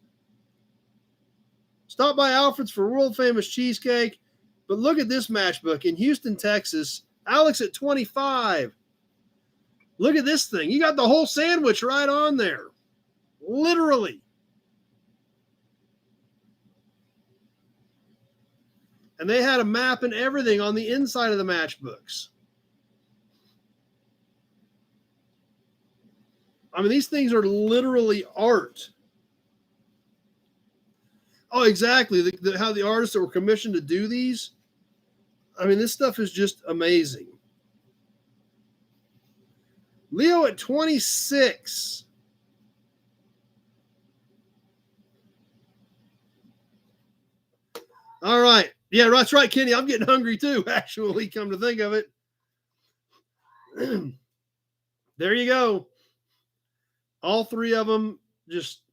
Stop by Alfred's for world-famous cheesecake. But look at this matchbook in Houston, Texas. Alex at 25. Look at this thing. You got the whole sandwich right on there. Literally. And they had a map and everything on the inside of the matchbooks. I mean, these things are literally art. Oh, exactly. How the artists that were commissioned to do these. I mean, this stuff is just amazing. Leo at 26. All right. Yeah, that's right, Kenny. I'm getting hungry too, actually, come to think of it. There you go. All 3 of them, just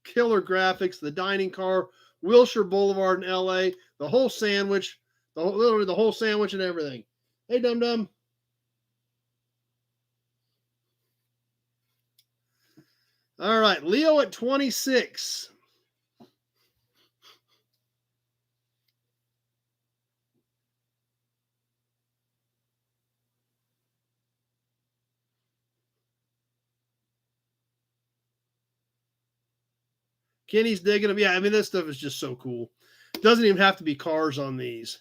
killer graphics. The dining car, Wilshire Boulevard in LA, the whole sandwich, literally the whole sandwich and everything. Hey, Dum Dum. All right, Leo at 26. Kenny's digging them. Yeah, I mean, this stuff is just so cool. Doesn't even have to be cars on these.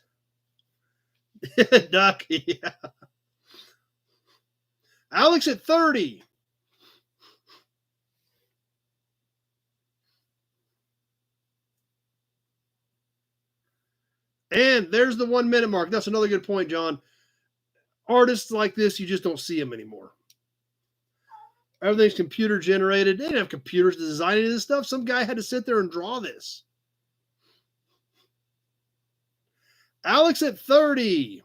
Duck, yeah. Alex at 30. And there's the 1 minute mark. That's another good point, John. Artists like this, you just don't see them anymore. Everything's computer generated. They didn't have computers to design any of this stuff. Some guy had to sit there and draw this. Alex at 30.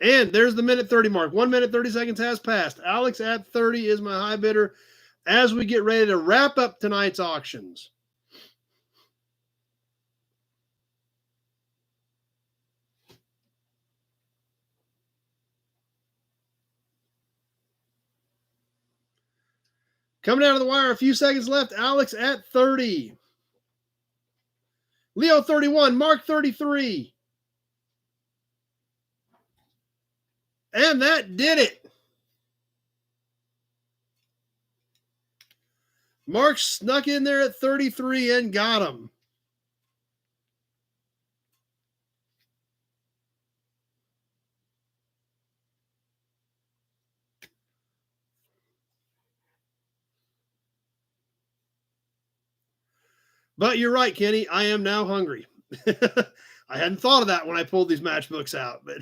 And there's the minute 30 mark. 1 minute, 30 seconds has passed. Alex at 30 is my high bidder as we get ready to wrap up tonight's auctions. Coming down to the wire, a few seconds left. Alex at 30. Leo 31, Mark 33. And that did it. Mark snuck in there at 33 and got him. But you're right, Kenny. I am now hungry. I hadn't thought of that when I pulled these matchbooks out, but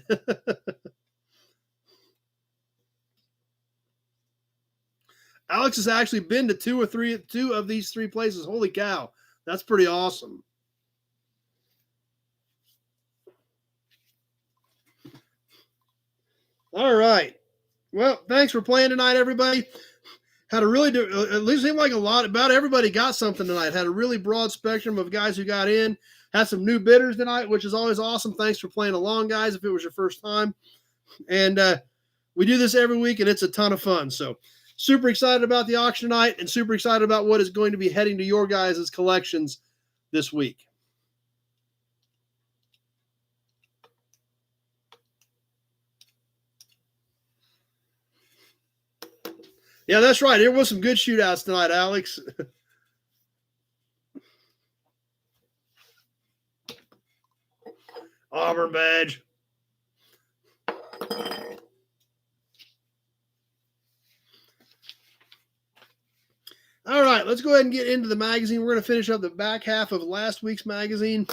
Alex has actually been to two of these 3 places. Holy cow. That's pretty awesome. All right. Well, thanks for playing tonight, everybody. Had a really, at least seemed like about everybody got something tonight. Had a really broad spectrum of guys who got in. Had some new bidders tonight, which is always awesome. Thanks for playing along, guys, if it was your first time. And we do this every week, and it's a ton of fun. So super excited about the auction tonight and super excited about what is going to be heading to your guys' collections this week. Yeah, that's right. There was some good shootouts tonight, Alex. Auburn badge. All right, let's go ahead and get into the magazine. We're going to finish up the back half of last week's magazine.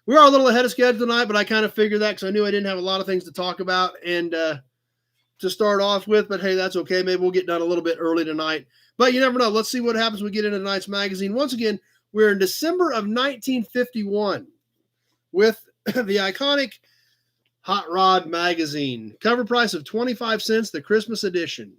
We are a little ahead of schedule tonight, but I kind of figured that because I knew I didn't have a lot of things to talk about and to start off with. But hey, that's okay. Maybe we'll get done a little bit early tonight. But you never know. Let's see what happens when we get into tonight's magazine. Once again, we're in December of 1951 with the iconic Hot Rod magazine. Cover price of 25 cents, the Christmas edition.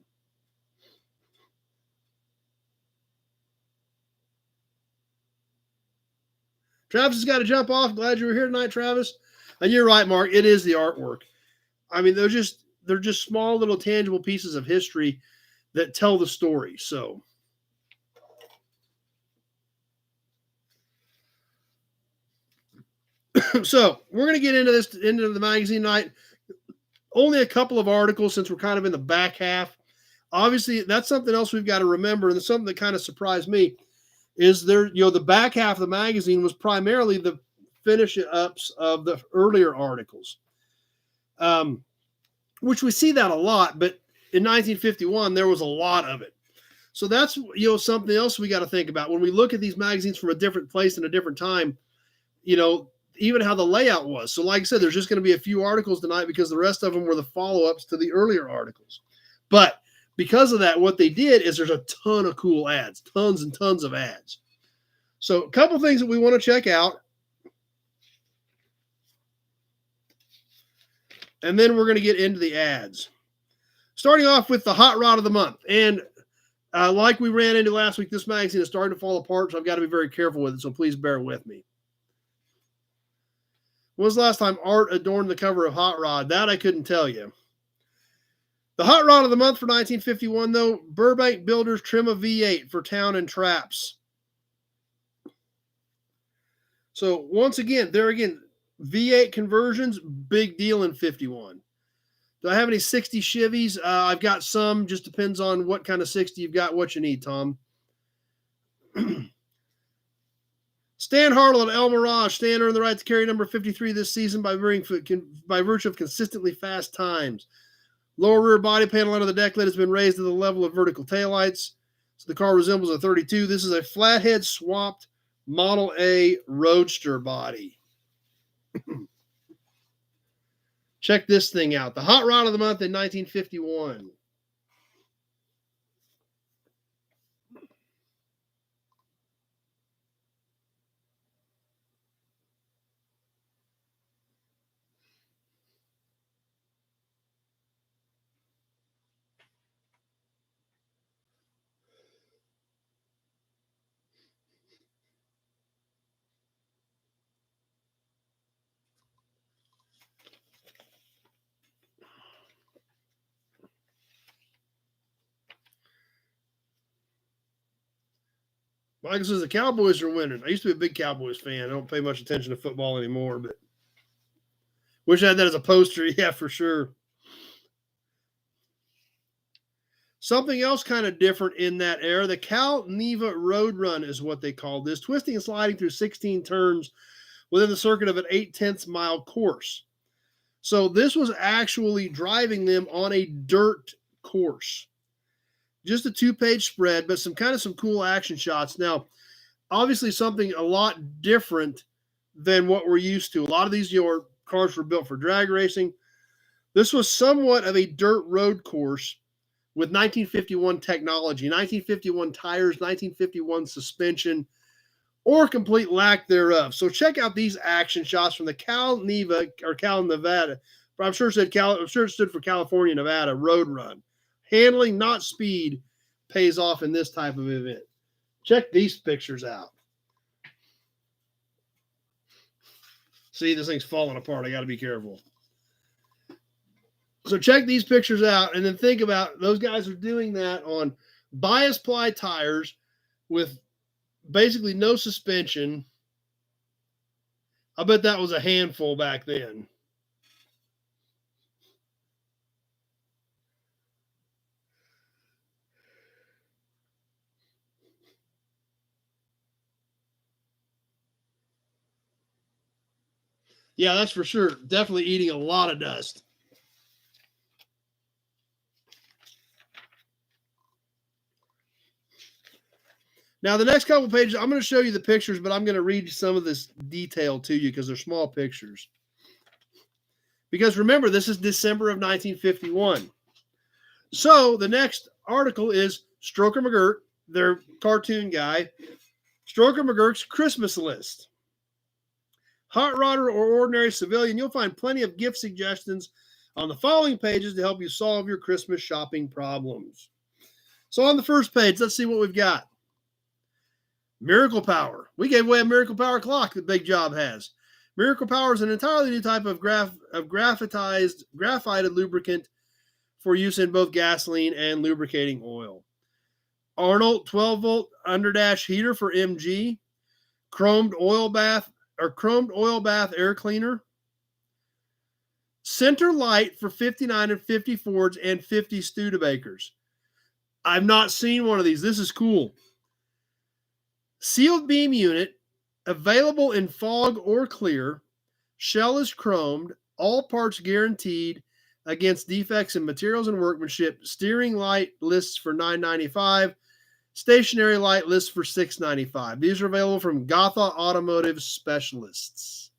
Travis has got to jump off. Glad you were here tonight, Travis. And you're right, Mark. It is the artwork. I mean, they're just small little tangible pieces of history that tell the story. So so we're going to get into the magazine tonight. Only a couple of articles since we're kind of in the back half. Obviously, that's something else we've got to remember, and something that kind of surprised me is the back half of the magazine was primarily the finish ups of the earlier articles, which we see that a lot, but in 1951 there was a lot of it. So that's something else we got to think about when we look at these magazines from a different place and a different time. Even how the layout was. So like I said, there's just going to be a few articles tonight because the rest of them were the follow-ups to the earlier articles. But because of that, what they did is there's a ton of cool ads, tons and tons of ads. So a couple things that we want to check out. And then we're going to get into the ads. Starting off with the Hot Rod of the Month. And like we ran into last week, this magazine is starting to fall apart, so I've got to be very careful with it, so please bear with me. When was the last time art adorned the cover of Hot Rod? That I couldn't tell you. The Hot Rod of the Month for 1951, though, Burbank Builders trim a V8 for town and traps. So once again, V8 conversions, big deal in 51. Do I have any 60 Chevys? I've got some. Just depends on what kind of 60 you've got, what you need, Tom. Stan Hartle and El Mirage. Stan earned the right to carry number 53 this season by virtue of consistently fast times. Lower rear body panel under the deck lid has been raised to the level of vertical taillights, so the car resembles a 32. This is a flathead swapped Model A Roadster body. Check this thing out. The Hot Rod of the Month in 1951. Michael says the Cowboys are winning. I used to be a big Cowboys fan. I don't pay much attention to football anymore, but wish I had that as a poster. Yeah, for sure. Something else kind of different in that era, the Cal Neva Road Run is what they called this, twisting and sliding through 16 turns within the circuit of an 0.8 mile course. So this was actually driving them on a dirt course. Just a 2-page spread, but some cool action shots. Now, obviously something a lot different than what we're used to. A lot of these cars were built for drag racing. This was somewhat of a dirt road course with 1951 technology, 1951 tires, 1951 suspension, or complete lack thereof. So check out these action shots from the Cal Nevada I'm sure it stood for California, Nevada road run. Handling, not speed, pays off in this type of event. Check these pictures out. See, this thing's falling apart. I got to be careful. So check these pictures out, and then think about those guys are doing that on bias ply tires with basically no suspension. I bet that was a handful back then. Yeah, that's for sure. Definitely eating a lot of dust. Now, the next couple pages, I'm going to show you the pictures, but I'm going to read some of this detail to you because they're small pictures. Because remember, this is December of 1951. So the next article is Stroker McGurk, their cartoon guy. Stroker McGurk's Christmas list. Hot rodder or ordinary civilian, you'll find plenty of gift suggestions on the following pages to help you solve your Christmas shopping problems. So on the first page, let's see what we've got. Miracle Power. We gave away a Miracle Power clock that Big Job has. Miracle Power is an entirely new type of graphitized lubricant for use in both gasoline and lubricating oil. Arnold 12-volt underdash heater for MG. Chromed oil bath air cleaner. Center light for 59 and 50 Fords and 50 Studebakers. I've not seen one of these. This is cool. Sealed beam unit, available in fog or clear. Shell is chromed. All parts guaranteed against defects in materials and workmanship. Steering light lists for $9.95. Stationary light lists for $6.95. These are available from Gotha Automotive Specialists.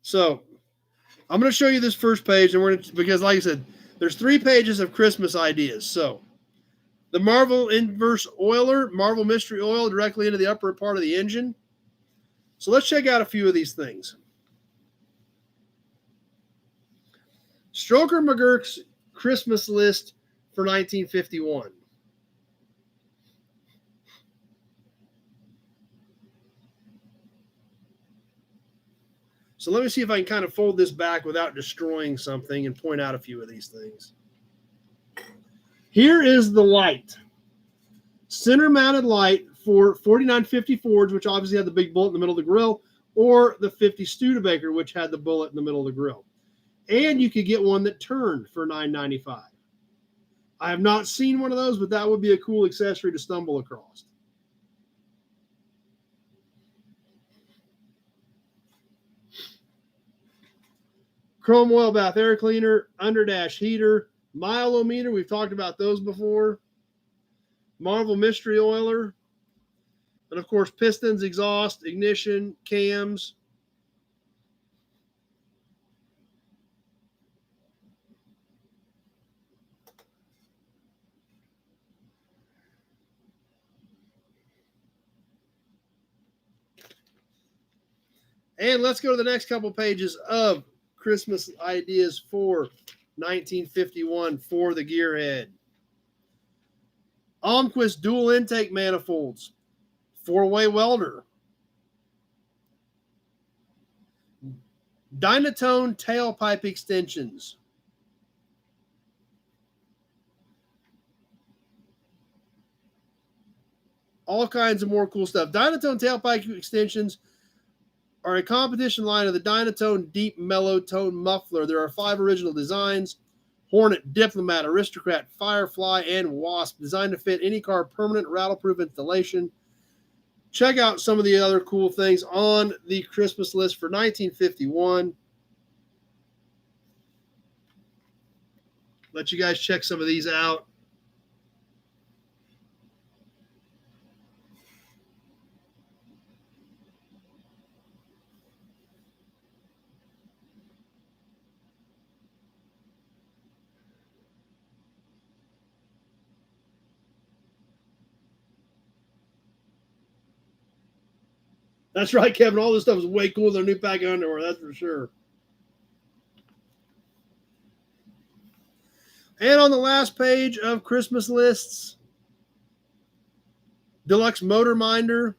So I'm going to show you this first page, and because like I said, there's 3 pages of Christmas ideas. So the Marvel Inverse Oiler, Marvel Mystery Oil directly into the upper part of the engine. So let's check out a few of these things. Stroker McGurk's Christmas list for 1951. So let me see if I can kind of fold this back without destroying something and point out a few of these things. Here is the light. Center mounted light for 4950 Fords, which obviously had the big bullet in the middle of the grill, or the 50 Studebaker, which had the bullet in the middle of the grill. And you could get one that turned for $9.95. I have not seen one of those, but that would be a cool accessory to stumble across. Chrome oil bath air cleaner, underdash heater, mileometer. We've talked about those before. Marvel Mystery Oiler. And of course, pistons, exhaust, ignition, cams. And let's go to the next couple pages of Christmas ideas for 1951 for the gearhead. Almquist dual intake manifolds, 4-way welder. Dynatone tailpipe extensions. All kinds of more cool stuff. Dynatone tailpipe extensions are a competition line of the Dynatone Deep Mellow Tone Muffler. There are 5 original designs: Hornet, Diplomat, Aristocrat, Firefly, and Wasp, designed to fit any car, permanent rattle-proof installation. Check out some of the other cool things on the Christmas list for 1951. Let you guys check some of these out. That's right, Kevin. All this stuff is way cooler than a new pack of underwear. That's for sure. And on the last page of Christmas lists, deluxe motor minder,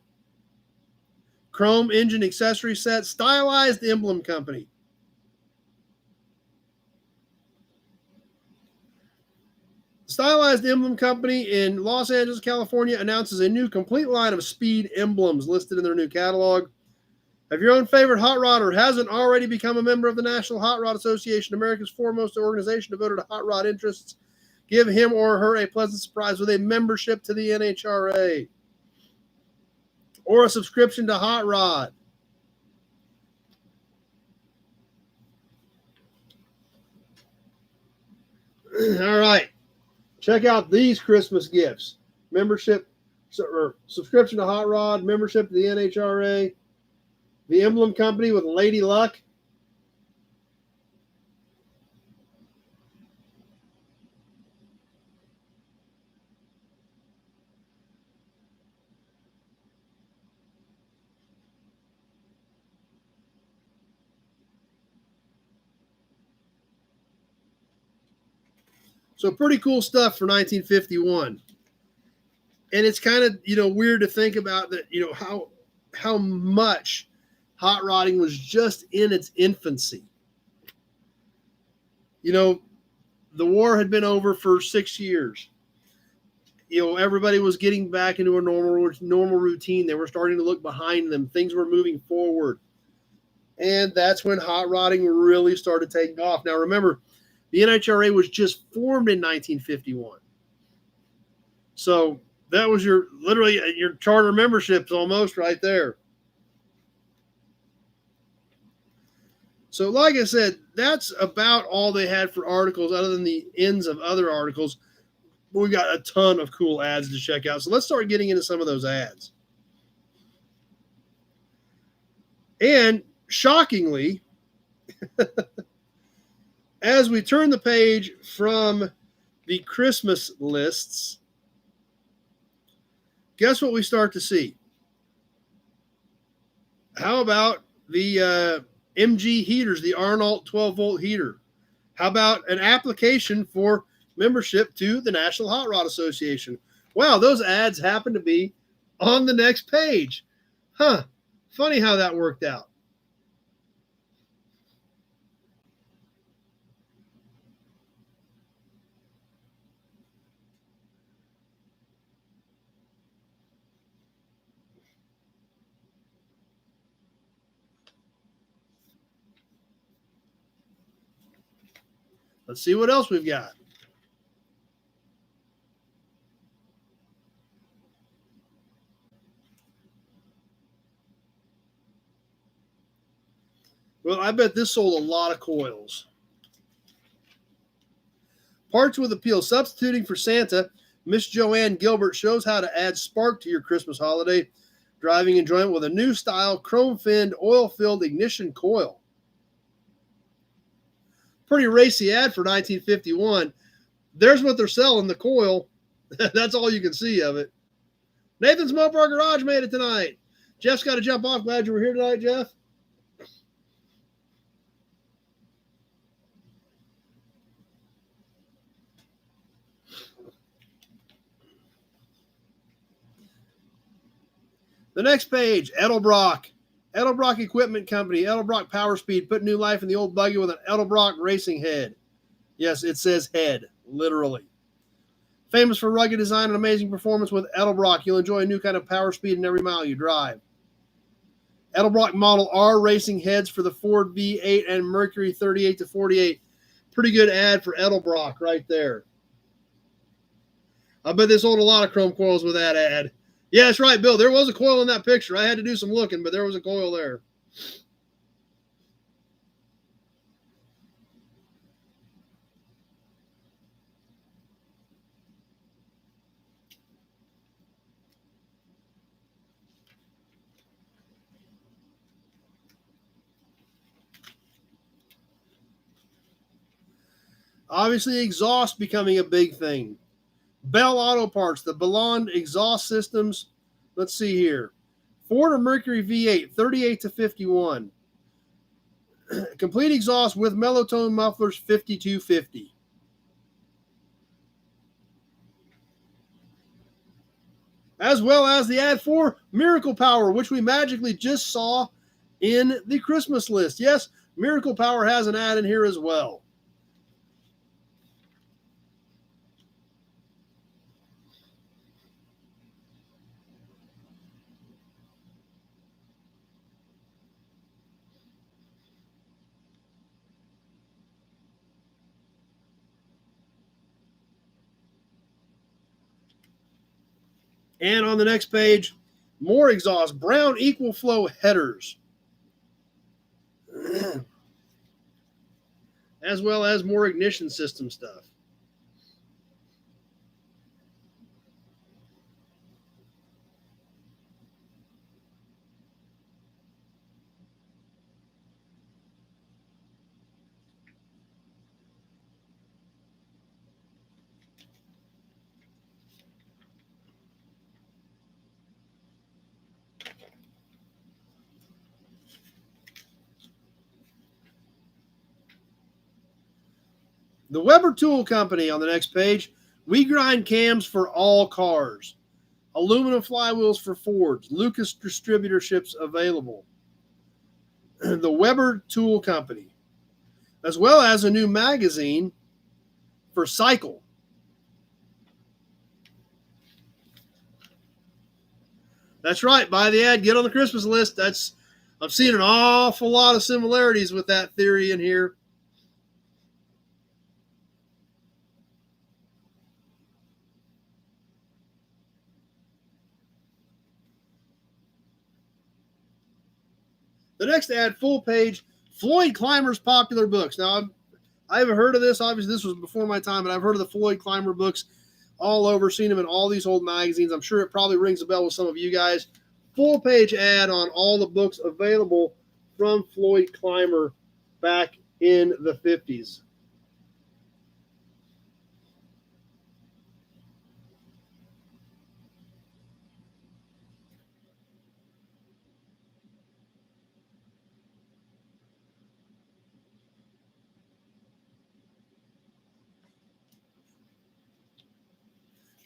chrome engine accessory set, stylized emblem company. Stylized Emblem Company in Los Angeles, California announces a new complete line of speed emblems listed in their new catalog. If your own favorite hot rodder hasn't already become a member of the National Hot Rod Association, America's foremost organization devoted to hot rod interests, give him or her a pleasant surprise with a membership to the NHRA or a subscription to Hot Rod. All right. Check out these Christmas gifts. Membership or subscription to Hot Rod, membership to the NHRA, the Emblem Company with Lady Luck. So pretty cool stuff for 1951. And it's kind of, weird to think about that, how much hot rodding was just in its infancy. The war had been over for 6 years. Everybody was getting back into a normal routine. They were starting to look behind them. Things were moving forward. And that's when hot rodding really started taking off. Now, remember, the NHRA was just formed in 1951. So that was literally your charter memberships almost right there. So like I said, that's about all they had for articles other than the ends of other articles. We got a ton of cool ads to check out. So let's start getting into some of those ads. And shockingly, as we turn the page from the Christmas lists, guess what we start to see? How about the MG heaters, the Arnold 12-volt heater? How about an application for membership to the National Hot Rod Association? Wow, those ads happen to be on the next page. Huh, funny how that worked out. Let's see what else we've got. Well, I bet this sold a lot of coils. Parts with appeal. Substituting for Santa, Miss Joanne Gilbert shows how to add spark to your Christmas holiday driving enjoyment with a new style chrome-finned, oil-filled ignition coil. Pretty racy ad for 1951. There's what they're selling, the coil. That's all you can see of it. Nathan's Mopar Garage made it tonight. Jeff's got to jump off. Glad you were here tonight, Jeff. The next page, Edelbrock. Edelbrock Equipment Company, Edelbrock Power Speed, put new life in the old buggy with an Edelbrock racing head. Yes, it says head, literally. Famous for rugged design and amazing performance with Edelbrock, you'll enjoy a new kind of power speed in every mile you drive. Edelbrock Model R racing heads for the Ford V8 and Mercury 38 to 48. Pretty good ad for Edelbrock right there. I bet they sold a lot of chrome coils with that ad. Yeah, that's right, Bill. There was a coil in that picture. I had to do some looking, but there was a coil there. Obviously, exhaust becoming a big thing. Bell Auto Parts, the Bellon exhaust systems. Let's see here. Ford or Mercury V8, 38 to 51. Complete exhaust with mellow tone mufflers, 5250. as well as the ad for Miracle Power, which we magically just saw in the Christmas list. Yes, Miracle Power has an ad in here as well. And on the next page, more exhaust, brown equal flow headers, as well as more ignition system stuff. The Weber Tool Company on the next page. We grind cams for all cars. Aluminum flywheels for Fords. Lucas distributorships available. The Weber Tool Company, as well as a new magazine for Cycle. That's right. Buy the ad. Get on the Christmas list. I'm seeing an awful lot of similarities with that theory in here. The next ad, full page, Floyd Clymer's popular books. Now, I haven't heard of this. Obviously, this was before my time, but I've heard of the Floyd Clymer books all over, seen them in all these old magazines. I'm sure it probably rings a bell with some of you guys. Full page ad on all the books available from Floyd Clymer back in the 50s.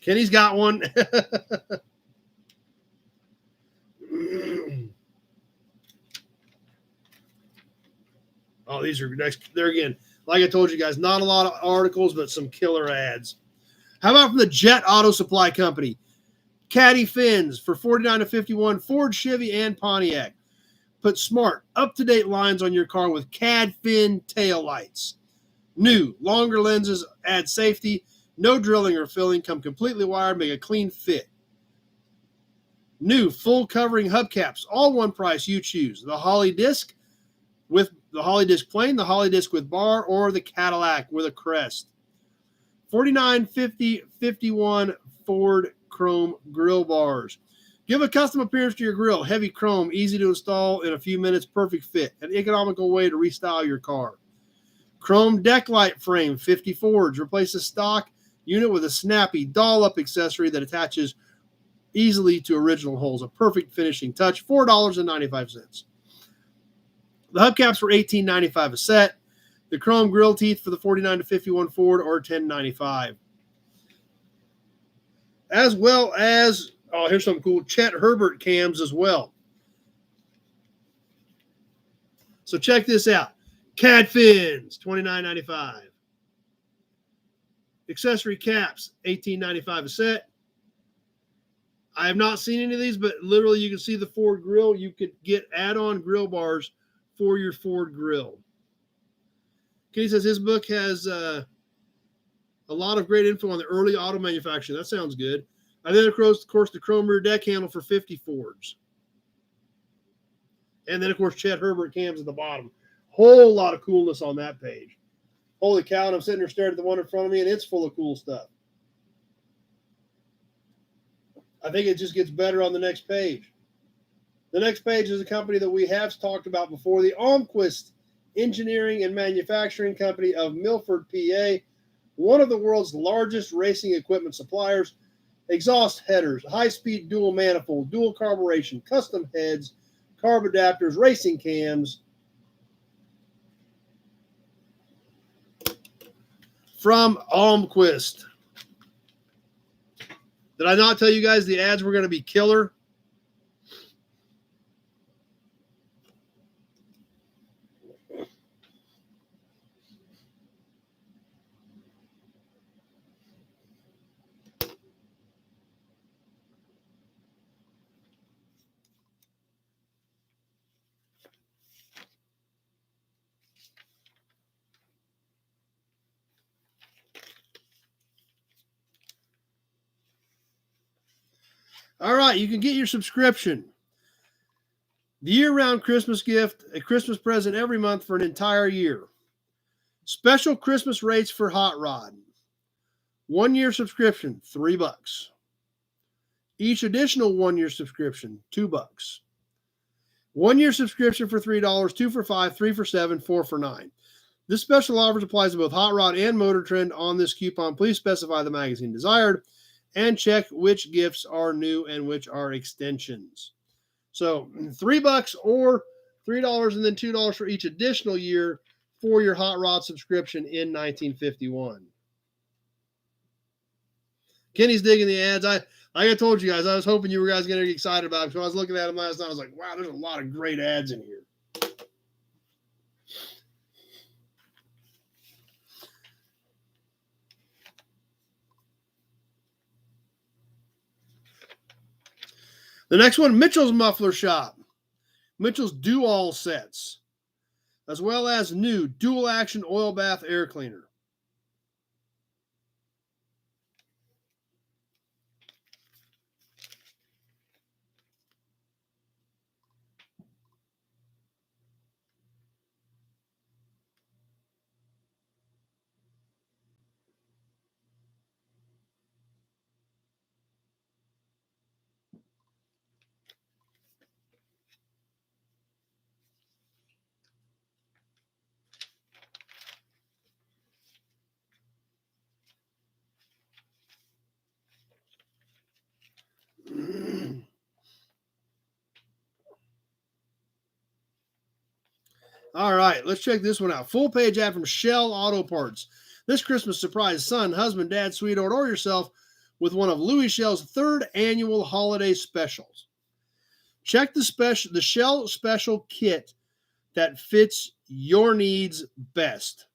Kenny's got one. Oh, these are next. There again, like I told you guys, not a lot of articles, but some killer ads. How about from the Jet Auto Supply Company? Caddy fins for 49 to 51, Ford, Chevy, and Pontiac. Put smart, up-to-date lines on your car with CAD fin tail lights. New, longer lenses add safety. No drilling or filling. Come completely wired. Make a clean fit. New, full covering hubcaps. All one price. You choose. The Holly disc with the Holly disc plain, the Holly disc with bar, or the Cadillac with a crest. 4950 51 Ford chrome grill bars. Give a custom appearance to your grill. Heavy chrome, easy to install in a few minutes, perfect fit. An economical way to restyle your car. Chrome deck light frame, 50 Fords. Replace a stock unit with a snappy doll-up accessory that attaches easily to original holes. A perfect finishing touch, $4.95. The hubcaps were $18.95 a set. The chrome grill teeth for the 49 to 51 Ford are $10.95. As well as, oh, here's something cool, Chet Herbert cams as well. So check this out. CAD fins, $29.95. Accessory caps, $18.95 a set. I have not seen any of these, but literally you can see the Ford grill. You could get add-on grill bars for your Ford grill. Kenny says his book has a lot of great info on the early auto manufacturing. That sounds good. And then, of course, the chrome rear deck handle for 50 Fords. And then, of course, Chet Herbert cams at the bottom. Whole lot of coolness on that page. Holy cow, and I'm sitting there staring at the one in front of me, and it's full of cool stuff. I think it just gets better on the next page. The next page is a company that we have talked about before, the Almquist Engineering and Manufacturing Company of Milford, PA, one of the world's largest racing equipment suppliers. Exhaust headers, high-speed dual manifold, dual carburation, custom heads, carb adapters, racing cams. From Almquist. Did I not tell you guys the ads were going to be killer? All right, you can get your subscription. The year-round Christmas gift, a Christmas present every month for an entire year. Special Christmas rates for Hot Rod. 1 year subscription, $3. Each additional 1 year subscription, $2. 1 year subscription for $3, 2 for $5, 3 for $7, 4 for $9. This special offer applies to both Hot Rod and Motor Trend. On this coupon, please specify the magazine desired and check which gifts are new and which are extensions. So $3 or $3 and then $2 for each additional year for your Hot Rod subscription in 1951. Kenny's digging the ads. Like I told you guys, I was hoping you guys going to get excited about it. So I was looking at them last night. I was like, wow, there's a lot of great ads in here. The next one, Mitchell's Muffler Shop. Mitchell's Do-All sets, as well as new dual action oil bath air cleaner. All right, let's check this one out. Full page ad from Shell Auto Parts. This Christmas, surprise son, husband, dad, sweetheart, or yourself with one of Louis Shell's 3rd annual holiday specials. Check the Shell special kit that fits your needs best.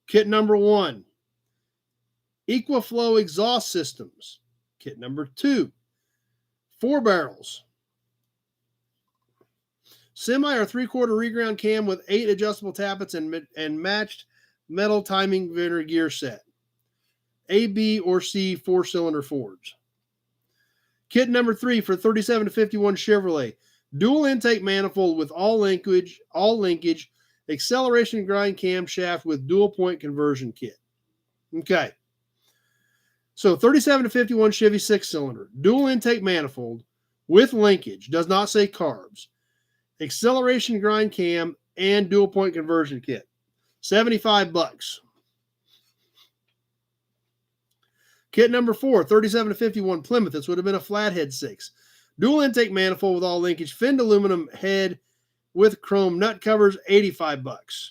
Kit number 1, Equiflow exhaust systems. Kit number 2, 4 barrels. Semi or 3/4 reground cam with 8 adjustable tappets and matched metal timing vinegar gear set. A, B, or C 4-cylinder Fords. Kit number 3 for 37 to 51 Chevrolet. Dual intake manifold with all linkage, acceleration grind camshaft with dual point conversion kit. Okay. So 37 to 51 Chevy 6-cylinder. Dual intake manifold with linkage. Does not say carbs. Acceleration grind cam and dual point conversion kit. $75. Kit number 4, 37 to 51 Plymouth. This would have been a flathead 6. Dual intake manifold with all linkage, finned aluminum head with chrome nut covers, $85.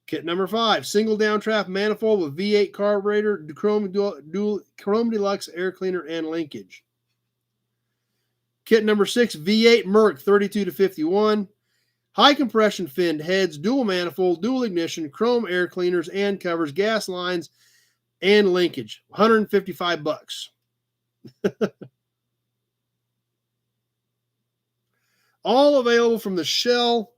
Kit number 5, single downdraft manifold with V8 carburetor, chrome deluxe air cleaner and linkage. Kit number 6, V8 Merc 32 to 51. High compression finned heads, dual manifold, dual ignition, chrome air cleaners and covers, gas lines, and linkage. $155. All available from the Shell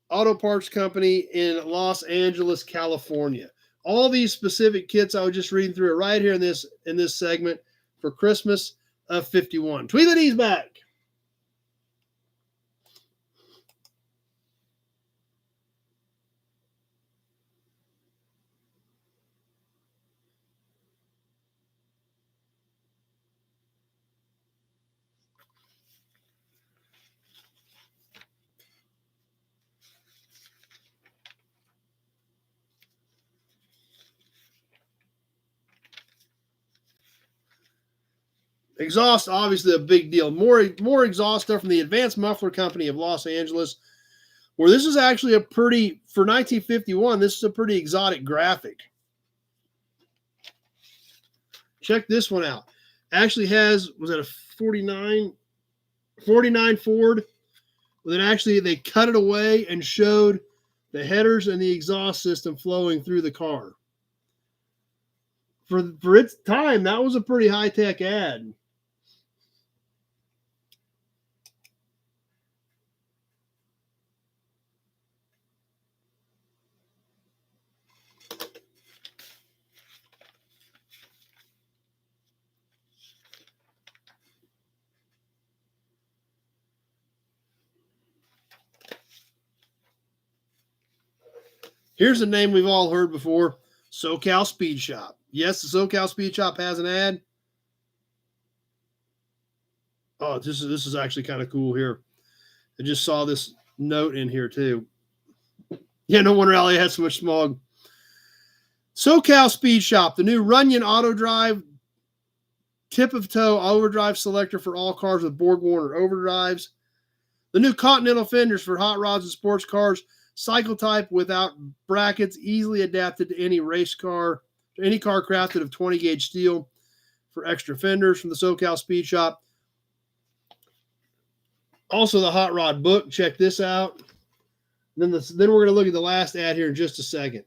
Auto Parts Company in Los Angeles, California. All these specific kits, I was just reading through it right here in this segment for Christmas of 51. Tweet the D's back. Exhaust, obviously a big deal. More exhaust stuff from the Advanced Muffler Company of Los Angeles, where this is actually a pretty, for 1951, this is a pretty exotic graphic. Check this one out. Actually was that a 49 Ford? Well, then actually they cut it away and showed the headers and the exhaust system flowing through the car. For its time, that was a pretty high-tech ad. Here's a name we've all heard before, SoCal Speed Shop. Yes, the SoCal Speed Shop has an ad. Oh, this is actually kind of cool here. I just saw this note in here too. Yeah, no wonder LA has so much smog. SoCal Speed Shop, the new Runyon Auto Drive tip-of-toe overdrive selector for all cars with Borg-Warner overdrives. The new Continental fenders for hot rods and sports cars. Cycle type without brackets, easily adapted to any race car, any car crafted of 20 gauge steel for extra fenders from the SoCal Speed Shop. Also, the hot rod book. Check this out. Then we're going to look at the last ad here in just a second.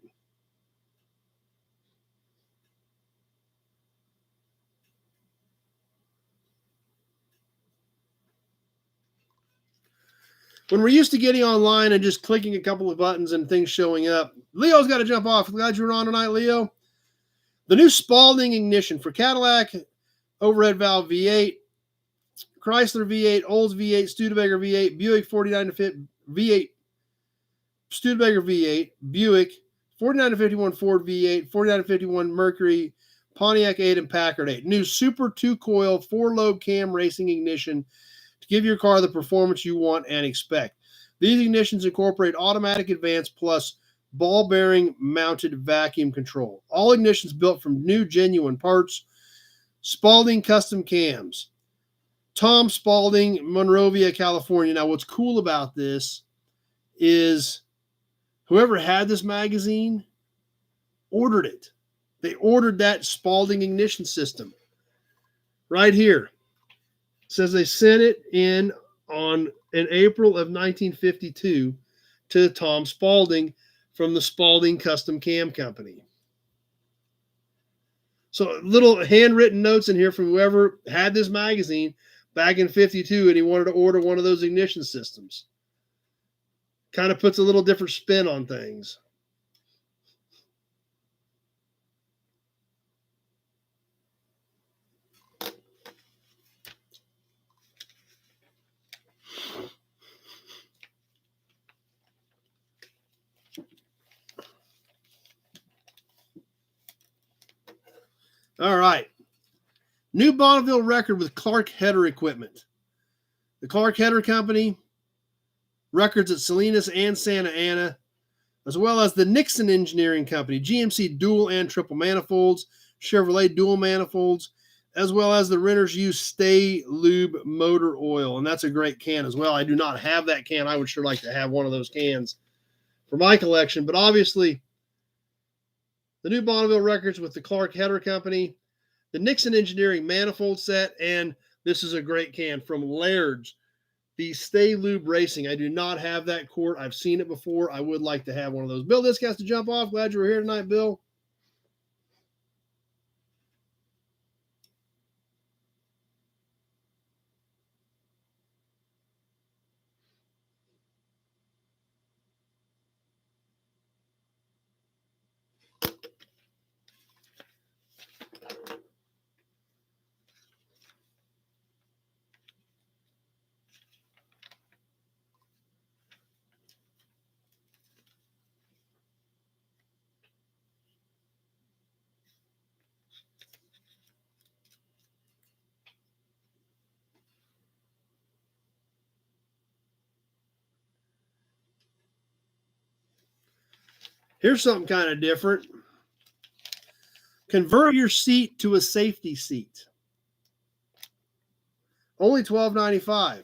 When we're used to getting online and just clicking a couple of buttons and things showing up, Leo's got to jump off. Glad you were on tonight, Leo. The new Spalding ignition for Cadillac, overhead valve V8, Chrysler V8, Olds V8, Studebaker V8, Buick 49 to 50 V8, Studebaker V8, Buick 49 to 51 Ford V8, 49 to 51 Mercury, Pontiac 8, and Packard 8. New Super 2-coil 4-lobe cam racing ignition to give your car the performance you want and expect. These ignitions incorporate automatic advance plus ball bearing mounted vacuum control. All ignitions built from new genuine parts. Spalding custom cams. Tom Spalding, Monrovia, California. Now, what's cool about this is whoever had this magazine ordered it. They ordered that Spalding ignition system right here. It says they sent it in April of 1952 to Tom Spalding from the Spalding Custom Cam Company. So little handwritten notes in here from whoever had this magazine back in 52 and he wanted to order one of those ignition systems. Kind of puts a little different spin on things. All right. New Bonneville record with Clark Header equipment. The Clark Header Company, records at Salinas and Santa Ana, as well as the Nixon Engineering Company, GMC dual and triple manifolds, Chevrolet dual manifolds, as well as the Renters Use Stay Lube motor oil. And that's a great can as well. I do not have that can. I would sure like to have one of those cans for my collection. But obviously, the new Bonneville records with the Clark Header Company, the Nixon Engineering manifold set, and this is a great can from Laird's, the Stay Lube Racing. I do not have that quart. I've seen it before. I would like to have one of those. Bill, this has to jump off. Glad you were here tonight, Bill. Here's something kind of different. Convert your seat to a safety seat. Only $12.95.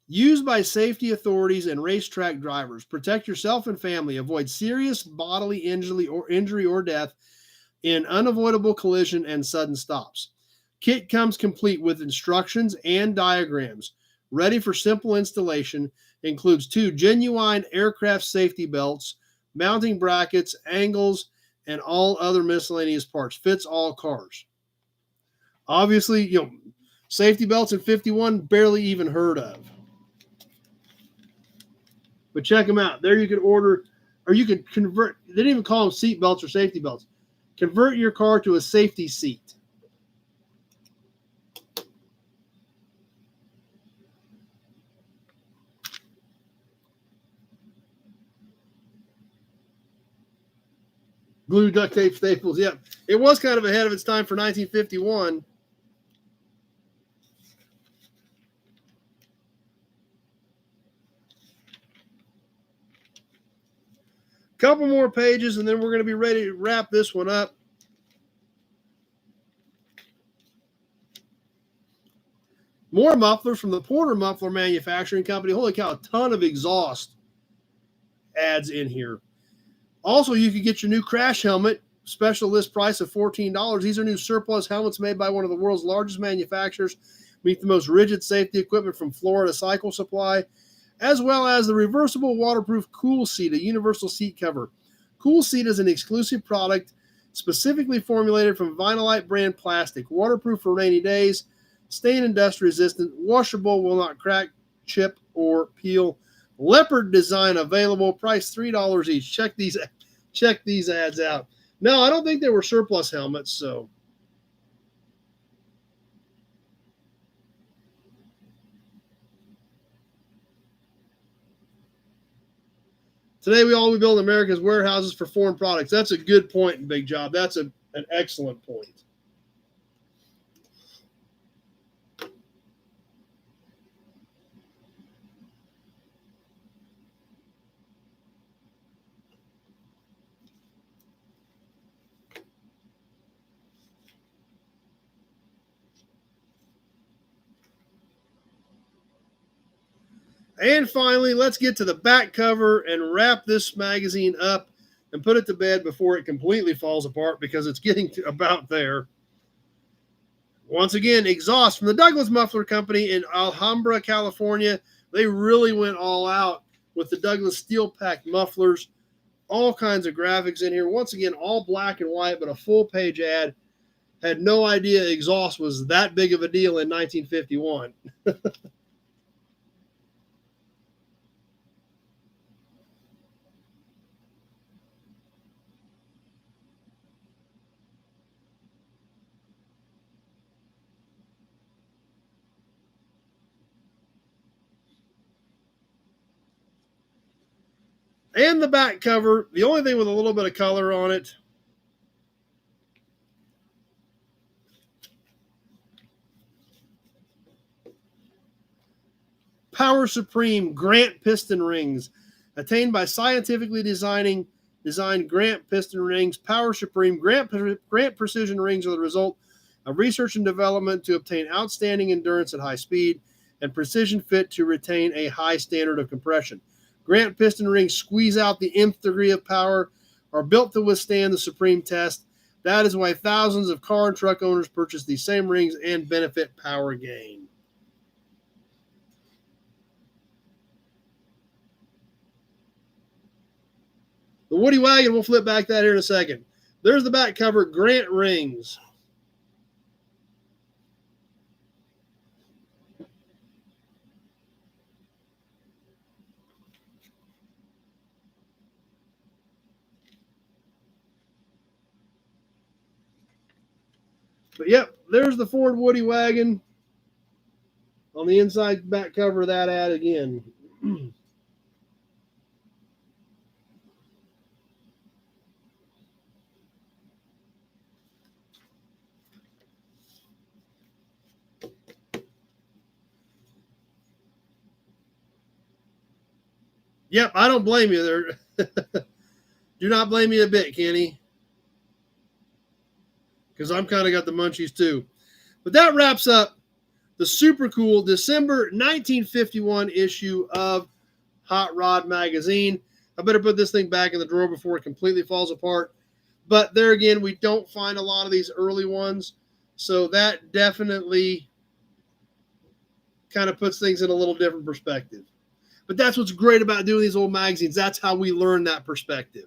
Used by safety authorities and racetrack drivers. Protect yourself and family. Avoid serious bodily injury or death in unavoidable collision and sudden stops. Kit comes complete with instructions and diagrams, ready for simple installation, includes 2 genuine aircraft safety belts, mounting brackets, angles, and all other miscellaneous parts. Fits all cars. Obviously, safety belts in 51, barely even heard of. But check them out. There you can order, or you can convert. They didn't even call them seat belts or safety belts. Convert your car to a safety seat. Glue, duct tape, staples. Yep. It was kind of ahead of its time for 1951. Couple more pages, and then we're going to be ready to wrap this one up. More mufflers from the Porter Muffler Manufacturing Company. Holy cow, a ton of exhaust ads in here. Also, you can get your new crash helmet, special list price of $14. These are new surplus helmets made by one of the world's largest manufacturers. Meet the most rigid safety equipment from Florida Cycle Supply, as well as the reversible waterproof Cool Seat, a universal seat cover. Cool Seat is an exclusive product specifically formulated from Vinylite brand plastic, waterproof for rainy days, stain and dust resistant, washable, will not crack, chip, or peel. Leopard design available, price $3 each. Check these ads out. No, I don't think they were surplus helmets, so. Today we build America's warehouses for foreign products. That's a good point, Big Job. That's an excellent point. And finally, let's get to the back cover and wrap this magazine up and put it to bed before it completely falls apart, because it's getting to about there. Once again, exhaust from the Douglas Muffler Company in Alhambra, California. They really went all out with the Douglas steel pack mufflers. All kinds of graphics in here. Once again, all black and white, but a full page ad. Had no idea exhaust was that big of a deal in 1951. And the back cover, the only thing with a little bit of color on it. Power Supreme Grant piston rings, attained by scientifically designed Grant piston rings. Power Supreme Grant precision rings are the result of research and development to obtain outstanding endurance at high speed and precision fit to retain a high standard of compression. Grant piston rings squeeze out the nth degree of power, are built to withstand the Supreme test. That is why thousands of car and truck owners purchase these same rings and benefit power gain. The Woody Wagon, we'll flip back that here in a second. There's the back cover, Grant rings. But yep, there's the Ford Woody Wagon on the inside back cover of that ad again. Yep, I don't blame you there. Do not blame me a bit, Kenny, because I'm kind of got the munchies too. But that wraps up the super cool December 1951 issue of Hot Rod Magazine. I better put this thing back in the drawer before it completely falls apart. But there again, we don't find a lot of these early ones. So that definitely kind of puts things in a little different perspective. But that's what's great about doing these old magazines. That's how we learn that perspective.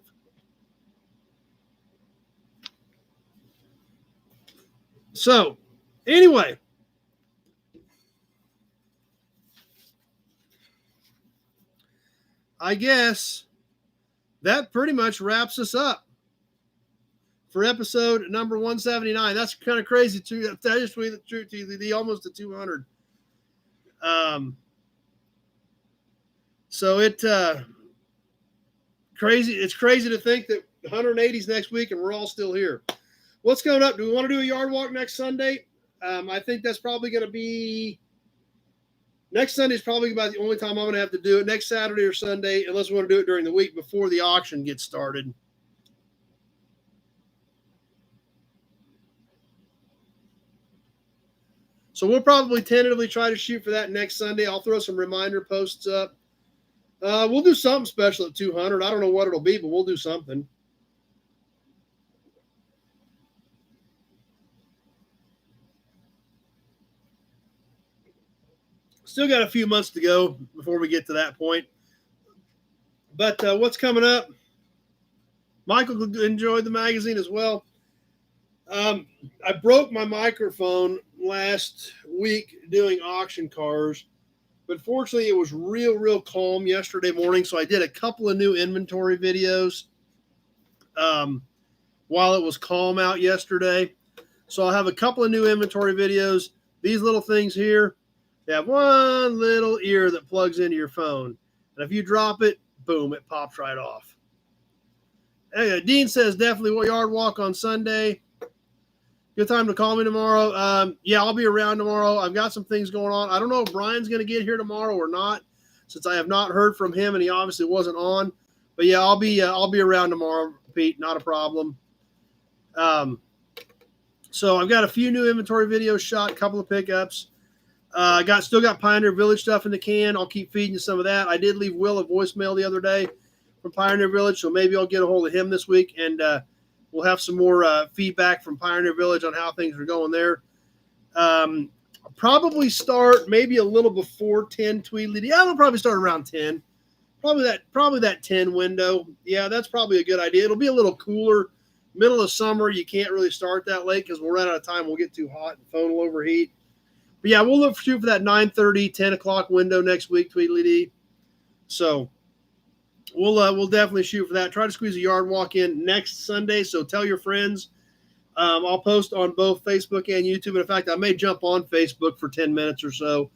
So, anyway, I guess that pretty much wraps us up for episode number 179. That's kind of crazy, too. I just tweeted the truth to you, almost to 200. So it's crazy to think that 180s next week and we're all still here. What's coming up? Do we want to do a yard walk next Sunday? I think that's probably going to be next Sunday is probably about the only time I'm going to have to do it. Next Saturday or Sunday, unless we want to do it during the week before the auction gets started. So we'll probably tentatively try to shoot for that next Sunday. I'll throw some reminder posts up. We'll do something special at 200. I don't know what it'll be, but we'll do something. Still got a few months to go before we get to that point. But what's coming up? Michael enjoyed the magazine as well. I broke my microphone last week doing auction cars, but fortunately it was real calm yesterday morning, so I did a couple of new inventory videos while it was calm out yesterday. So I'll have a couple of new inventory videos. These little things here, they have one little ear that plugs into your phone, and if you drop it, boom, it pops right off. Anyway, Dean says definitely yard walk on Sunday. Good time to call me tomorrow. Yeah, I'll be around tomorrow. I've got some things going on. I don't know if Brian's going to get here tomorrow or not, since I have not heard from him and he obviously wasn't on. But yeah, I'll be around tomorrow, Pete. Not a problem. So I've got a few new inventory videos shot, a couple of pickups. Still got Pioneer Village stuff in the can. I'll keep feeding you some of that. I did leave Will a voicemail the other day from Pioneer Village, so maybe I'll get a hold of him this week, and we'll have some more feedback from Pioneer Village on how things are going there. I'll probably start maybe a little before 10 Tweedledee. I'll probably start around 10. Probably that 10 window. Yeah, that's probably a good idea. It'll be a little cooler. Middle of summer, you can't really start that late because we'll run out of time. We'll get too hot and phone will overheat. But yeah, we'll shoot for that 9:30, 10 o'clock window next week, Tweedledee. So we'll definitely shoot for that. Try to squeeze a yard walk in next Sunday. So tell your friends. I'll post on both Facebook and YouTube. And in fact, I may jump on Facebook for 10 minutes or so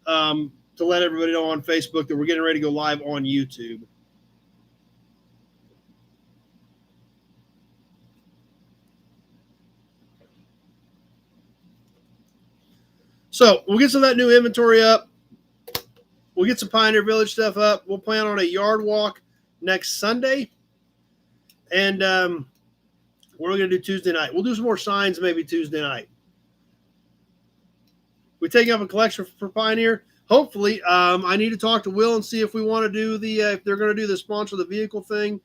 to let everybody know on Facebook that we're getting ready to go live on YouTube. So we'll get some of that new inventory up. We'll get some Pioneer Village stuff up. We'll plan on a yard walk next Sunday. And what are we going to do Tuesday night? We'll do some more signs maybe Tuesday night. We taking up a collection for Pioneer. Hopefully, I need to talk to Will and see if we want to do if they're going to do the sponsor the vehicle thing,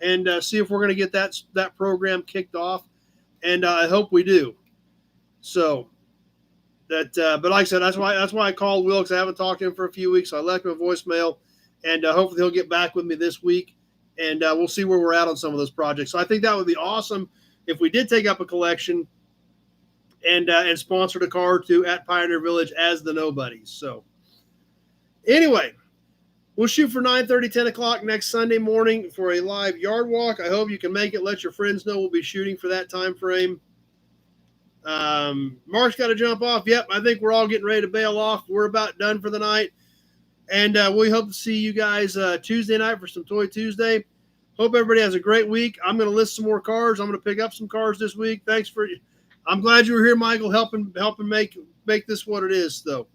and see if we're going to get that program kicked off. And I hope we do. So but like I said, that's why I called Will, because I haven't talked to him for a few weeks. So I left him a voicemail, and hopefully he'll get back with me this week, and we'll see where we're at on some of those projects. So I think that would be awesome if we did take up a collection and sponsored a car at Pioneer Village as the Nobodies. So anyway, we'll shoot for 9:30, 10 o'clock next Sunday morning for a live yard walk. I hope you can make it. Let your friends know we'll be shooting for that time frame. Mark's got to jump off. Yep, I think we're all getting ready to bail off. We're about done for the night. And we hope to see you guys Tuesday night for some Toy Tuesday. Hope everybody has a great week. I'm going to list some more cars. I'm going to pick up some cars this week. I'm glad you were here, Michael, helping make this what it is, though.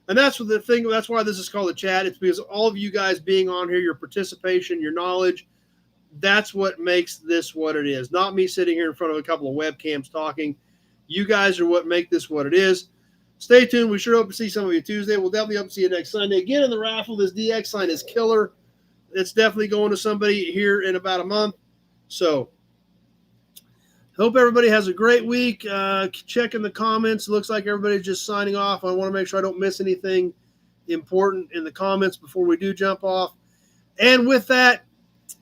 And that's what the thing. That's why this is called a chat. It's because all of you guys being on here, your participation, your knowledge, that's what makes this what it is. Not me sitting here in front of a couple of webcams talking. You guys are what make this what it is. Stay tuned. We sure hope to see some of you Tuesday. We'll definitely hope to see you next Sunday. Again, in the raffle, this DX sign is killer. It's definitely going to somebody here in about a month. So Hope everybody has a great week. Check in the comments. It looks like everybody's just signing off. I want to make sure I don't miss anything important in the comments before we do jump off. And with that,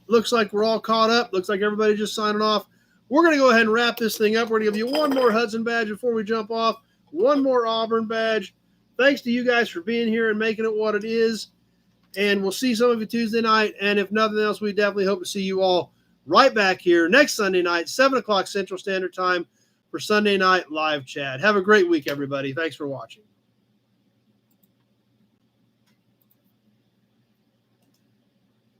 looks like we're all caught up. Looks like everybody's just signing off. We're going to go ahead and wrap this thing up. We're going to give you one more Hudson badge before we jump off, one more Auburn badge. Thanks to you guys for being here and making it what it is. And we'll see some of you Tuesday night. And if nothing else, we definitely hope to see you all right back here next Sunday night, 7 o'clock Central Standard Time for Sunday Night Live Chat. Have a great week, everybody. Thanks for watching.